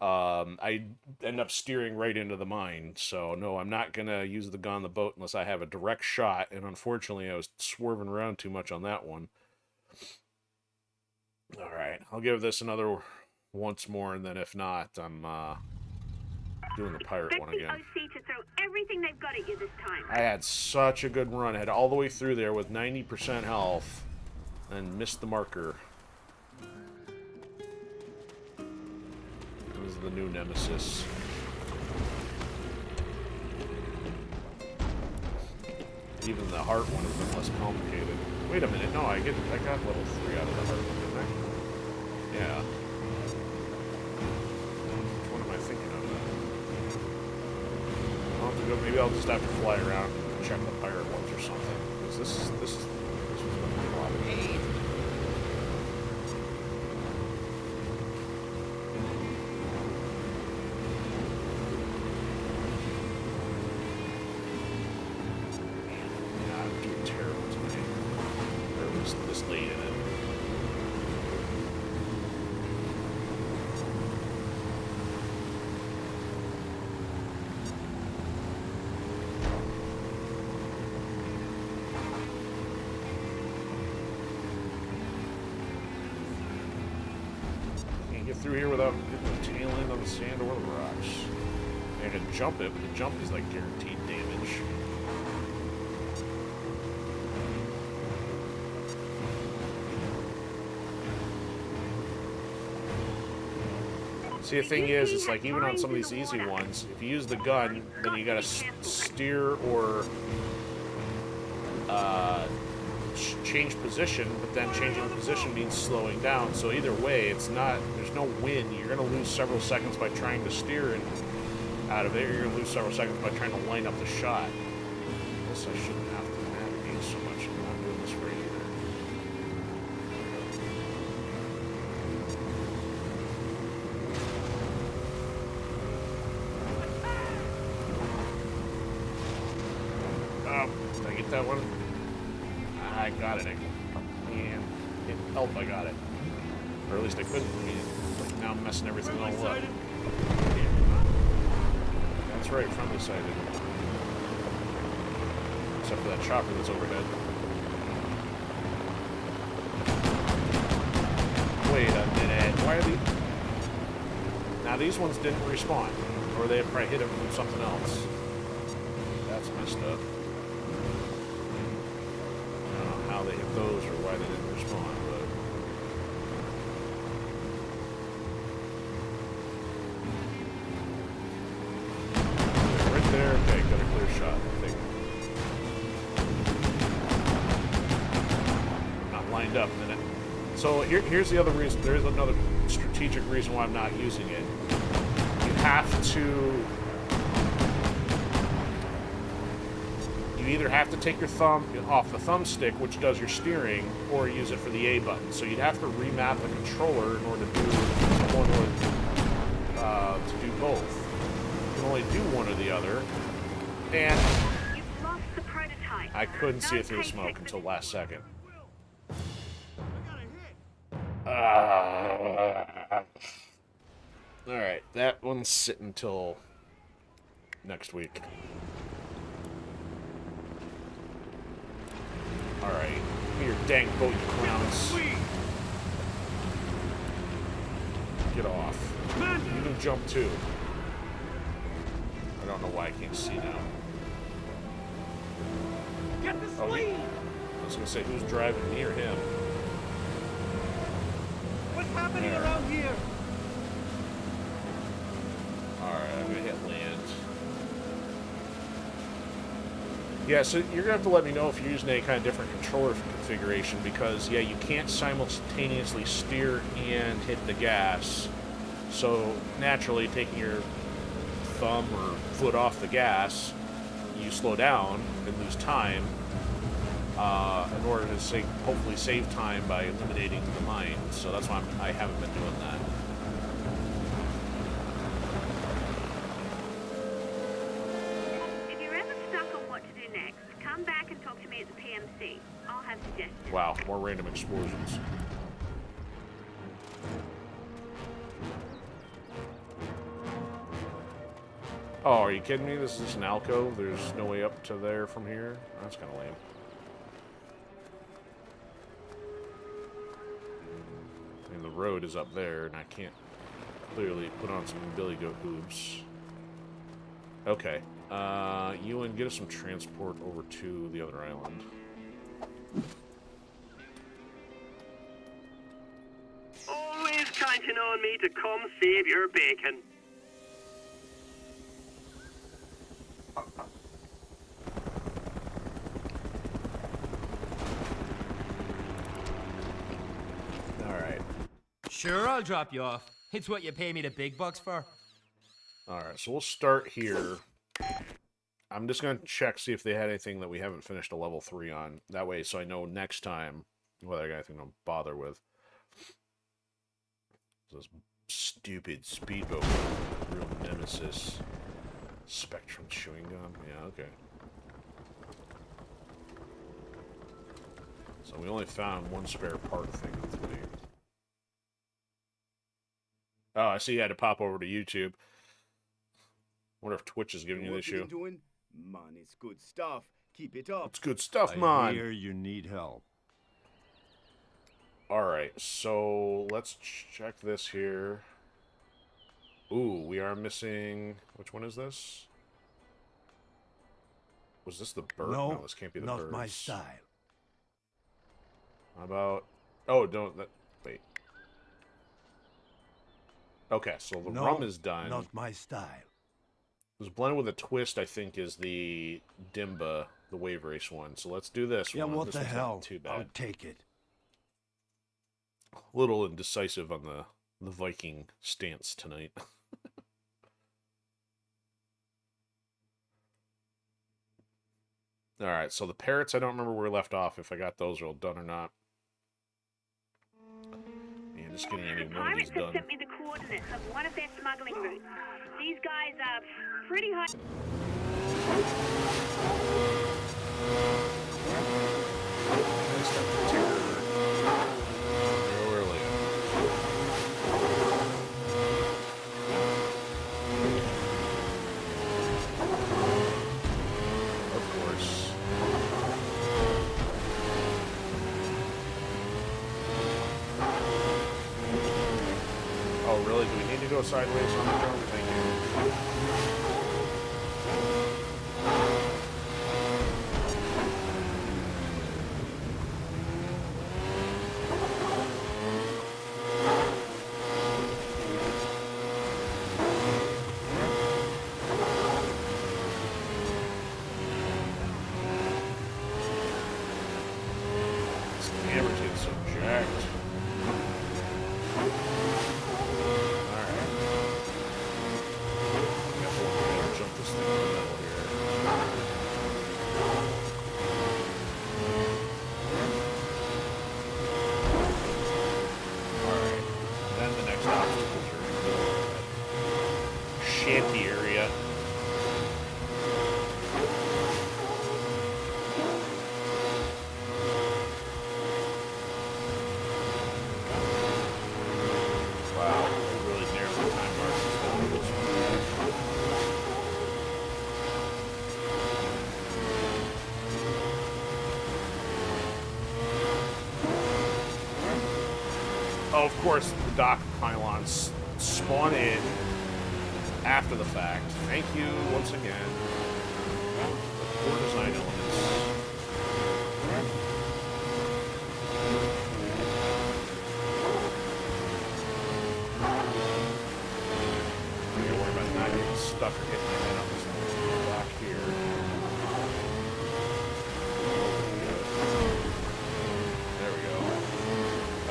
I end up steering right into the mine. So no, I'm not gonna use the gun on the boat unless I have a direct shot. And unfortunately, I was swerving around too much on that one. All right, I'll give this another once more, and then if not, I'm doing the pirate one again. OC to throw everything they've got at you this time. I had such a good run. I had all the way through there with 90% health, and missed the marker. This is the new nemesis. Even the heart one has been less complicated. Wait a minute, no, I got level 3 out of the heart one, didn't I? Yeah. Which one am I thinking of? I'll have to go, maybe I'll just have to fly around and check the pirate ones or something. Because this was going to be a lot of on the sand or the rocks. I can jump it, but the jump is like guaranteed damage. See, the thing is, it's like even on some of these easy ones, if you use the gun, then you gotta steer or change position, but then changing the position means slowing down. So either way, it's not, there's no win. You're gonna lose several seconds by trying to steer and out of it, or you're gonna lose several seconds by trying to line up the shot. I guess I shouldn't have to navigate so much. I'm not doing this right either. Did I get that one? I got it. And help, I got it. Or at least I couldn't. I mean, now I'm messing everything all up. That's right, friendly sided. Except for that chopper that's overhead. Wait a minute. Why are these? Now these ones didn't respawn. Or they had probably hit him from something else. That's messed up. I don't know how they hit those or why they didn't respond, but... Right there, okay, got a clear shot, I think. Not lined up, then it... So here's the other reason, there's another strategic reason why I'm not using it. You have to... You either have to take your thumb off the thumbstick, which does your steering, or use it for the A button. So you'd have to remap the controller in order to do both. You can only do one or the other. And You've lost the prototype. I couldn't see it through the smoke until last second. Alright, that one's sitting till next week. Alright, give me your dang boat, you clowns. Get off. You can jump too. I don't know why I can't see now. Get the Oh, sleeve! I was gonna say, who's driving, me or him? What's happening around here? Alright, I'm gonna hit land. Yeah, so you're gonna have to let me know if you're using any kind of different controller configuration, because, yeah, you can't simultaneously steer and hit the gas. So, naturally, taking your thumb or foot off the gas, you slow down and lose time in order to hopefully save time by eliminating the mine. So that's why I haven't been doing that. If you're ever stuck on what to do next, come back and talk to me at the PMC. I'll have suggestions. Wow, more random explosions. Oh, are you kidding me? This is an alcove? There's no way up to there from here? That's kind of lame. And the road is up there, and I can't clearly put on some billy goat hoops. Okay. Ewan, get us some transport over to the other island. Always counting on me to come save your bacon. Alright. Sure, I'll drop you off. It's what you pay me the big bucks for. Alright, so we'll start here. I'm just going to check, see if they had anything that we haven't finished a level 3 on. That way, so I know next time whether I got anything to bother with. This stupid speedboat, real nemesis. Spectrum chewing gum? Yeah, okay. So we only found one spare part thing of 3. Oh, I see you had to pop over to YouTube. Wonder if Twitch is giving you the issue. Man, it's good stuff. Keep it up. It's good stuff, I man. hear you need help. Alright, so let's check this here. Ooh, we are missing... Which one is this? Was this the bird? No, this can't be the birds. Not my style. How about... Oh, don't... Wait. Okay, so the rum is done. Not my style. It was blended with a twist, I think, is the Dimba, the wave race one. So let's do this one. Yeah, what this the hell? Not too bad. I'll take it. A little indecisive on the Viking stance tonight. Alright, so the parrots, I don't remember where we left off, if I got those all done or not. Man, just getting any one of these done. Pirates have sent me the coordinates of one of their smuggling routes. These guys are pretty high... Oh, really? Do we need to go sideways on the drone? Thank you. This camera is so jacked. Shanty area. Wow, we really narrowed the time margins down to this one. Oh, of course, the dock pylons spawn in after the fact. Thank you once again. Poor design elements. I'm gonna worry about not getting stuck or hitting my head on this block here. There we go.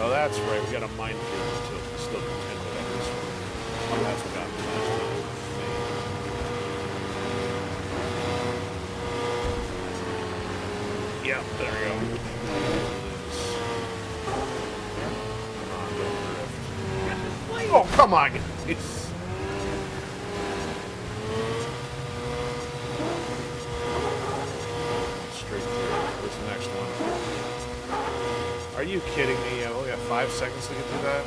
Oh, that's right. We got a minefield to still contend with on this one. That's what got me last time. Yeah, there we go. Oh, come on! It's... Straight through. Where's the next one? Are you kidding me? I only got 5 seconds to get through that?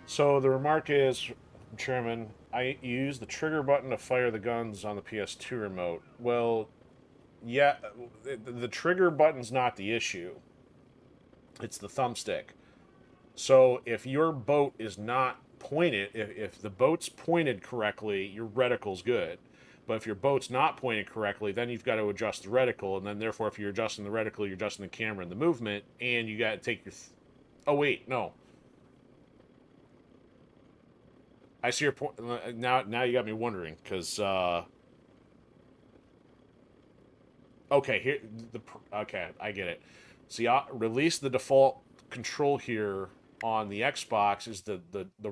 So the remark is, Chairman, I use the trigger button to fire the guns on the PS2 remote. Well, yeah, the trigger button's not the issue. It's the thumbstick. So if your boat is not pointed, if the boat's pointed correctly, your reticle's good. But if your boat's not pointed correctly, then you've got to adjust the reticle, and then therefore if you're adjusting the reticle, you're adjusting the camera and the movement, and you got to take your... Oh, wait, no. I see your point. Now you got me wondering, because okay, okay, I get it. See, release the default control here on the Xbox is the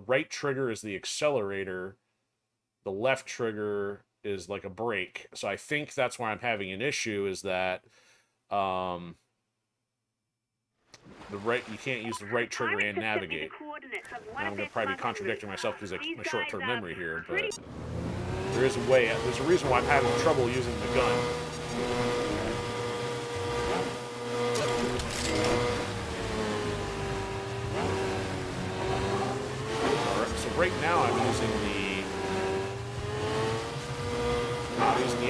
right trigger is the accelerator, the left trigger is like a brake. So I think that's why I'm having an issue, is that you can't use the right trigger and navigate. I'm going to probably be contradicting myself because of my short-term memory here, but there is a way. There's a reason why I'm having trouble using the gun. So right now I'm using the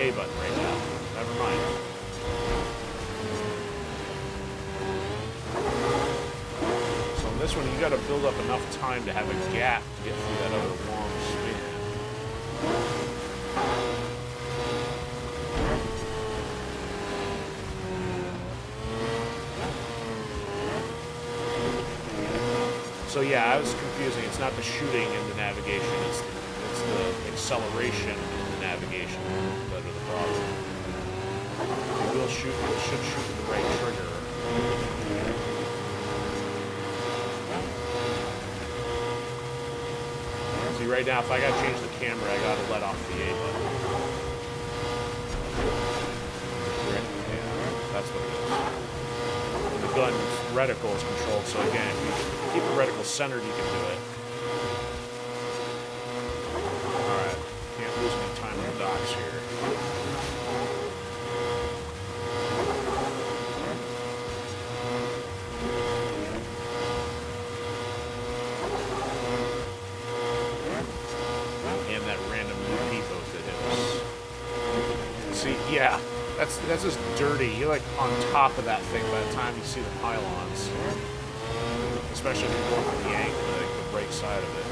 A button right now. Never mind. This one, you got to build up enough time to have a gap to get through that other long span. So yeah, I was confusing. It's not the shooting in the navigation, it's the acceleration in the navigation that are the problem. It should shoot with the right trigger. See, right now, if I gotta change the camera, I gotta let off the A button. Right, yeah, that's what it is. And the gun's reticle is controlled, so again, if you keep the reticle centered, you can do it. Alright, can't lose any time on the docks here. Yeah, that's just dirty. You're like on top of that thing by the time you see the pylons. Especially if you're going from the angle, like the right side of it.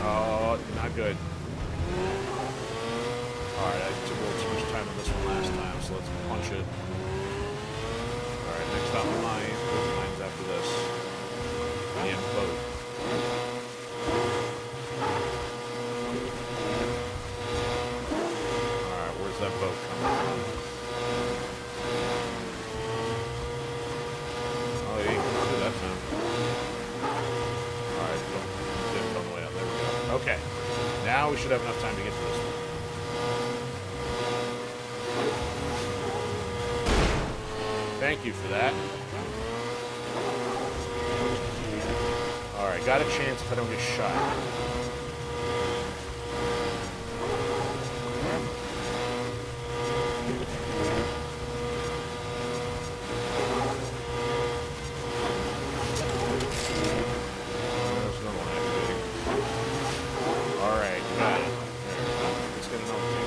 Oh, not good. Alright, I took a little too much time on this one last time, so let's punch it. Alright, next up mine. Mine's after this. And boat. Alright, where's that boat coming from? Oh, you ain't gonna do that time. Alright, didn't come way up. There we go. Okay. Now we should have enough time to get to this one. Thank you for that. Alright, got a chance if I don't get shot. There's another one activating. Alright, got it. It's gonna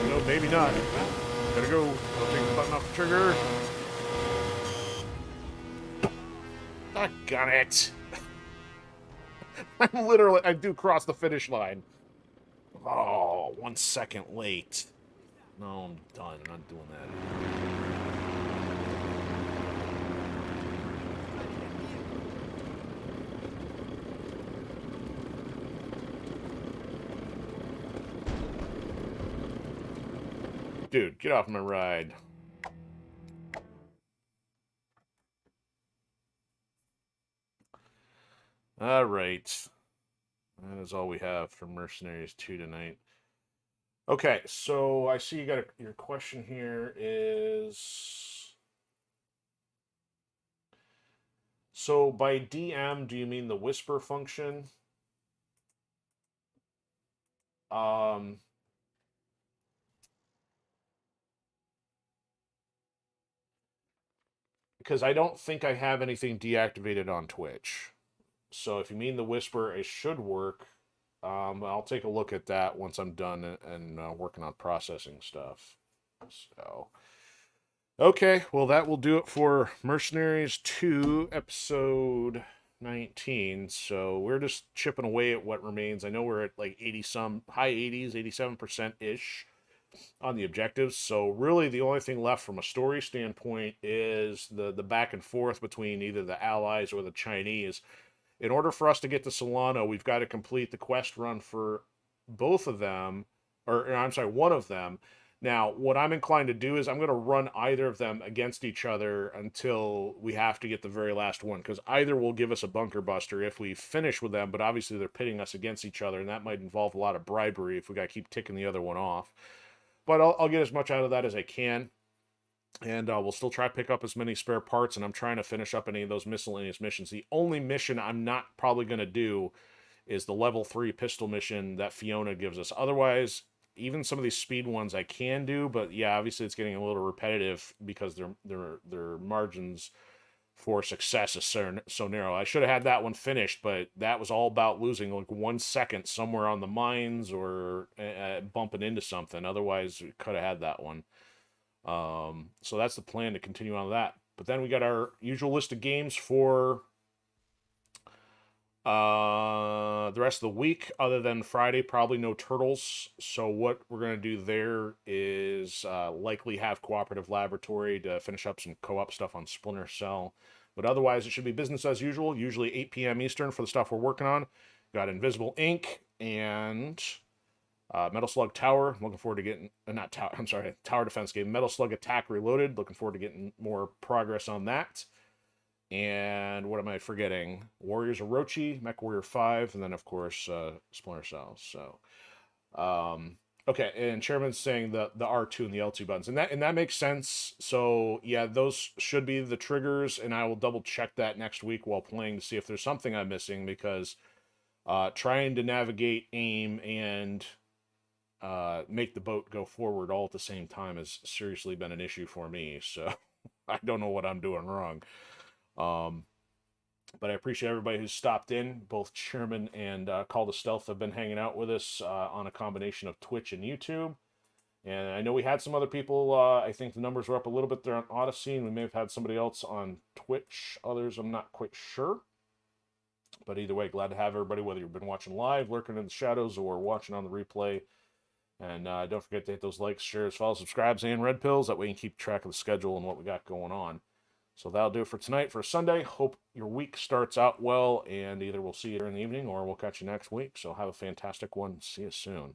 no, maybe not. Gotta go. I'll take the button off the trigger. Got it. I do cross the finish line. Oh, 1 second late. No, I'm done. I'm not doing that. Dude, get off my ride. All right. That is all we have for Mercenaries 2 tonight. Okay, so I see you got your question here is... So by DM, do you mean the whisper function? Because I don't think I have anything deactivated on Twitch. So if you mean the whisper, it should work. I'll take a look at that once I'm done and working on processing stuff. So, okay, well that will do it for Mercenaries 2, episode 19. So we're just chipping away at what remains. I know we're at like 80-some, high 80s, 87%-ish on the objectives. So really the only thing left from a story standpoint is the back and forth between either the Allies or the Chinese. In order for us to get to Solano, we've got to complete the quest run for both of them, or I'm sorry, one of them. Now, what I'm inclined to do is I'm going to run either of them against each other until we have to get the very last one, because either will give us a bunker buster if we finish with them, but obviously they're pitting us against each other, and that might involve a lot of bribery if we got to keep ticking the other one off. But I'll get as much out of that as I can. And we'll still try to pick up as many spare parts, and I'm trying to finish up any of those miscellaneous missions. The only mission I'm not probably going to do is the level 3 pistol mission that Fiona gives us. Otherwise, even some of these speed ones I can do, but yeah, obviously it's getting a little repetitive because their margins for success is so narrow. I should have had that one finished, but that was all about losing like 1 second somewhere on the mines or bumping into something. Otherwise, we could have had that one. So that's the plan, to continue on that. But then we got our usual list of games for the rest of the week, other than Friday. Probably no Turtles. So what we're going to do there is likely have Cooperative Laboratory to finish up some co-op stuff on Splinter Cell. But otherwise, it should be business as usual, usually 8 p.m. Eastern for the stuff we're working on. Got Invisible Ink and Metal Slug Tower. Looking forward to getting, not Tower, I'm sorry, Tower Defense game. Metal Slug Attack Reloaded. Looking forward to getting more progress on that. And what am I forgetting? Warriors Orochi, Mech Warrior 5, and then, of course, Splinter Cell. So, okay, and Chairman's saying the R2 and the L2 buttons. And that makes sense. So, yeah, those should be the triggers, and I will double-check that next week while playing to see if there's something I'm missing, because trying to navigate, aim, and make the boat go forward all at the same time has seriously been an issue for me. So, I don't know what I'm doing wrong. But I appreciate everybody who's stopped in. Both Chairman and Call to Stealth have been hanging out with us on a combination of Twitch and YouTube. And I know we had some other people. I think the numbers were up a little bit there on Odysee, and we may have had somebody else on Twitch. Others, I'm not quite sure. But either way, glad to have everybody, whether you've been watching live, lurking in the shadows, or watching on the replay. And don't forget to hit those likes, shares, follows, subscribes, and red pills. That way you can keep track of the schedule and what we got going on. So that'll do it for tonight, for Sunday. Hope your week starts out well, and either we'll see you during the evening or we'll catch you next week. So have a fantastic one. See you soon.